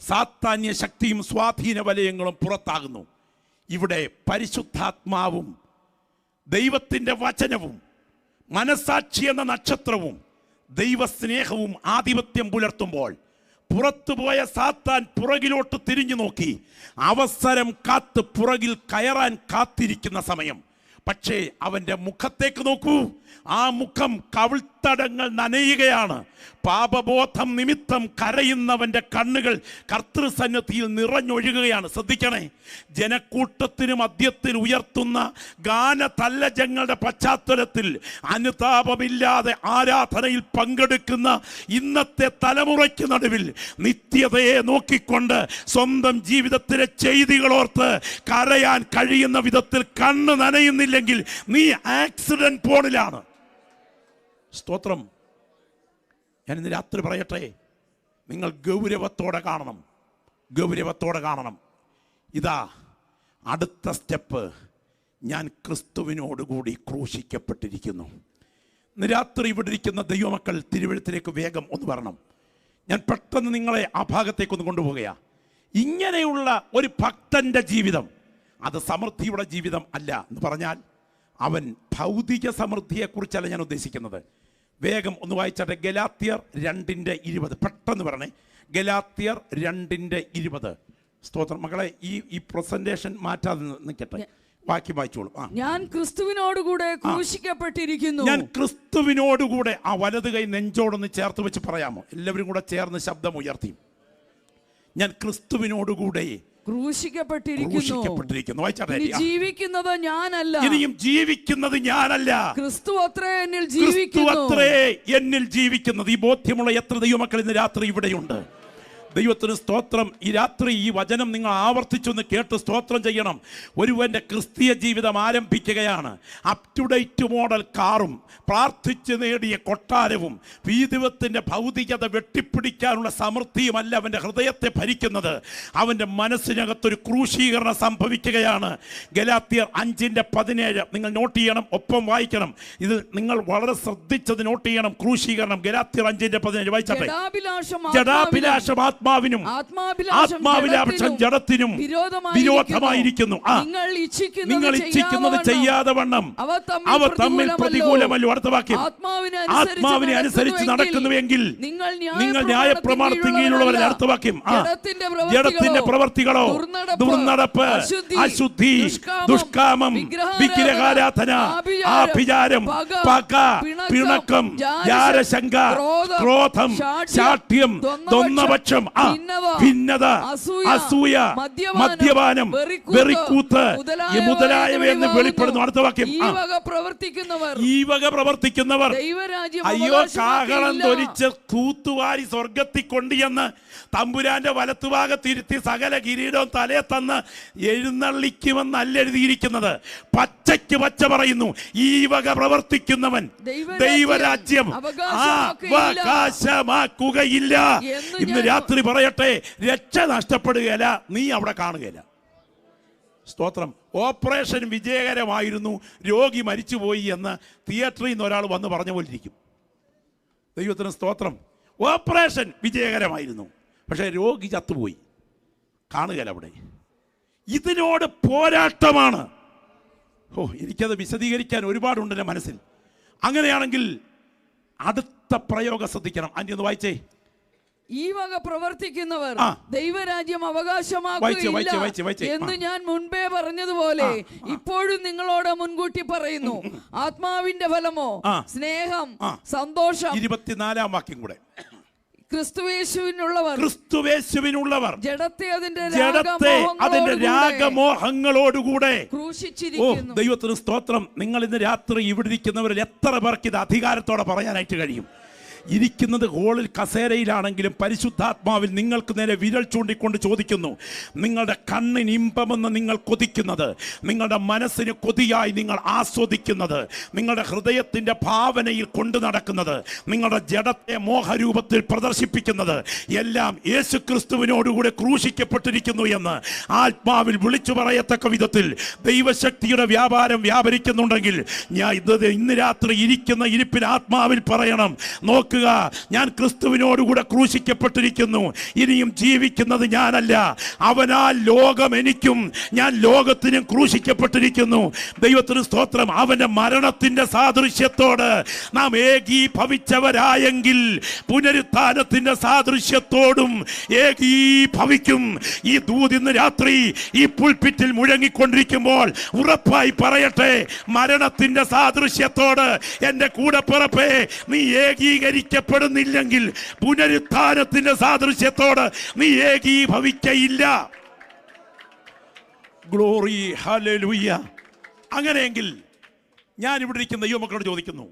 സാത്താന്യ ശക്തിയും സ്വാധീന വലയങ്ങളും പുറത്താകുന്നു. ഇവിടെ പരിശുദ്ധാത്മാവും ദൈവത്തിൻ്റെ വചനവും മനസാക്ഷി എന്ന നക്ഷത്രവും ദൈവസ്നേഹവും ആധിപത്യം പുലർത്തുമ്പോൾ പുറത്തുപോയ സാത്താൻ പുറകിലോട്ട് തിരിഞ്ഞു നോക്കി അവസരം കാത്ത് പുറകിൽ കയറാൻ കാത്തിരിക്കുന്ന സമയം. പക്ഷേ അവൻ്റെ മുഖത്തേക്ക് നോക്കൂ, ആ മുഖം കവിൾത്തടങ്ങൾ നനയുകയാണ്. പാപബോധം നിമിത്തം കരയുന്നവൻ്റെ കണ്ണുകൾ കർത്തൃസന്നിധിയിൽ നിറഞ്ഞൊഴുകുകയാണ്. ശ്രദ്ധിക്കണേ, ജനക്കൂട്ടത്തിന് മധ്യത്തിൽ ഉയർത്തുന്ന ഗാനതല്ലജങ്ങളുടെ പശ്ചാത്തലത്തിൽ അനുതാപമില്ലാതെ ആരാധനയിൽ പങ്കെടുക്കുന്ന ഇന്നത്തെ തലമുറയ്ക്ക് നടുവിൽ നിത്യതയെ നോക്കിക്കൊണ്ട് സ്വന്തം ജീവിതത്തിലെ ചെയ്തികളോർത്ത് കരയാൻ കഴിയുന്ന വിധത്തിൽ കണ്ണ് നനയുന്നില്ലെങ്കിൽ നീ ആക്സിഡന്റ് പോണിലാണ്. സ്തോത്രം. ഞാൻ ഇന്ന് രാത്രി പറയട്ടെ, നിങ്ങൾ ഗൗരവത്തോടെ കാണണം, ഗൗരവത്തോടെ കാണണം. ഇതാ അടുത്ത സ്റ്റെപ്പ്, ഞാൻ ക്രിസ്തുവിനോടുകൂടി ക്രൂശിക്കപ്പെട്ടിരിക്കുന്നു. ഇന്ന് രാത്രി ഇവിടെ ഇരിക്കുന്ന ദൈവമക്കൾ തിരുവെഴുത്തിലേക്ക് വേഗം ഒന്ന് വരണം. ഞാൻ പെട്ടെന്ന് നിങ്ങളെ ആ ഭാഗത്തേക്കൊന്ന് കൊണ്ടുപോവുകയാണ്. ഇങ്ങനെയുള്ള ഒരു ഭക്തന്റെ ജീവിതം അത് സമൃദ്ധിയുടെ ജീവിതം അല്ല എന്ന് പറഞ്ഞാൽ അവൻ ഭൗതിക സമൃദ്ധിയെക്കുറിച്ചല്ല ഞാൻ ഉദ്ദേശിക്കുന്നത്. വേഗം ഒന്ന് വായിച്ചാട്ടെ, ഗലാത്യർ 2:20. പെട്ടെന്ന് പറഞ്ഞേ, ഗലാത്യർ 2:20. സ്തോത്രം. മക്കളെ, ഈ പ്രസന്റേഷൻ മാറ്റാതെ നിൽക്കട്ടെ, ബാക്കി വായിച്ചോളൂ. ഞാൻ ക്രിസ്തുവിനോടുകൂടെ ക്രൂശിക്കപ്പെട്ടിരിക്കുന്നു. ഞാൻ ക്രിസ്തുവിനോടുകൂടെ. ആ വലത് കൈ നെഞ്ചോടൊന്ന് ചേർത്ത് വെച്ച് പറയാമോ? എല്ലാവരും കൂടെ ചേർന്ന് ശബ്ദം ഉയർത്തി. ഞാൻ ക്രിസ്തുവിനോടുകൂടെ ക്രൂശിക്കപ്പെട്ടിരിക്കുന്നു. ഇനി ജീവിക്കുന്നത് ഞാനല്ല, ഇനിയും ജീവിക്കുന്നത് ഞാനല്ല, ക്രിസ്തു അത്രേ എന്നിൽ ജീവിക്കുന്നത്. ഈ ബോധ്യമുള്ള എത്ര ദൈവമക്കൾ ഇന്ന് രാത്രി ഇവിടെയുണ്ട്? ദൈവത്തിന് സ്തോത്രം. ഈ രാത്രി ഈ വചനം നിങ്ങൾ ആവർത്തിച്ചൊന്ന് കേട്ട് സ്തോത്രം ചെയ്യണം. ഒരുവൻ്റെ ക്രിസ്തീയ ജീവിതം ആരംഭിക്കുകയാണ്. അപ് ടു ഡേറ്റ് മോഡൽ കാറും പ്രാർത്ഥിച്ച് നേടിയ കൊട്ടാരവും ദൈവത്തിൻ്റെ ഭൗതികത വെട്ടിപ്പിടിക്കാനുള്ള സമൃദ്ധിയുമല്ല അവൻ്റെ ഹൃദയത്തെ ഭരിക്കുന്നത്. അവൻ്റെ മനസ്സിനകത്തൊരു ക്രൂശീകരണം സംഭവിക്കുകയാണ്. ഗലാത്യർ 5:17 നിങ്ങൾ നോട്ട് ചെയ്യണം, ഒപ്പം വായിക്കണം. ഇത് നിങ്ങൾ വളരെ ശ്രദ്ധിച്ചത് നോട്ട് ചെയ്യണം. ക്രൂശീകരണം ഗലാത്യർ 5:17 വായിച്ചട്ടെ. ജഡാഭിലാഷം ആത്മാവിനും ആത്മാഭിലാഷം ജഡത്തിനും വിരോധമായിരിക്കുന്നു. നിങ്ങൾ ഇച്ഛിക്കുന്നത് ചെയ്യാതെ വണ്ണം അവ തമ്മിൽ പ്രതികൂലമല്ലോ. അടുത്ത വാക്യം, ആത്മാവിനെ അനുസരിച്ച് നടക്കുന്നുവെങ്കിൽ നിങ്ങൾ ന്യായപ്രമാണത്തിന് കീഴിലുള്ളവരല്ല. അടുത്ത വാക്യം, ജഡത്തിന്റെ പ്രവർത്തികളോ ദുർനടപ്പ്, അശുദ്ധി, ദുഷ്കാമം, വിഗ്രഹാരാധന, ആഭിചാരം, പക, പിണക്കം, ജാരശങ്ക, ക്രോധം, ശാഠ്യം, ദ്വന്ദ്വപക്ഷം, ഭിന്നത, അസൂയ, മദ്യപാനം, വെറിക്കൂത്ത് മുതലായവയെന്ന് വെളിപ്പെടുന്നു. അടുത്ത വാക്യം, ഈ വക പ്രവർത്തിക്കുന്നവർ അയ്യോ കാഹളം തൊലിച്ച് തൂത്തുവാരി സ്വർഗത്തിൽ കൊണ്ടുചെന്ന് തമ്പുരാന്റെ വലത്തുഭാഗത്തിരുത്തി സകല കിരീടവും തലയെ തന്ന് എഴുന്നള്ളിക്കുമെന്നല്ല എഴുതിയിരിക്കുന്നത്. പച്ചയ്ക്ക് പച്ച പറയുന്നു, ഈ വക പ്രവർത്തിക്കുന്നവൻ ദൈവരാജ്യം അവകാശമാക്കുകയില്ല. ഇന്ന് രാത്രി പറയട്ടെ, രക്ഷ നഷ്ടപ്പെടുകയില്ല, നീ അവിടെ കാണുകയില്ല. സ്തോത്രം. ഓപ്പറേഷൻ വിജയകരമായിരുന്നു, രോഗി മരിച്ചുപോയി എന്ന് തിയേറ്ററിൽ നിന്ന് ഒരാൾ വന്ന് പറഞ്ഞ പോലെ ഇരിക്കും. ദൈവത്തിന് സ്തോത്രം. ഓപ്പറേഷൻ വിജയകരമായിരുന്നു, പക്ഷേ രോഗി ചത്തുപോയി, കാണുകയില്ല അവിടെ. ഇതിനോട് പോരാട്ടമാണ്. എനിക്കത് വിശദീകരിക്കാൻ ഒരുപാടുണ്ട് എൻ്റെ മനസ്സിൽ. അങ്ങനെയാണെങ്കിൽ അടുത്ത പ്രയോഗം ശ്രദ്ധിക്കണം. അന്യൊന്ന് വായിച്ചേ. ഈ വക പ്രവർത്തിക്കുന്നവർ ദൈവരാജ്യം അവകാശമാക്കുകയില്ല എന്ന് ഞാൻ മുൻപേ പറഞ്ഞതുപോലെ ഇപ്പോഴും നിങ്ങളോട് മുൻകൂട്ടി പറയുന്നു. ആത്മാവിന്റെ ഫലമോ സ്നേഹം, സന്തോഷം. 24-ാം വാക്യം കൂടെ. ക്രിസ്തുവേശുവിനുള്ളവർ ജഡത്തെ അതിന്റെ രാഗമോഹങ്ങളോടുകൂടെ ക്രൂശിച്ചിരിക്കുന്നു. ദൈവത്തിന് സ്തോത്രം. നിങ്ങൾ ഇന്ന് രാത്രി ഇവിടെ ഇരിക്കുന്നവരിൽ എത്ര പേർക്ക് ഇത് അധികാരത്തോടെ പറയാനായിട്ട് കഴിയും? ഇരിക്കുന്നത് ഹോളിൽ കസേരയിലാണെങ്കിലും പരിശുദ്ധാത്മാവിൽ നിങ്ങൾക്ക് നേരെ വിരൽ ചൂണ്ടിക്കൊണ്ട് ചോദിക്കുന്നു, നിങ്ങളുടെ കണ്ണിന് ഇമ്പമെന്ന് നിങ്ങൾ കൊതിക്കുന്നത്, നിങ്ങളുടെ മനസ്സിന് കൊതിയായി നിങ്ങൾ ആസ്വദിക്കുന്നത്, നിങ്ങളുടെ ഹൃദയത്തിൻ്റെ ഭാവനയിൽ കൊണ്ടു നടക്കുന്നത്, നിങ്ങളുടെ ജഡത്തെ മോഹരൂപത്തിൽ പ്രദർശിപ്പിക്കുന്നത് എല്ലാം യേശുക്രിസ്തുവിനോടുകൂടെ ക്രൂശിക്കപ്പെട്ടിരിക്കുന്നു എന്ന് ആത്മാവിൽ വിളിച്ചു പറയത്തക്ക വിധത്തിൽ ദൈവശക്തിയുടെ വ്യാപാരം വ്യാപരിക്കുന്നുണ്ടെങ്കിൽ ഞാൻ ഇന്ന് രാത്രി ഇരിക്കുന്ന ഇരിപ്പിൽ ആത്മാവിൽ പറയണം, നോക്കുക, ഞാൻ ക്രിസ്തുവിനോടുകൂടെ ക്രൂശിക്കപ്പെട്ടിരിക്കുന്നു, ഇനിയും ജീവിക്കുന്നത് ഞാനല്ല, അവനാൽ ലോകം എനിക്കും ഞാൻ ലോകത്തിനും ക്രൂശിക്കപ്പെട്ടിരിക്കുന്നു. ദൈവത്തിന് സ്തോത്രം. അവന്റെ മരണത്തിന്റെ സാദൃശ്യത്തോട് നാം ഏകീഭവിച്ചവരായെങ്കിൽ പുനരുത്ഥാനത്തിന്റെ സാദൃശ്യത്തോടും ഏകീഭവിക്കും. ഈ ദൂത് ഇന്ന് രാത്രി ഈ പുൽപിറ്റിൽ മുഴങ്ങിക്കൊണ്ടിരിക്കുമ്പോൾ ഉറപ്പായി പറയട്ടെ, മരണത്തിന്റെ സാദൃശ്യത്തോട് എന്റെ കൂടപ്പിറപ്പേ നീ ഏകീകരിക്കപ്പെടുന്നില്ലെങ്കിൽ പുനരുത്ഥാനത്തിന്റെ സാദൃശ്യത്തോട് നീ ഏകീഭവിക്കയില്ല. Glory, hallelujah. അങ്ങനെയെങ്കിൽ ഞാൻ ഇവിടെ ഇരിക്കുന്ന യുവമക്കളോട് ചോദിക്കുന്നു,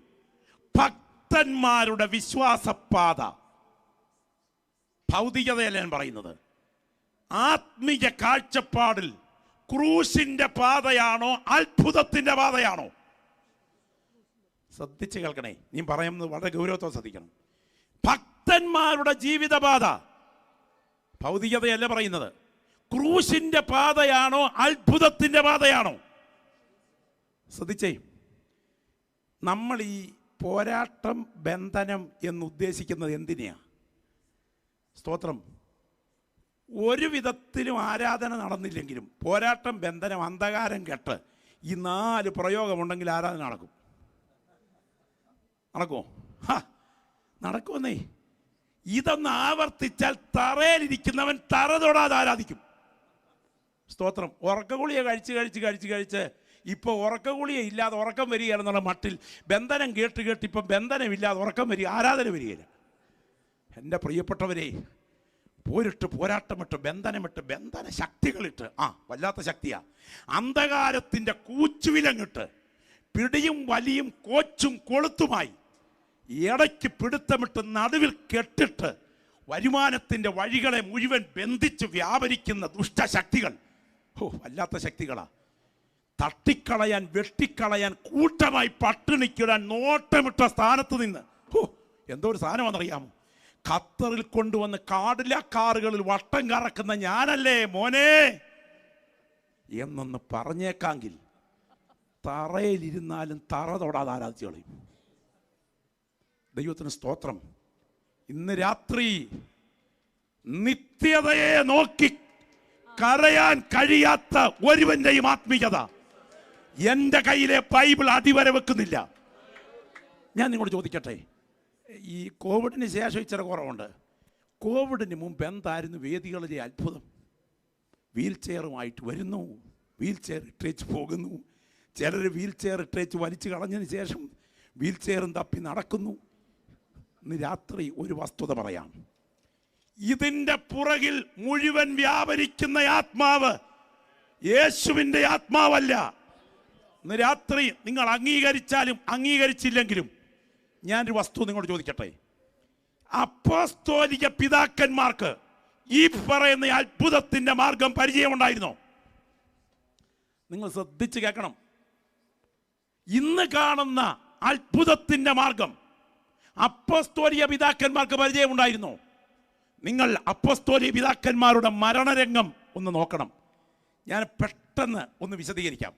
ഭക്തന്മാരുടെ വിശ്വാസപാത, ഭൗതികതയല്ല ഞാൻ പറയുന്നത്, ആത്മീയ കാഴ്ചപ്പാടിൽ ക്രൂശിന്റെ പാതയാണോ അത്ഭുതത്തിന്റെ പാതയാണോ? ശ്രദ്ധിച്ച് കേൾക്കണേ, നീ പറയുന്നത് വളരെ ഗൗരവത്തോടെ ശ്രദ്ധിക്കണം. ഭക്തന്മാരുടെ ജീവിതപാത ഭൗതികതയല്ല പറയുന്നത്, ക്രൂശിന്റെ പാതയാണോ അത്ഭുതത്തിന്റെ പാതയാണോ? ശ്രദ്ധിച്ചേ. നമ്മൾ ഈ പോരാട്ടം, ബന്ധനം എന്നുദ്ദേശിക്കുന്നത് എന്തിനെയാ? സ്തോത്രം. ഒരു വിധത്തിലും ആരാധന നടന്നില്ലെങ്കിലും പോരാട്ടം, ബന്ധനം, അന്ധകാരം കെട്ട് ഈ 4 പ്രയോഗമുണ്ടെങ്കിൽ ആരാധന നടക്കും. നടക്കുമോ? നടക്കുമെന്നേ. ഇതൊന്ന് ആവർത്തിച്ചാൽ തറയിലിരിക്കുന്നവൻ തറ തൊടാതെ ആരാധിക്കും. സ്തോത്രം. ഉറക്കഗുളിയെ കഴിച്ച് ഇപ്പോൾ ഉറക്കഗുളിയെ ഇല്ലാതെ ഉറക്കം വരികയാണെന്നുള്ള മട്ടിൽ ബന്ധനം കേട്ട് ഇപ്പം ബന്ധനമില്ലാതെ ഉറക്കം വരിക, ആരാധന വരികയില്ല. എൻ്റെ പ്രിയപ്പെട്ടവരെ, പോരാട്ടമിട്ട് ബന്ധനമിട്ട് ബന്ധന ശക്തികളിട്ട് വല്ലാത്ത ശക്തിയാ. അന്ധകാരത്തിൻ്റെ കൂച്ചുവിലങ്ങിട്ട് പിടിയും വലിയും കോച്ചും കൊളുത്തുമായി ഇടയ്ക്ക് പിടുത്തമിട്ട് നടുവിൽ കെട്ടിട്ട് വരുമാനത്തിൻ്റെ വഴികളെ മുഴുവൻ ബന്ധിച്ച് വ്യാപരിക്കുന്ന ദുഷ്ടശക്തികൾ, വല്ലാത്ത ശക്തികളാ. തട്ടിക്കളയാൻ, വെട്ടിക്കളയാൻ, കൂട്ടമായി പട്ടിണിക്കിടാൻ നോട്ടമിട്ട സ്ഥാനത്ത് നിന്ന് എന്തോ ഒരു സാധനമാണെന്നറിയാമോ? ഖത്തറിൽ കൊണ്ടുവന്ന് കാറുകളിൽ വട്ടം കറക്കുന്ന ഞാനല്ലേ മോനെ എന്നൊന്ന് പറഞ്ഞേക്കാങ്കിൽ തറയിലിരുന്നാലും തറ തൊടാതെ ആരാധിച്ചു കളയും. ദൈവത്തിന് സ്തോത്രം. ഇന്ന് രാത്രി നിത്യതയെ നോക്കി കരയാൻ കഴിയാത്ത ഒരുവന്റെയും ആത്മീയത എൻ്റെ കയ്യിലെ ബൈബിൾ അടിവര വെക്കുന്നില്ല. ഞാൻ നിങ്ങളോട് ചോദിക്കട്ടെ, ഈ കോവിഡിന് ശേഷം ഇച്ചിരി കുറവുണ്ട്. കോവിഡിന് മുമ്പ് എന്തായിരുന്നു വേദികളിലെ അത്ഭുതം? വീൽ ചെയറുമായിട്ട് വരുന്നു, വീൽ ചെയർ ഇട്ടേച്ച് പോകുന്നു, ചിലർ വീൽ ചെയർ ഇട്ടേച്ച് വലിച്ചു കളഞ്ഞതിന് ശേഷം വീൽ ചെയറും തപ്പി നടക്കുന്നു. ഇന്ന് രാത്രി ഒരു വസ്തുത പറയാം, ഇതിൻ്റെ പുറകിൽ മുഴുവൻ വ്യാപരിക്കുന്ന ആത്മാവ് യേശുവിൻ്റെ ആത്മാവല്ല. ഇന്ന് രാത്രി നിങ്ങൾ അംഗീകരിച്ചാലും അംഗീകരിച്ചില്ലെങ്കിലും ഞാനൊരു വസ്തു നിങ്ങളോട് ചോദിക്കട്ടെ. അപ്പോസ്തോലിക പിതാക്കന്മാർക്ക് ഈ പറയുന്ന അത്ഭുതത്തിൻ്റെ മാർഗം പരിചയമുണ്ടായിരുന്നോ? നിങ്ങൾ ശ്രദ്ധിച്ച് കേൾക്കണം. ഇന്ന് കാണുന്ന അത്ഭുതത്തിന്റെ മാർഗം. അപ്പോസ്തോലിക പിതാക്കന്മാർക്ക് പരിചയമുണ്ടായിരുന്നു. നിങ്ങൾ അപ്പോസ്തോലിക പിതാക്കന്മാരുടെ മരണരംഗം ഒന്ന് നോക്കണം. ഞാൻ പെട്ടെന്ന് ഒന്ന് വിശദീകരിക്കാം,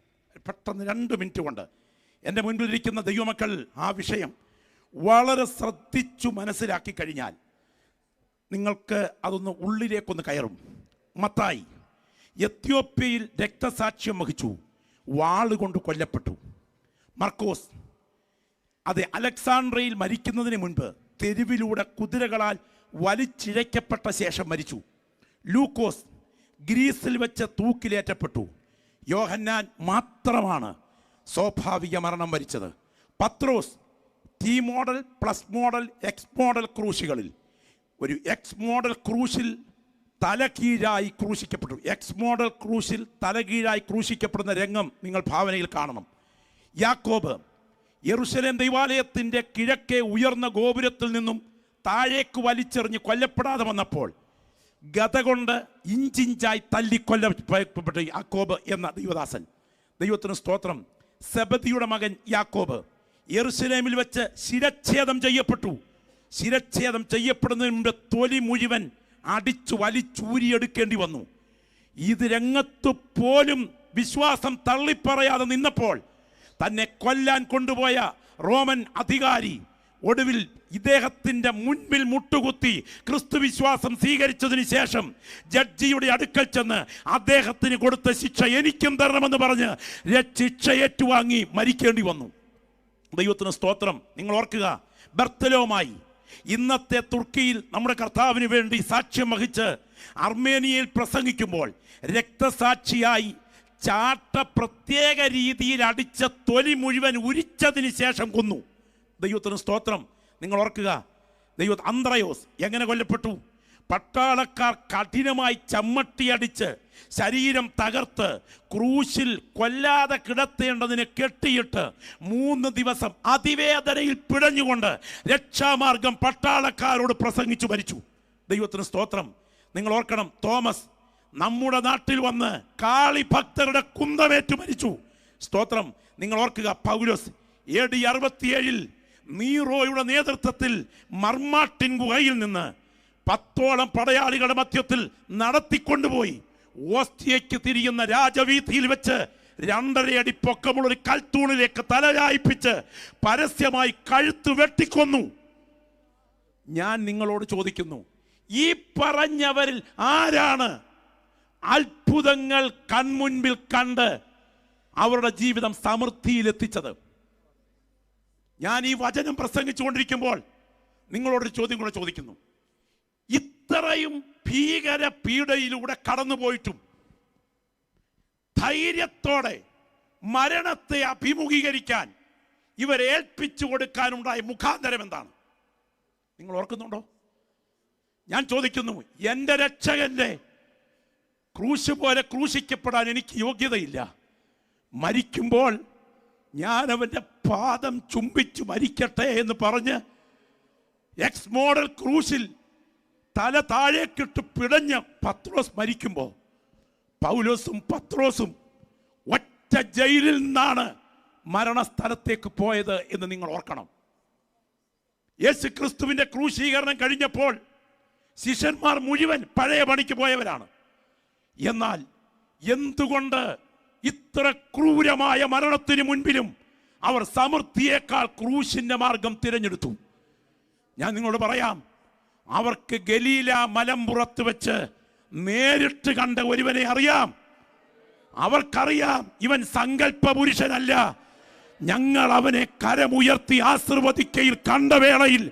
പെട്ടെന്ന് 2 മിനിറ്റ് കൊണ്ട്. എൻ്റെ മുൻപിലിരിക്കുന്ന ദൈവമക്കൾ ആ വിഷയം വളരെ ശ്രദ്ധിച്ചു മനസ്സിലാക്കി കഴിഞ്ഞാൽ നിങ്ങൾക്ക് അതൊന്ന് ഉള്ളിലേക്കൊന്ന് കയറും. മത്തായി എത്യോപ്യയിൽ രക്തസാക്ഷ്യം വഹിച്ചു, വാളുകൊണ്ട് കൊല്ലപ്പെട്ടു. മർക്കോസ് അത് അലക്സാണ്ട്രിയയിൽ മരിക്കുന്നതിന് മുൻപ് തെരുവിലൂടെ കുതിരകളാൽ വലിച്ചിഴയ്ക്കപ്പെട്ട ശേഷം മരിച്ചു. ലൂക്കോസ് ഗ്രീസിൽ വെച്ച് തൂക്കിലേറ്റപ്പെട്ടു. യോഹന്നാൻ മാത്രമാണ് സ്വാഭാവിക മരണം വരിച്ചത്. പത്രോസ് T model, plus model, X model ക്രൂശുകളിൽ ഒരു എക്സ് മോഡൽ ക്രൂശിൽ തലകീഴായി ക്രൂശിക്കപ്പെട്ടു. എക്സ് മോഡൽ ക്രൂശിൽ തലകീഴായി ക്രൂശിക്കപ്പെടുന്ന രംഗം നിങ്ങൾ ഭാവനയിൽ കാണണം. യാക്കോബ് യെരുശലേം ദൈവാലയത്തിൻ്റെ കിഴക്കേ ഉയർന്ന ഗോപുരത്തിൽ നിന്നും താഴേക്ക് വലിച്ചെറിഞ്ഞ് കൊല്ലപ്പെടാതെ വന്നപ്പോൾ ഗത കൊണ്ട് ഇഞ്ചിഞ്ചായി തല്ലിക്കൊല്ലപ്പെട്ടു യാക്കോബ് എന്ന ദൈവദാസൻ. ദൈവത്തിന് സ്തോത്രം. സെബദിയുടെ മകൻ യാക്കോബ് യെരുശലേമിൽ വെച്ച് ശിരച്ഛേദം ചെയ്യപ്പെട്ടു. ശിരച്ഛേദം ചെയ്യപ്പെടുന്നതിന് മുമ്പ് തൊലി മുഴുവൻ അടിച്ചു വലിച്ചൂരിയെടുക്കേണ്ടി വന്നു. ഇത് രംഗത്ത് പോലും വിശ്വാസം തള്ളിപ്പറയാതെ നിന്നപ്പോൾ തന്നെ കൊല്ലാൻ കൊണ്ടുപോയ റോമൻ അധികാരി ഒടുവിൽ ഇദ്ദേഹത്തിൻ്റെ മുൻപിൽ മുട്ടുകുത്തി ക്രിസ്തു വിശ്വാസം സ്വീകരിച്ചതിന് ശേഷം ജഡ്ജിയുടെ അടുക്കൽ ചെന്ന് അദ്ദേഹത്തിന് കൊടുത്ത ശിക്ഷ എനിക്കും തരണമെന്ന് പറഞ്ഞ് ശിക്ഷ ഏറ്റുവാങ്ങി മരിക്കേണ്ടി വന്നു. ദൈവത്തിന് സ്തോത്രം. നിങ്ങൾ ഓർക്കുക, ബർത്തലോമായി ഇന്നത്തെ തുർക്കിയിൽ നമ്മുടെ കർത്താവിന് വേണ്ടി സാക്ഷ്യം വഹിച്ച് അർമേനിയയിൽ പ്രസംഗിക്കുമ്പോൾ രക്തസാക്ഷിയായി ചാട്ട പ്രത്യേക രീതിയിൽ അടിച്ച തൊലി മുഴുവൻ ഉരിച്ചതിന് ശേഷം കൊന്നു. ദൈവത്തിന് സ്തോത്രം. നിങ്ങൾ ഓർക്കുക, അന്ത്രയോസ് എങ്ങനെ കൊല്ലപ്പെട്ടു? പട്ടാളക്കാർ കഠിനമായി ചമ്മട്ടിയടിച്ച് ശരീരം തകർത്ത് ക്രൂശിൽ കൊല്ലാതെ കിടത്തേണ്ടതിന് കെട്ടിയിട്ട് 3 ദിവസം അതിവേദനയിൽ പിടഞ്ഞുകൊണ്ട് രക്ഷാമാർഗം പട്ടാളക്കാരോട് പ്രസംഗിച്ചു മരിച്ചു. ദൈവത്തിന് സ്തോത്രം. നിങ്ങൾ ഓർക്കണം, തോമസ് നമ്മുടെ നാട്ടിൽ വന്ന് കാളി ഭക്തരുടെ കുന്തമേറ്റു മരിച്ചു. സ്തോത്രം. നിങ്ങൾ ഓർക്കുക, പൗലോസ് AD 67 നീറോയുടെ നേതൃത്വത്തിൽ മർമാട്ടിൻ ഗുഹയിൽ നിന്ന് 10ഓളം പടയാളികളുടെ മധ്യത്തിൽ നടത്തിക്കൊണ്ടുപോയി ഓസ്റ്റിയയ്ക്ക് തിരിയുന്ന രാജവീഥിയിൽ വെച്ച് 2.5 അടി പൊക്കമുള്ളൊരു കൽത്തൂണിലേക്ക് തലയായിപ്പിച്ച് പരസ്യമായി കഴുത്ത് വെട്ടിക്കൊന്നു. ഞാൻ നിങ്ങളോട് ചോദിക്കുന്നു, ഈ പറഞ്ഞവരിൽ ആരാണ് അത്ഭുതങ്ങൾ കൺമുൻപിൽ കണ്ട് അവരുടെ ജീവിതം സമൃദ്ധിയിലെത്തിച്ചത്? ഞാൻ ഈ വചനം പ്രസംഗിച്ചുകൊണ്ടിരിക്കുമ്പോൾ നിങ്ങളോടൊരു ചോദ്യം കൂടെ ചോദിക്കുന്നു. ഇത്രയും ഭീകര പീഡയിലൂടെ കടന്നുപോയിട്ടും ധൈര്യത്തോടെ മരണത്തെ അഭിമുഖീകരിക്കാൻ ഇവരെ ഏൽപ്പിച്ചു കൊടുക്കാനുണ്ടായ മുഖാന്തരം എന്താണ്? നിങ്ങൾ ഓർക്കുന്നുണ്ടോ? ഞാൻ ചോദിക്കുന്നു, എൻ്റെ രക്ഷകന്റെ ക്രൂശ് പോലെ ക്രൂശിക്കപ്പെടാൻ എനിക്ക് യോഗ്യതയില്ല. മരിക്കുമ്പോൾ ഞാൻ അവൻ്റെ പാദം ചുംബിച്ചു മരിക്കട്ടെ എന്ന് പറഞ്ഞ് എക്സ് മോഡൽ ക്രൂശിൽ തല താഴേക്കിട്ട് പിടഞ്ഞ പത്രോസ് മരിക്കുമ്പോൾ പൗലോസും പത്രോസും ഒറ്റ ജയിലിൽ നിന്നാണ് മരണസ്ഥലത്തേക്ക് പോയത് എന്ന് നിങ്ങൾ ഓർക്കണം. യേശു ക്രിസ്തുവിൻ്റെ ക്രൂശീകരണം കഴിഞ്ഞപ്പോൾ ശിഷ്യന്മാർ മുഴുവൻ പഴയ പണിക്ക് പോയവരാണ്. എന്നാൽ എന്തുകൊണ്ട് ഇത്ര ക്രൂരമായ മരണത്തിന് മുൻപിലും അവർ സമൃദ്ധിയേക്കാൾ ക്രൂശിന്റെ മാർഗം തിരഞ്ഞെടുത്തു? ഞാൻ നിങ്ങളോട് പറയാം, അവർക്ക് ഗലീല മലമ്പുറത്ത് വെച്ച് നേരിട്ട് കണ്ട ഒരുവനെ അറിയാം. അവർക്കറിയാം ഇവൻ സങ്കല്പ പുരുഷനല്ല. ഞങ്ങൾ അവനെ കരമുയർത്തി ആശീർവദിക്കയിൽ കണ്ട വേളയിൽ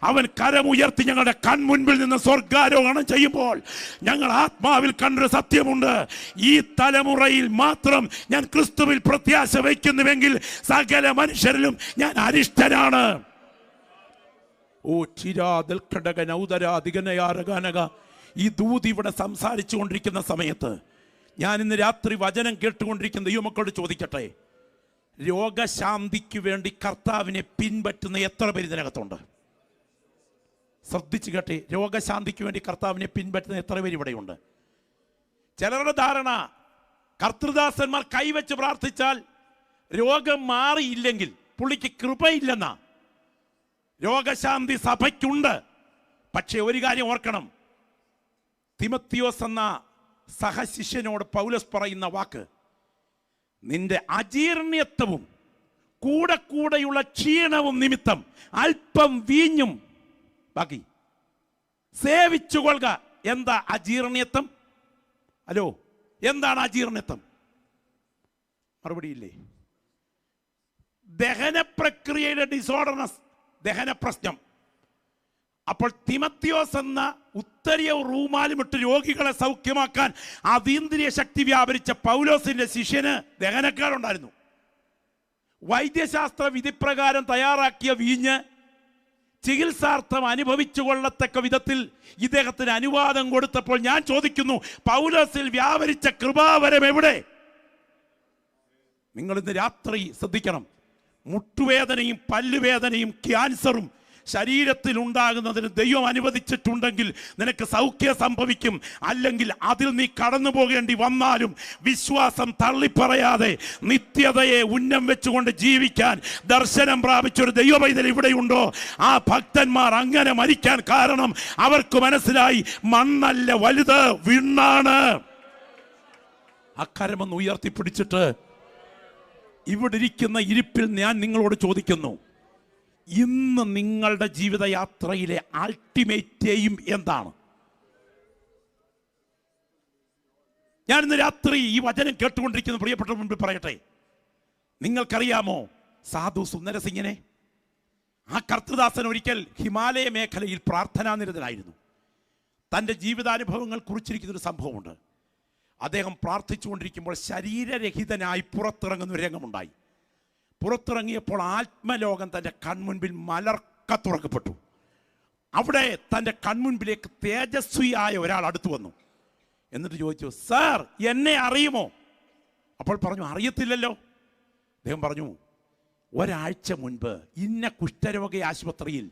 അവൻ കരമുയർത്തി ഞങ്ങളുടെ കൺമുൻപിൽ നിന്ന് സ്വർഗാരോഹണം ചെയ്യുമ്പോൾ ഞങ്ങൾ ആത്മാവിൽ കണ്ടൊരു സത്യമുണ്ട്. ഈ തലമുറയിൽ മാത്രം ഞാൻ ക്രിസ്തുവിൽ പ്രത്യാശ വയ്ക്കുന്നുവെങ്കിൽ സകല മനുഷ്യരിലും ഞാൻ അരിഷ്ടനാണ്. ഓ ചിരാതിൽ ഘടകനൗദരാധികനയാരകാനക ഈ ദൂത് ഇവിടെ സംസാരിച്ചു കൊണ്ടിരിക്കുന്ന സമയത്ത് ഞാൻ ഇന്ന് രാത്രി വചനം കേട്ടുകൊണ്ടിരിക്കുന്ന ദൈവമക്കളോട് ചോദിക്കട്ടെ, രോഗശാന്തിക്ക് വേണ്ടി കർത്താവിനെ പിൻപറ്റുന്ന എത്ര പേര് ഇതിനകത്തുണ്ട്? ശ്രദ്ധിച്ചു കേട്ടെ, രോഗശാന്തിക്ക് വേണ്ടി കർത്താവിനെ പിൻപറ്റുന്ന എത്ര പേര് ഇവിടെയുണ്ട്? ചിലരുടെ ധാരണ കർത്തൃദാസന്മാർ കൈവച്ച് പ്രാർത്ഥിച്ചാൽ രോഗം മാറിയില്ലെങ്കിൽ പുള്ളിക്ക് കൃപയില്ലെന്നാ. രോഗശാന്തി സഭയ്ക്കുണ്ട്. പക്ഷെ ഒരു കാര്യം ഓർക്കണം, തിമത്തിയോസ് എന്ന സഹശിഷ്യനോട് പൗലോസ് പറയുന്ന വാക്ക്, നിന്റെ അജീർണ്യത്വവും കൂടെ കൂടെയുള്ള ക്ഷീണവും നിമിത്തം അല്പം വീഞ്ഞും ബാക്കി സേവിച്ചുകൊള്ളുക. എന്താ അജീർണ്യത്വം? ഹലോ, എന്താണ് അജീർണ്യത്വം? മറുപടിയില്ലേ? ദഹന പ്രക്രിയയുടെ ഡിസോർഡർനെസ്, ദഹന പ്രശ്നം. അപ്പോൾ തിമത്തിയോസ് എന്ന ഉത്തരീയ റൂമാലുമിട്ട് രോഗികളെ സൗഖ്യമാക്കാൻ അതീന്ദ്രിയ ശക്തി വ്യാപരിച്ച പൗലോസിന്റെ ശിഷ്യന് ദഹനക്കേടുണ്ടായിരുന്നു. വൈദ്യശാസ്ത്ര വിധിപ്രകാരം തയ്യാറാക്കിയ വീഞ്ഞ് ചികിത്സാർത്ഥം അനുഭവിച്ചു കൊള്ളത്തക്ക വിധത്തിൽ ഇദ്ദേഹത്തിന് അനുവാദം കൊടുത്തപ്പോൾ ഞാൻ ചോദിക്കുന്നു, പൗലോസിൽ വ്യാപരിച്ച കൃപാവരം എവിടെ? നിങ്ങൾ ഇന്ന് രാത്രി ശ്രദ്ധിക്കണം. മുട്ടുവേദനയും പല്ലുവേദനയും ക്യാൻസറും ശരീരത്തിൽ ഉണ്ടാകുന്നതിന് ദൈവം അനുവദിച്ചിട്ടുണ്ടെങ്കിൽ നിനക്ക് സൗഖ്യം സംഭവിക്കും. അല്ലെങ്കിൽ അതിൽ നീ കടന്നു പോകേണ്ടി വന്നാലും വിശ്വാസം തള്ളിപ്പറയാതെ നിത്യതയെ ഉന്നം വെച്ചുകൊണ്ട് ജീവിക്കാൻ ദർശനം പ്രാപിച്ചൊരു ദൈവ പൈതൽ ഇവിടെയുണ്ടോ? ആ ഭക്തന്മാർ അങ്ങനെ മരിക്കാൻ കാരണം അവർക്ക് മനസ്സിലായി, മണ്ണല്ല വലുത്, വിണ്ണാണ്. അക്കരമൊന്ന് ഉയർത്തിപ്പിടിച്ചിട്ട് ഇവിടെ ഇരിക്കുന്ന ഇരിപ്പിൽ ഞാൻ നിങ്ങളോട് ചോദിക്കുന്നു, ഇന്ന് നിങ്ങളുടെ ജീവിതയാത്രയിലെ അൾട്ടിമേറ്റ് എയിം എന്താണ്? ഞാൻ ഇന്ന് രാത്രി ഈ വചനം കേട്ടുകൊണ്ടിരിക്കുന്ന പ്രിയപ്പെട്ട മുൻപിൽ പറയട്ടെ, നിങ്ങൾക്കറിയാമോ സാധു സുന്ദരസിംഗിനെ? ആ കർത്തൃദാസൻ ഒരിക്കൽ ഹിമാലയ മേഖലയിൽ പ്രാർത്ഥനാനിരതനായിരുന്നു. തൻ്റെ ജീവിതാനുഭവങ്ങൾ കുറിച്ചിരിക്കുന്നൊരു സംഭവമുണ്ട്. അദ്ദേഹം പ്രാർത്ഥിച്ചുകൊണ്ടിരിക്കുമ്പോൾ ശരീരരഹിതനായി പുറത്തിറങ്ങുന്ന ഒരു രംഗമുണ്ടായി. പുറത്തിറങ്ങിയപ്പോൾ ആത്മലോകം തൻ്റെ കൺമുൻപിൽ മലർക്ക തുറക്കപ്പെട്ടു. അവിടെ തൻ്റെ കൺമുൻപിലേക്ക് തേജസ്വിയായ ഒരാൾ അടുത്തു വന്നു. എന്നിട്ട് ചോദിച്ചു, സാർ എന്നെ അറിയുമോ? അപ്പോൾ പറഞ്ഞു, അറിയത്തില്ലല്ലോ. അദ്ദേഹം പറഞ്ഞു, ഒരാഴ്ച മുൻപ് ഇന്ന കുഷ്ഠരോഗ ആശുപത്രിയിൽ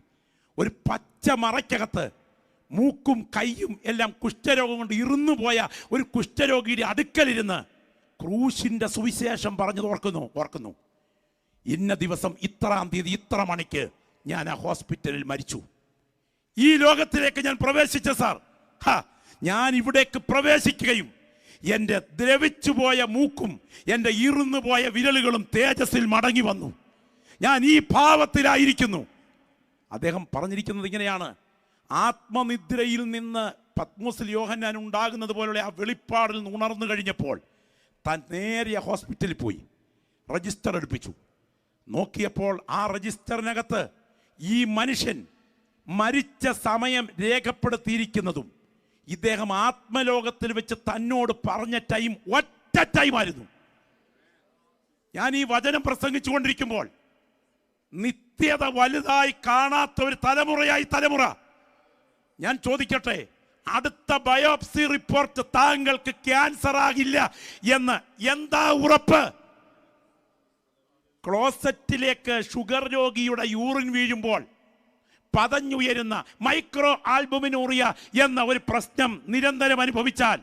ഒരു പച്ച മറയ്ക്കകത്ത് മൂക്കും കൈയും എല്ലാം കുഷ്ഠരോഗം കൊണ്ട് ഇരുന്നുപോയ ഒരു കുഷ്ഠരോഗിയുടെ അടുക്കലിരുന്ന് ക്രൂശിൻ്റെ സുവിശേഷം പറഞ്ഞത് ഓർക്കുന്നു. ഇന്ന ദിവസം ഇത്രാം തീയതി ഇത്ര മണിക്ക് ഞാൻ ആ ഹോസ്പിറ്റലിൽ മരിച്ചു. ഈ ലോകത്തിലേക്ക് ഞാൻ പ്രവേശിച്ച സാർ, ഞാൻ ഇവിടേക്ക് പ്രവേശിക്കുകയും എൻ്റെ ദ്രവിച്ചുപോയ മൂക്കും എൻ്റെ ഇരുന്നുപോയ വിരലുകളും തേജസ്സിൽ മടങ്ങി വന്നു. ഞാൻ ഈ ഭാവത്തിലായിരിക്കുന്നു. അദ്ദേഹം പറഞ്ഞിരിക്കുന്നത് ഇങ്ങനെയാണ്, ആത്മനിദ്രയിൽ നിന്ന് പത്മോസിൽ യോഹന്നാൻ ഉണ്ടാകുന്നത് പോലുള്ള ആ വെളിപ്പാടിൽ നിന്ന് ഉണർന്നു കഴിഞ്ഞപ്പോൾ താൻ നേരെ ഹോസ്പിറ്റലിൽ പോയി രജിസ്റ്റർ എടുപ്പിച്ചു. നോക്കിയപ്പോൾ ആ രജിസ്റ്ററിനകത്ത് ഈ മനുഷ്യൻ മരിച്ച സമയം രേഖപ്പെടുത്തിയിരിക്കുന്നതും ഇദ്ദേഹം ആത്മലോകത്തിൽ വെച്ച് തന്നോട് പറഞ്ഞ ടൈം ഒറ്റ ടൈമായിരുന്നു. ഞാൻ ഈ വചനം പ്രസംഗിച്ചു കൊണ്ടിരിക്കുമ്പോൾ നിത്യത വലുതായി കാണാത്ത ഒരു തലമുറ. ഞാൻ ചോദിക്കട്ടെ, അടുത്ത ബയോപ്സി റിപ്പോർട്ട് താങ്കൾക്ക് ക്യാൻസർ ആകില്ല എന്ന് എന്താ ഉറപ്പ്? ക്ലോസറ്റിലേക്ക് ഷുഗർ രോഗിയുടെ യൂറിൻ വീഴുമ്പോൾ പതഞ്ഞുയരുന്ന മൈക്രോ ആൽബുമിനൂറിയ എന്ന ഒരു പ്രശ്നം നിരന്തരം അനുഭവിച്ചാൽ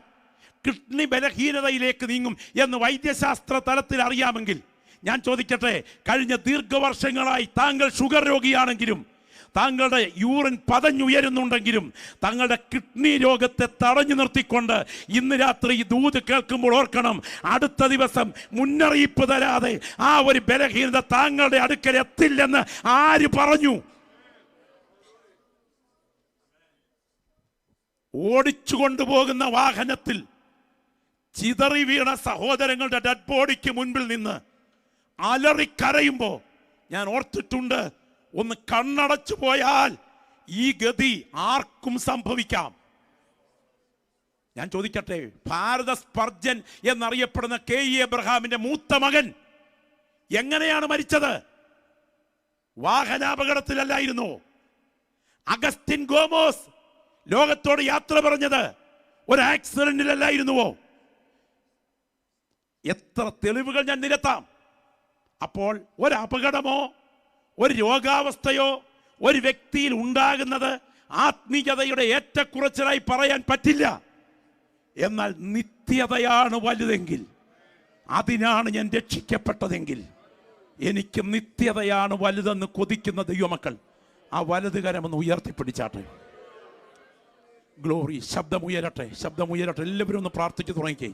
കിഡ്നി ബലഹീനതയിലേക്ക് നീങ്ങും എന്ന് വൈദ്യശാസ്ത്ര തലത്തിൽ അറിയാമെങ്കിൽ ഞാൻ ചോദിക്കട്ടെ, കഴിഞ്ഞ ദീർഘവർഷങ്ങളായി താങ്കൾ ഷുഗർ രോഗിയാണെങ്കിലും താങ്കളുടെ യൂറിൻ പതഞ്ഞുയരുന്നുണ്ടെങ്കിലും താങ്കളുടെ കിഡ്നി രോഗത്തെ തടഞ്ഞു നിർത്തിക്കൊണ്ട് ഇന്ന് രാത്രി ഈ ദൂത് കേൾക്കുമ്പോൾ ഓർക്കണം, അടുത്ത ദിവസം മുന്നറിയിപ്പ് തരാതെ ആ ഒരു ബലഹീനത താങ്കളുടെ അടുക്കൽ എത്തില്ലെന്ന് ആര് പറഞ്ഞു? ഓടിച്ചു കൊണ്ടുപോകുന്ന വാഹനത്തിൽ ചിതറി വീണ സഹോദരങ്ങളുടെ ഡെഡ് ബോഡിക്ക് മുൻപിൽ നിന്ന് അലറിക്കരയുമ്പോൾ ഞാൻ ഓർത്തിട്ടുണ്ട്, ഒന്ന് കണ്ണടച്ചു പോയാൽ ഈ ഗതി ആർക്കും സംഭവിക്കാം. ഞാൻ ചോദിക്കട്ടെ, ഭാരത സ്പർജൻ എന്നറിയപ്പെടുന്ന കെ.ഇ. എബ്രഹാമിന്റെ മൂത്ത മകൻ എങ്ങനെയാണ് മരിച്ചത്? വാഹനാപകടത്തിലല്ലായിരുന്നു. അഗസ്റ്റിൻ ഗോമോസ് ലോകത്തോട് യാത്ര പറഞ്ഞത് ഒരു ആക്സിഡന്റിലല്ലായിരുന്നുവോ? എത്ര തെളിവുകൾ ഞാൻ നിരത്താം. അപ്പോൾ ഒരു അപകടമോ ഒരു രോഗാവസ്ഥയോ ഒരു വ്യക്തിയിൽ ഉണ്ടാകുന്നത് ആത്മീയതയുടെ ഏറ്റക്കുറച്ചിലായി പറയാൻ പറ്റില്ല. എന്നാൽ നിത്യതയാണ് വലുതെങ്കിൽ, അതിനാണ് ഞാൻ രക്ഷിക്കപ്പെട്ടതെങ്കിൽ, എനിക്ക് നിത്യതയാണ് വലുതെന്ന് കൊതിക്കുന്ന ദൈവമക്കൾ ആ വലതുകരമൊന്ന് ഉയർത്തിപ്പിടിച്ചാട്ടെ. ഗ്ലോറി. ശബ്ദമുയരട്ടെ, ശബ്ദമുയരട്ടെ. എല്ലാവരും ഒന്ന് പ്രാർത്ഥിച്ചു തുടങ്ങിക്കേ.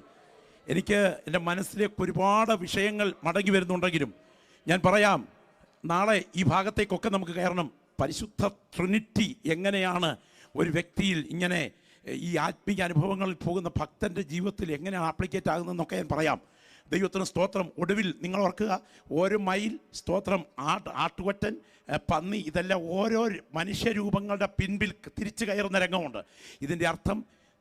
എനിക്ക് എൻ്റെ മനസ്സിലേക്ക് ഒരുപാട് വിഷയങ്ങൾ മടങ്ങി വരുന്നുണ്ടെങ്കിലും ഞാൻ പറയാം, നാളെ ഈ ഭാഗത്തേക്കൊക്കെ നമുക്ക് കയറണം. പരിശുദ്ധ ട്രിനിറ്റി എങ്ങനെയാണ് ഒരു വ്യക്തിയിൽ ഇങ്ങനെ ഈ ആത്മീയ അനുഭവങ്ങളിൽ പോകുന്ന ഭക്തൻ്റെ ജീവിതത്തിൽ എങ്ങനെയാണ് ആപ്ലിക്കേറ്റ് ആകുന്നതെന്നൊക്കെ ഞാൻ പറയാം. ദൈവത്തിന് സ്തോത്രം. ഒടുവിൽ നിങ്ങൾ ഓർക്കുക, ഓരോ മൈൽ സ്തോത്രം, ആട്ടുകൊറ്റൻ, പന്നി, ഇതെല്ലാം ഓരോ മനുഷ്യരൂപങ്ങളുടെ പിൻപിൽ തിരിച്ചു കയറുന്ന രംഗമുണ്ട്. ഇതിൻ്റെ അർത്ഥം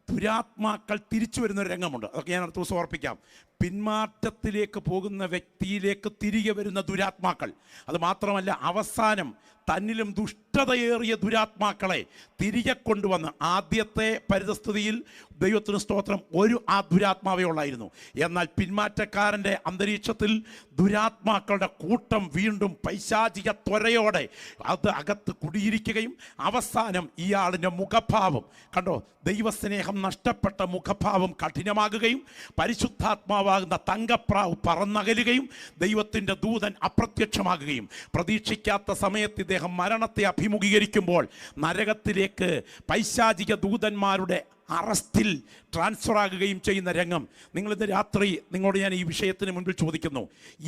ദുരാത്മാക്കൾ തിരിച്ചു വരുന്നൊരു രംഗമുണ്ട്. അതൊക്കെ ഞാൻ അടുത്ത ദിവസം ഓർപ്പിക്കാം. പിന്മാറ്റത്തിലേക്ക് പോകുന്ന വ്യക്തിയിലേക്ക് തിരികെ വരുന്ന ദുരാത്മാക്കൾ. അത് മാത്രമല്ല, അവസാനം തന്നിലും ദുഷ്ടതയേറിയ ദുരാത്മാക്കളെ തിരികെ കൊണ്ടുവന്ന്, ആദ്യത്തെ പരിതസ്ഥിതിയിൽ ദൈവത്തിന് സ്തോത്രം ഒരു ആ ദുരാത്മാവേ ഉള്ളായിരുന്നു. എന്നാൽ പിന്മാറ്റക്കാരൻ്റെ അന്തരീക്ഷത്തിൽ ദുരാത്മാക്കളുടെ കൂട്ടം വീണ്ടും പൈശാചിക ത്വരയോടെ അത് അകത്ത് കുടിയിരിക്കുകയും അവസാനം ഇയാളിൻ്റെ മുഖഭാവം കണ്ടോ, ദൈവസ്നേഹം നഷ്ടപ്പെട്ട മുഖഭാവം കഠിനമാകുകയും പരിശുദ്ധാത്മാവാകുന്ന തങ്കപ്രാവ് പറന്നകലുകയും ദൈവത്തിൻ്റെ ദൂതൻ അപ്രത്യക്ഷമാകുകയും പ്രതീക്ഷിക്കാത്ത സമയത്ത് ഇദ്ദേഹം മരണത്തെ അഭിമുഖീകരിക്കുമ്പോൾ നരകത്തിലേക്ക് പൈശാചിക ദൂതന്മാരുടെ അറസ്റ്റിൽ ട്രാൻസ്ഫർ ആകുകയും ചെയ്യുന്ന രംഗം. നിങ്ങളിന്ന് രാത്രി നിങ്ങളോട് ഞാൻ ഈ വിഷയത്തിന് മുൻപിൽ ചോദിക്കുന്നു,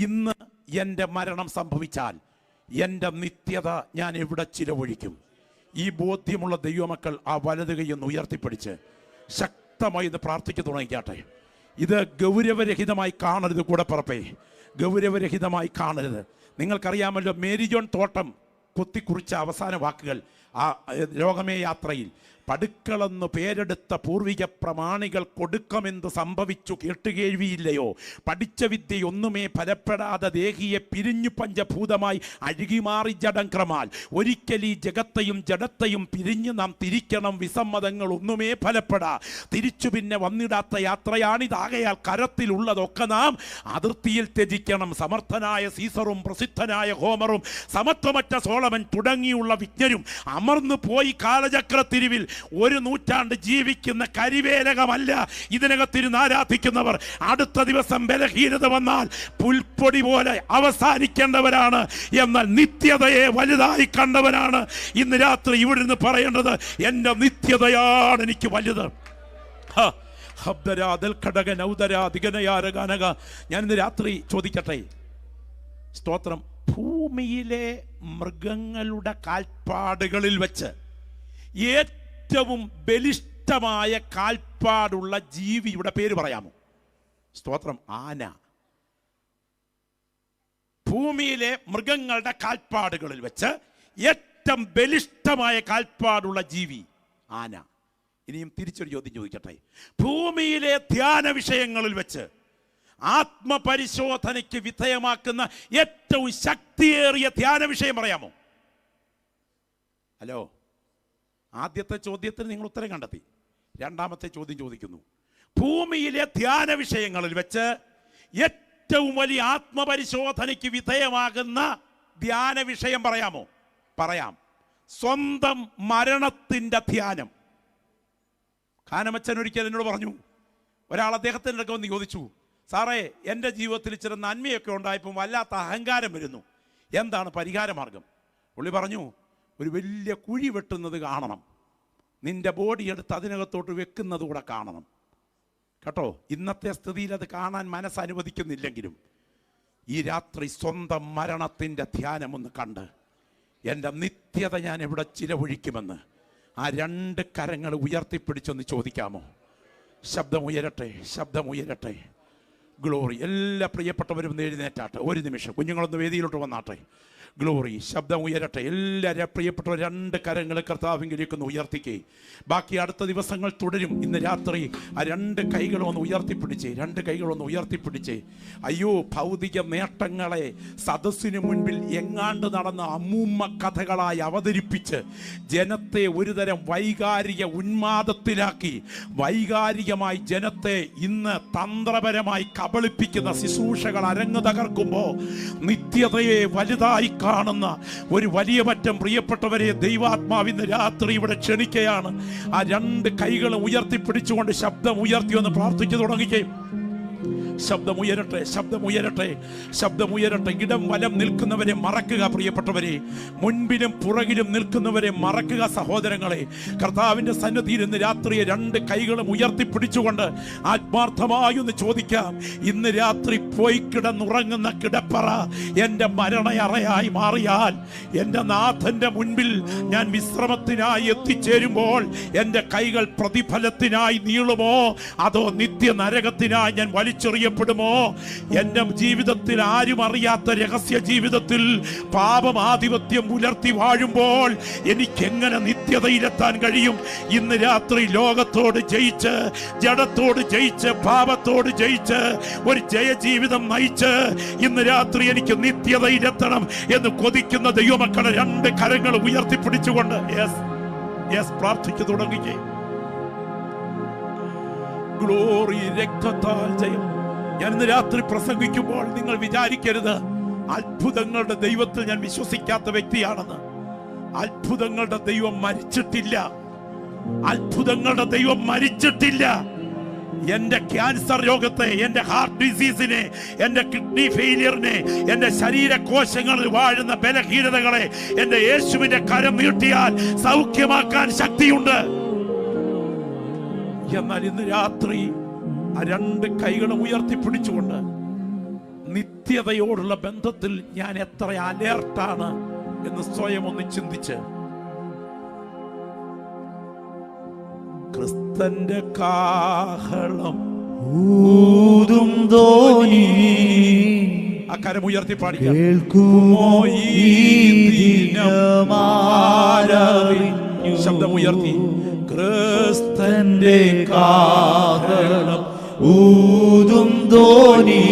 ഇന്ന് എൻ്റെ മരണം സംഭവിച്ചാൽ എൻ്റെ നിത്യത ഞാൻ എവിടെ ചിലവഴിക്കും? ഈ ബോധ്യമുള്ള ദൈവമക്കൾ ആ വലത് കൈയൊന്ന് ഉയർത്തിപ്പിടിച്ച് ശക്തമായി ഇത് പ്രാർത്ഥിച്ചു തുടങ്ങിക്കാട്ടെ. ഇത് ഗൗരവരഹിതമായി കാണരുത് കൂടപ്പുറപ്പേ, ഗൗരവരഹിതമായി കാണരുത്. നിങ്ങൾക്കറിയാമല്ലോ, മേരി ജോൺ തോട്ടം കൊത്തിക്കുറിച്ച അവസാന വാക്കുകൾ ആ ലോകമേ യാത്രയിൽ, പടുക്കളെന്ന് പേരെടുത്ത പൂർവിക പ്രമാണികൾ കൊടുക്കമെന്ത് സംഭവിച്ചു കേട്ടുകേഴ്വിയില്ലയോ? പഠിച്ച വിദ്യയൊന്നുമേ ഫലപ്പെടാതെ ദേഹിയെ പിരിഞ്ഞു പഞ്ചഭൂതമായി അഴുകിമാറി ജഡംക്രമാൽ. ഒരിക്കൽ ഈ ജഗത്തെയും ജഡത്തെയും പിരിഞ്ഞ് നാം തിരിക്കണം, വിസമ്മതങ്ങൾ ഒന്നുമേ ഫലപ്പെടാ. തിരിച്ചു പിന്നെ വന്നിടാത്ത യാത്രയാണിതാകയാൽ കരത്തിലുള്ളതൊക്കെ നാം അതിർത്തിയിൽ ത്യജിക്കണം. സമർത്ഥനായ സീസറും പ്രസിദ്ധനായ ഹോമറും സമത്വമറ്റ സോളമൻ തുടങ്ങിയുള്ള വിജ്ഞരും അമർന്നു പോയി കാലചക്രത്തിരിവിൽ. 1 നൂറ്റാണ്ട് ജീവിക്കുന്ന കരിവേലകമല്ല ഇതിനകത്തിരുന്ന് ആരാധിക്കുന്നവർ. അടുത്ത ദിവസം ബലഹീനത വന്നാൽ പുൽപ്പൊടി പോലെ അവസാനിക്കേണ്ടവരാണ്. എന്നാൽ നിത്യതയെ വലുതായി കണ്ടവരാണ് ഇന്ന് രാത്രി ഇവിടെ നിന്ന് പറയേണ്ടത്, എൻ്റെ നിത്യതയാണ് എനിക്ക് വലുത്. ഞാൻ ഇന്ന് രാത്രി ചോദിക്കട്ടെ, സ്തോത്രം, ഭൂമിയിലെ മൃഗങ്ങളുടെ കാൽപ്പാടുകളിൽ വെച്ച് ഏറ്റവും ബലിഷ്ഠമായ കാൽപ്പാടുള്ള ജീവിയുടെ പേര് പറയാമോ? സ്തോത്രം, ആന. ഭൂമിയിലെ മൃഗങ്ങളുടെ കാൽപ്പാടുകളിൽ വെച്ച് ഏറ്റവും ബലിഷ്ഠമായ കാൽപ്പാടുള്ള ജീവി ആന. ഇനിയും തിരിച്ചൊരു ചോദ്യം ചോദിക്കട്ടെ, ഭൂമിയിലെ ധ്യാന വിഷയങ്ങളിൽ വെച്ച് ആത്മപരിശോധനയ്ക്ക് വിധേയമാക്കുന്ന ഏറ്റവും ശക്തിയേറിയ ധ്യാന വിഷയം പറയാമോ? ഹലോ, ആദ്യത്തെ ചോദ്യത്തിന് നിങ്ങൾ ഉത്തരം കണ്ടെത്തി. രണ്ടാമത്തെ ചോദ്യം ചോദിക്കുന്നു, ഭൂമിയിലെ ധ്യാന വിഷയങ്ങളിൽ വെച്ച് ഏറ്റവും വലിയ ആത്മപരിശോധനയ്ക്ക് വിധേയമാകുന്ന ധ്യാന വിഷയം പറയാമോ? പറയാം, സ്വന്തം മരണത്തിൻ്റെ ധ്യാനം. കാനമച്ചൻ ഒരിക്കൽ എന്നോട് പറഞ്ഞു, ഒരാൾ അദ്ദേഹത്തിൻ്റെ അടുക്ക വന്ന് ചോദിച്ചു, സാറേ, എൻ്റെ ജീവിതത്തിൽ ഇച്ചിരി നന്മയൊക്കെ ഉണ്ടായപ്പോൾ വല്ലാത്ത അഹങ്കാരം വരുന്നു, എന്താണ് പരിഹാരമാർഗം? പുള്ളി പറഞ്ഞു, ഒരു വലിയ കുഴി വെട്ടുന്നത് കാണണം, നിന്റെ ബോഡി എടുത്ത് അതിനകത്തോട്ട് വെക്കുന്നത് കൂടെ കാണണം. കേട്ടോ, ഇന്നത്തെ സ്ഥിതിയിൽ അത് കാണാൻ മനസ്സനുവദിക്കുന്നില്ലെങ്കിലും ഈ രാത്രി സ്വന്തം മരണത്തിൻ്റെ ധ്യാനമൊന്ന് കണ്ട് എൻ്റെ നിത്യത ഞാൻ എവിടെ ചിലവഴിക്കുമെന്ന് ആ 2 കരങ്ങൾ ഉയർത്തിപ്പിടിച്ചൊന്ന് ചോദിക്കാമോ? ശബ്ദമുയരട്ടെ, ശബ്ദമുയരട്ടെ. ഗ്ലോറി. എല്ലാ പ്രിയപ്പെട്ടവരും എഴുന്നേറ്റാട്ടെ. ഒരു നിമിഷം കുഞ്ഞുങ്ങളൊന്ന് വേദിയിലോട്ട് വന്നാട്ടെ. ഗ്ലോറി. ശബ്ദം ഉയരട്ടെ. എല്ലാവരും പ്രിയപ്പെട്ടവർ 2 കരങ്ങൾ കർത്താവിങ്കിലേക്കൊന്ന് ഉയർത്തിക്കേ. ബാക്കി അടുത്ത ദിവസങ്ങൾ തുടരും. ഇന്ന് രാത്രി ആ 2 കൈകളൊന്ന് ഉയർത്തിപ്പിടിച്ചേ, 2 കൈകളൊന്ന് ഉയർത്തിപ്പിടിച്ചേ. അയ്യോ, ഭൗതിക നേട്ടങ്ങളെ സദസ്സിന് മുൻപിൽ എങ്ങാണ്ട് നടന്ന അമ്മൂമ്മ കഥകളായി അവതരിപ്പിച്ച് ജനത്തെ ഒരുതരം വൈകാരിക ഉന്മാദത്തിലാക്കി വൈകാരികമായി ജനത്തെ ഇന്ന് തന്ത്രപരമായി കബളിപ്പിക്കുന്ന ശുശ്രൂഷകൾ അരങ്ങു തകർക്കുമ്പോൾ നിത്യതയെ വലുതായി കാണുന്ന ഒരു വലിയ മറ്റം പ്രിയപ്പെട്ടവരെ ദൈവാത്മാവിന്ന് രാത്രി ഇവിടെ ക്ഷണിക്കുകയാണ്. ആ 2 കൈകളും ഉയർത്തിപ്പിടിച്ചുകൊണ്ട് ശബ്ദം ഉയർത്തി ഒന്ന് പ്രാർത്ഥിച്ചു തുടങ്ങിക്കേ. ശബ്ദമുയരട്ടെ, ശബ്ദമുയരട്ടെ, ശബ്ദമുയരട്ടെ. ഇടം വലം നിൽക്കുന്നവരെ മറക്കുക പ്രിയപ്പെട്ടവരെ, മുൻപിലും പുറകിലും നിൽക്കുന്നവരെ മറക്കുക സഹോദരങ്ങളെ. കർത്താവിന്റെ സന്നിധിയിൽ ഇന്ന് രാത്രി രണ്ട് കൈകളും ഉയർത്തിപ്പിടിച്ചുകൊണ്ട് ആത്മാർത്ഥമായി ഒന്ന് ചോദിക്കാം. ഇന്ന് രാത്രി പോയി കിടന്നുറങ്ങുന്ന കിടപ്പറ എൻ്റെ മരണയറയായി മാറിയാൽ, എൻ്റെ നാഥന്റെ മുൻപിൽ ഞാൻ വിശ്രമത്തിനായി എത്തിച്ചേരുമ്പോൾ എൻ്റെ കൈകൾ പ്രതിഫലത്തിനായി നീളുമോ, അതോ നിത്യ നരകത്തിനായി ഞാൻ വലിച്ചെറിയപ്പെടുമോ? എൻ്റെ ജീവിതത്തിൽ ആരും അറിയാത്ത രഹസ്യ ജീവിതത്തിൽ പാപമാധിപത്യം പുലർത്തി വാഴുമ്പോൾ എനിക്കെങ്ങനെ നിത്യതയിലെത്താൻ കഴിയും? ഇന്ന് രാത്രി ലോകത്തോട് ജയിച്ച്, ജഡത്തോട് ജയിച്ച്, പാപത്തോട് ജയിച്ച് ഒരു ജയജീവിതം നയിച്ച് ഇന്ന് രാത്രി എനിക്ക് നിത്യതയിലെത്തണം എന്ന് കൊതിക്കുന്ന ദൈവമക്കളെ രണ്ട് കരങ്ങൾ ഉയർത്തിപ്പിടിച്ചുകൊണ്ട് പ്രാർത്ഥിച്ചു തുടങ്ങുകയും, ഗ്ലോറി, രക്തത്താൽ ജയം. ഞാൻ ഇന്ന് രാത്രി പ്രസംഗിക്കുമ്പോൾ നിങ്ങൾ വിചാരിക്കരുത് അത്ഭുതങ്ങളുടെ ദൈവത്തിൽ ഞാൻ വിശ്വസിക്കാത്ത വ്യക്തിയാണെന്ന്. അത്ഭുതങ്ങളുടെ ദൈവം മരിച്ചിട്ടില്ല. അത്ഭുതങ്ങളുടെ ദൈവം മരിച്ചിട്ടില്ല. എന്റെ ക്യാൻസർ രോഗത്തെ, എന്റെ ഹാർട്ട് ഡിസീസിനെ, എന്റെ കിഡ്നി ഫെയിലിയറിനെ, എന്റെ ശരീരകോശങ്ങളിൽ വാഴുന്ന ബലഹീനതകളെ എന്റെ യേശുവിന്റെ കരം നീട്ടിയാൽ സൗഖ്യമാക്കാൻ ശക്തിയുണ്ട്. എന്നാൽ ഇന്ന് രാത്രി ആ രണ്ട് കൈകളും ഉയർത്തിപ്പിടിച്ചുകൊണ്ട് നിത്യതയോടുള്ള ബന്ധത്തിൽ ഞാൻ എത്ര അലേർട്ടാണ് എന്ന് സ്വയം ഒന്ന് ചിന്തിച്ച്, ക്രിസ്തന്റെ കാഹളം ഊതും ധ്വനി ആ കരം ഉയർത്തി പാടിക്കാം. ശബ്ദമുയർത്തി, ക്രിസ്തന്റെ കാഹളം ഊതും ധ്വനി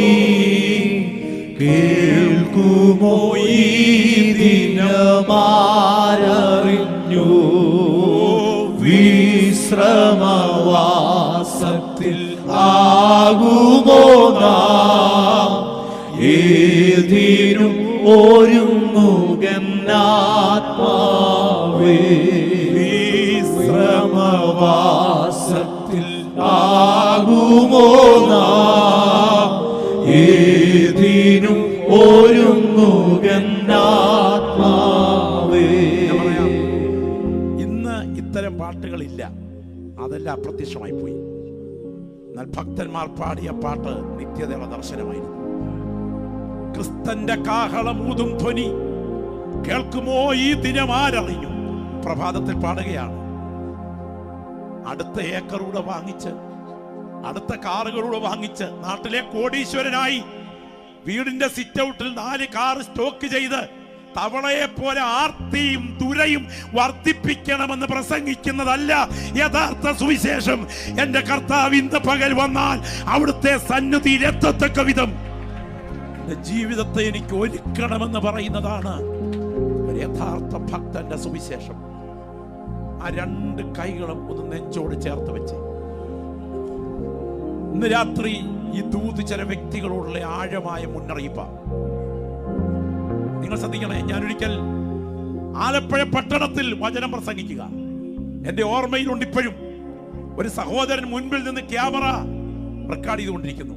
കേൾക്കുമോ ഈ ദിനമാരറിഞ്ഞു, വിശ്രമവാസത്തിൽ ആകുമോ നാം, ഏതിനും ഒരുങ്ങുകന്നാത്മാവേ, വിശ്രമവാസത്തിൽ ആകുമോ നാം, ഏതിനും ഒരുങ്ങുകന്നാത്മാവേ. ഇന്ന് ഇത്തരം പാട്ടുകളില്ല, അതെല്ലാം അപ്രത്യക്ഷമായി പോയി. എന്നാൽ ഭക്തന്മാർ പാടിയ പാട്ട് നിത്യതയുടെ ദർശനമായിരുന്നു. ക്രിസ്തന്റെ കാഹളം ഊതും ധ്വനി കേൾക്കുമോ ഈ ദിനം ആരറിഞ്ഞു. പ്രഭാതത്തിൽ പാടുകയാണ്. അടുത്ത ഏക്കറൂടെ വാങ്ങിച്ച്, അടുത്ത കാറുകളൂടെ വാങ്ങിച്ച്, നാട്ടിലെ കോടീശ്വരനായി വീടിന്റെ സിറ്റ് ഔട്ടിൽ 4 കാർ സ്റ്റോക്ക് ചെയ്ത് തവളയെ പോലെ ആർത്തിയും ദുരയും വർദ്ധിപ്പിക്കണമെന്ന് പ്രസംഗിക്കുന്നതല്ല യഥാർത്ഥ സുവിശേഷം. എന്റെ കർത്താവ് ഇന്ന് പകൽ വന്നാൽ അവിടുത്തെ സന്നിധിയിൽ എത്തത്തക്ക വിധം ജീവിതത്തെ എനിക്ക് ഒരുക്കണമെന്ന് പറയുന്നതാണ് ഒരു യഥാർത്ഥ ഭക്തന്റെ സുവിശേഷം. ആ രണ്ട് കൈകളും ഒന്ന് നെഞ്ചോട് ചേർത്ത് വെച്ച് ഇന്ന് രാത്രി ഈ ദൂത് ചില വ്യക്തികളോടുള്ള ആഴമായ മുന്നറിയിപ്പാണ്. നിങ്ങൾ ശ്രദ്ധിക്കണേ. ഞാനൊരിക്കൽ ആലപ്പുഴ പട്ടണത്തിൽ വചനം പ്രസംഗിക്കുക. എന്റെ ഓർമ്മയിലുണ്ട് ഇപ്പോഴും. ഒരു സഹോദരൻ മുൻപിൽ നിന്ന് ക്യാമറ റെക്കോർഡ് ചെയ്തുകൊണ്ടിരിക്കുന്നു.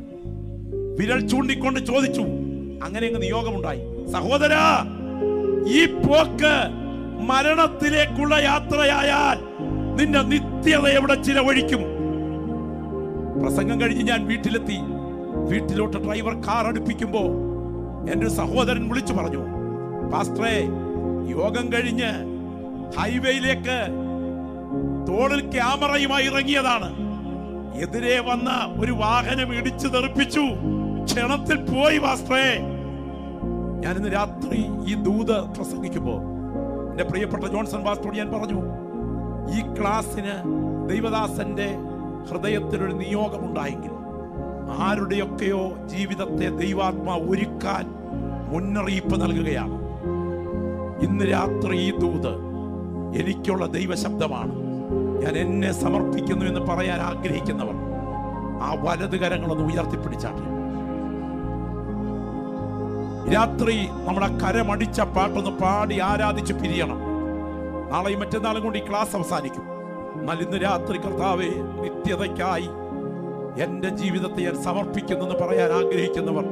വിരൽ ചൂണ്ടിക്കൊണ്ട് ചോദിച്ചു, അങ്ങനെ അങ്ങ് നിയോഗമുണ്ടായി, സഹോദരാ, ഈ പോക്ക് മരണത്തിലേക്കുള്ള യാത്രയായാൽ നിന്റെ നിത്യത എവിടെ ചിലവഴിക്കും? പ്രസംഗം കഴിഞ്ഞ് ഞാൻ വീട്ടിലെത്തി. വീട്ടിലോട്ട് ഡ്രൈവർ കാർ അടുപ്പിക്കുമ്പോ എന്റെ സഹോദരൻ വിളിച്ചു പറഞ്ഞു, പാസ്റ്ററെ, യോഗം കഴിഞ്ഞ് ഹൈവേയിലേക്ക് തോളിൽ ക്യാമറയുമായി ഇറങ്ങിയതാണ്. എതിരെ വന്ന ഒരു വാഹനം ഇടിച്ചു തെറിപ്പിച്ചു. ക്ഷണത്തിൽ പോയി പാസ്റ്ററെ. ഞാനിന്ന് രാത്രി ഈ ദൂത് പ്രസംഗിക്കുമ്പോ എന്റെ പ്രിയപ്പെട്ട ജോൺസൺ പാസ്റ്ററോട് ഞാൻ പറഞ്ഞു, ഈ ക്ലാസ്സിന് ദൈവദാസന്റെ ഹൃദയത്തിലൊരു നിയോഗമുണ്ടായെങ്കിൽ ആരുടെയൊക്കെയോ ജീവിതത്തെ ദൈവാത്മാ ഒരുക്കാൻ മുന്നറിയിപ്പ് നൽകുകയാണ്. ഇന്ന് രാത്രി ഈ ദൂത് എനിക്കുള്ള ദൈവശബ്ദമാണ്. ഞാൻ എന്നെ സമർപ്പിക്കുന്നു എന്ന് പറയാൻ ആഗ്രഹിക്കുന്നവർ ആ വലത് കരങ്ങളൊന്ന് ഉയർത്തിപ്പിടിച്ചാട്ടെ. രാത്രി നമ്മുടെ കരമടിച്ച പാട്ടൊന്ന് പാടി ആരാധിച്ച് പിരിയണം. നാളെയും മറ്റന്നാളും കൊണ്ട് ഈ ക്ലാസ് അവസാനിക്കും. എന്നാൽ ഇന്ന് രാത്രി കർത്താവേ, നിത്യതയ്ക്കായി എന്റെ ജീവിതത്തെ ഞാൻ സമർപ്പിക്കുന്നെന്ന് പറയാൻ ആഗ്രഹിക്കുന്നവർ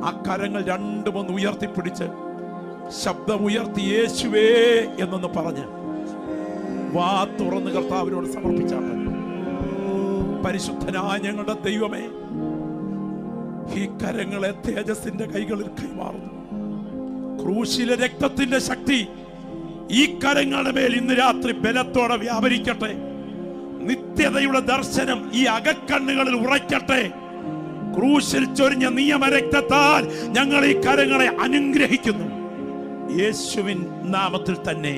ആ കരങ്ങൾ രണ്ടും ഒന്ന് ഉയർത്തിപ്പിടിച്ച് ശബ്ദമുയർത്തി യേശുവേ എന്നൊന്ന് പറഞ്ഞ് വാ തുറന്ന് കർത്താവിനോട് സമർപ്പിച്ചാൽ പരിശുദ്ധനായ ഞങ്ങളുടെ ദൈവമേ, ഈ കരങ്ങളെ തേജസ്സിന്റെ കൈകളിൽ കൈമാറുന്നു. ക്രൂശിലെ രക്തത്തിന്റെ ശക്തി ഈ കരങ്ങളുടെ മേൽ ഇന്ന് രാത്രി ബലത്തോടെ വ്യാപരിക്കട്ടെ. നിത്യതയുടെ ദർശനം ഈ അകക്കണ്ണുകളിൽ ഉറയ്ക്കട്ടെ. ക്രൂശിൽ ചൊരിഞ്ഞ നിയമരക്തത്താൽ ഞങ്ങൾ ഈ കരങ്ങളെ അനുഗ്രഹിക്കുന്നു യേശുവിൻ നാമത്തിൽ തന്നെ.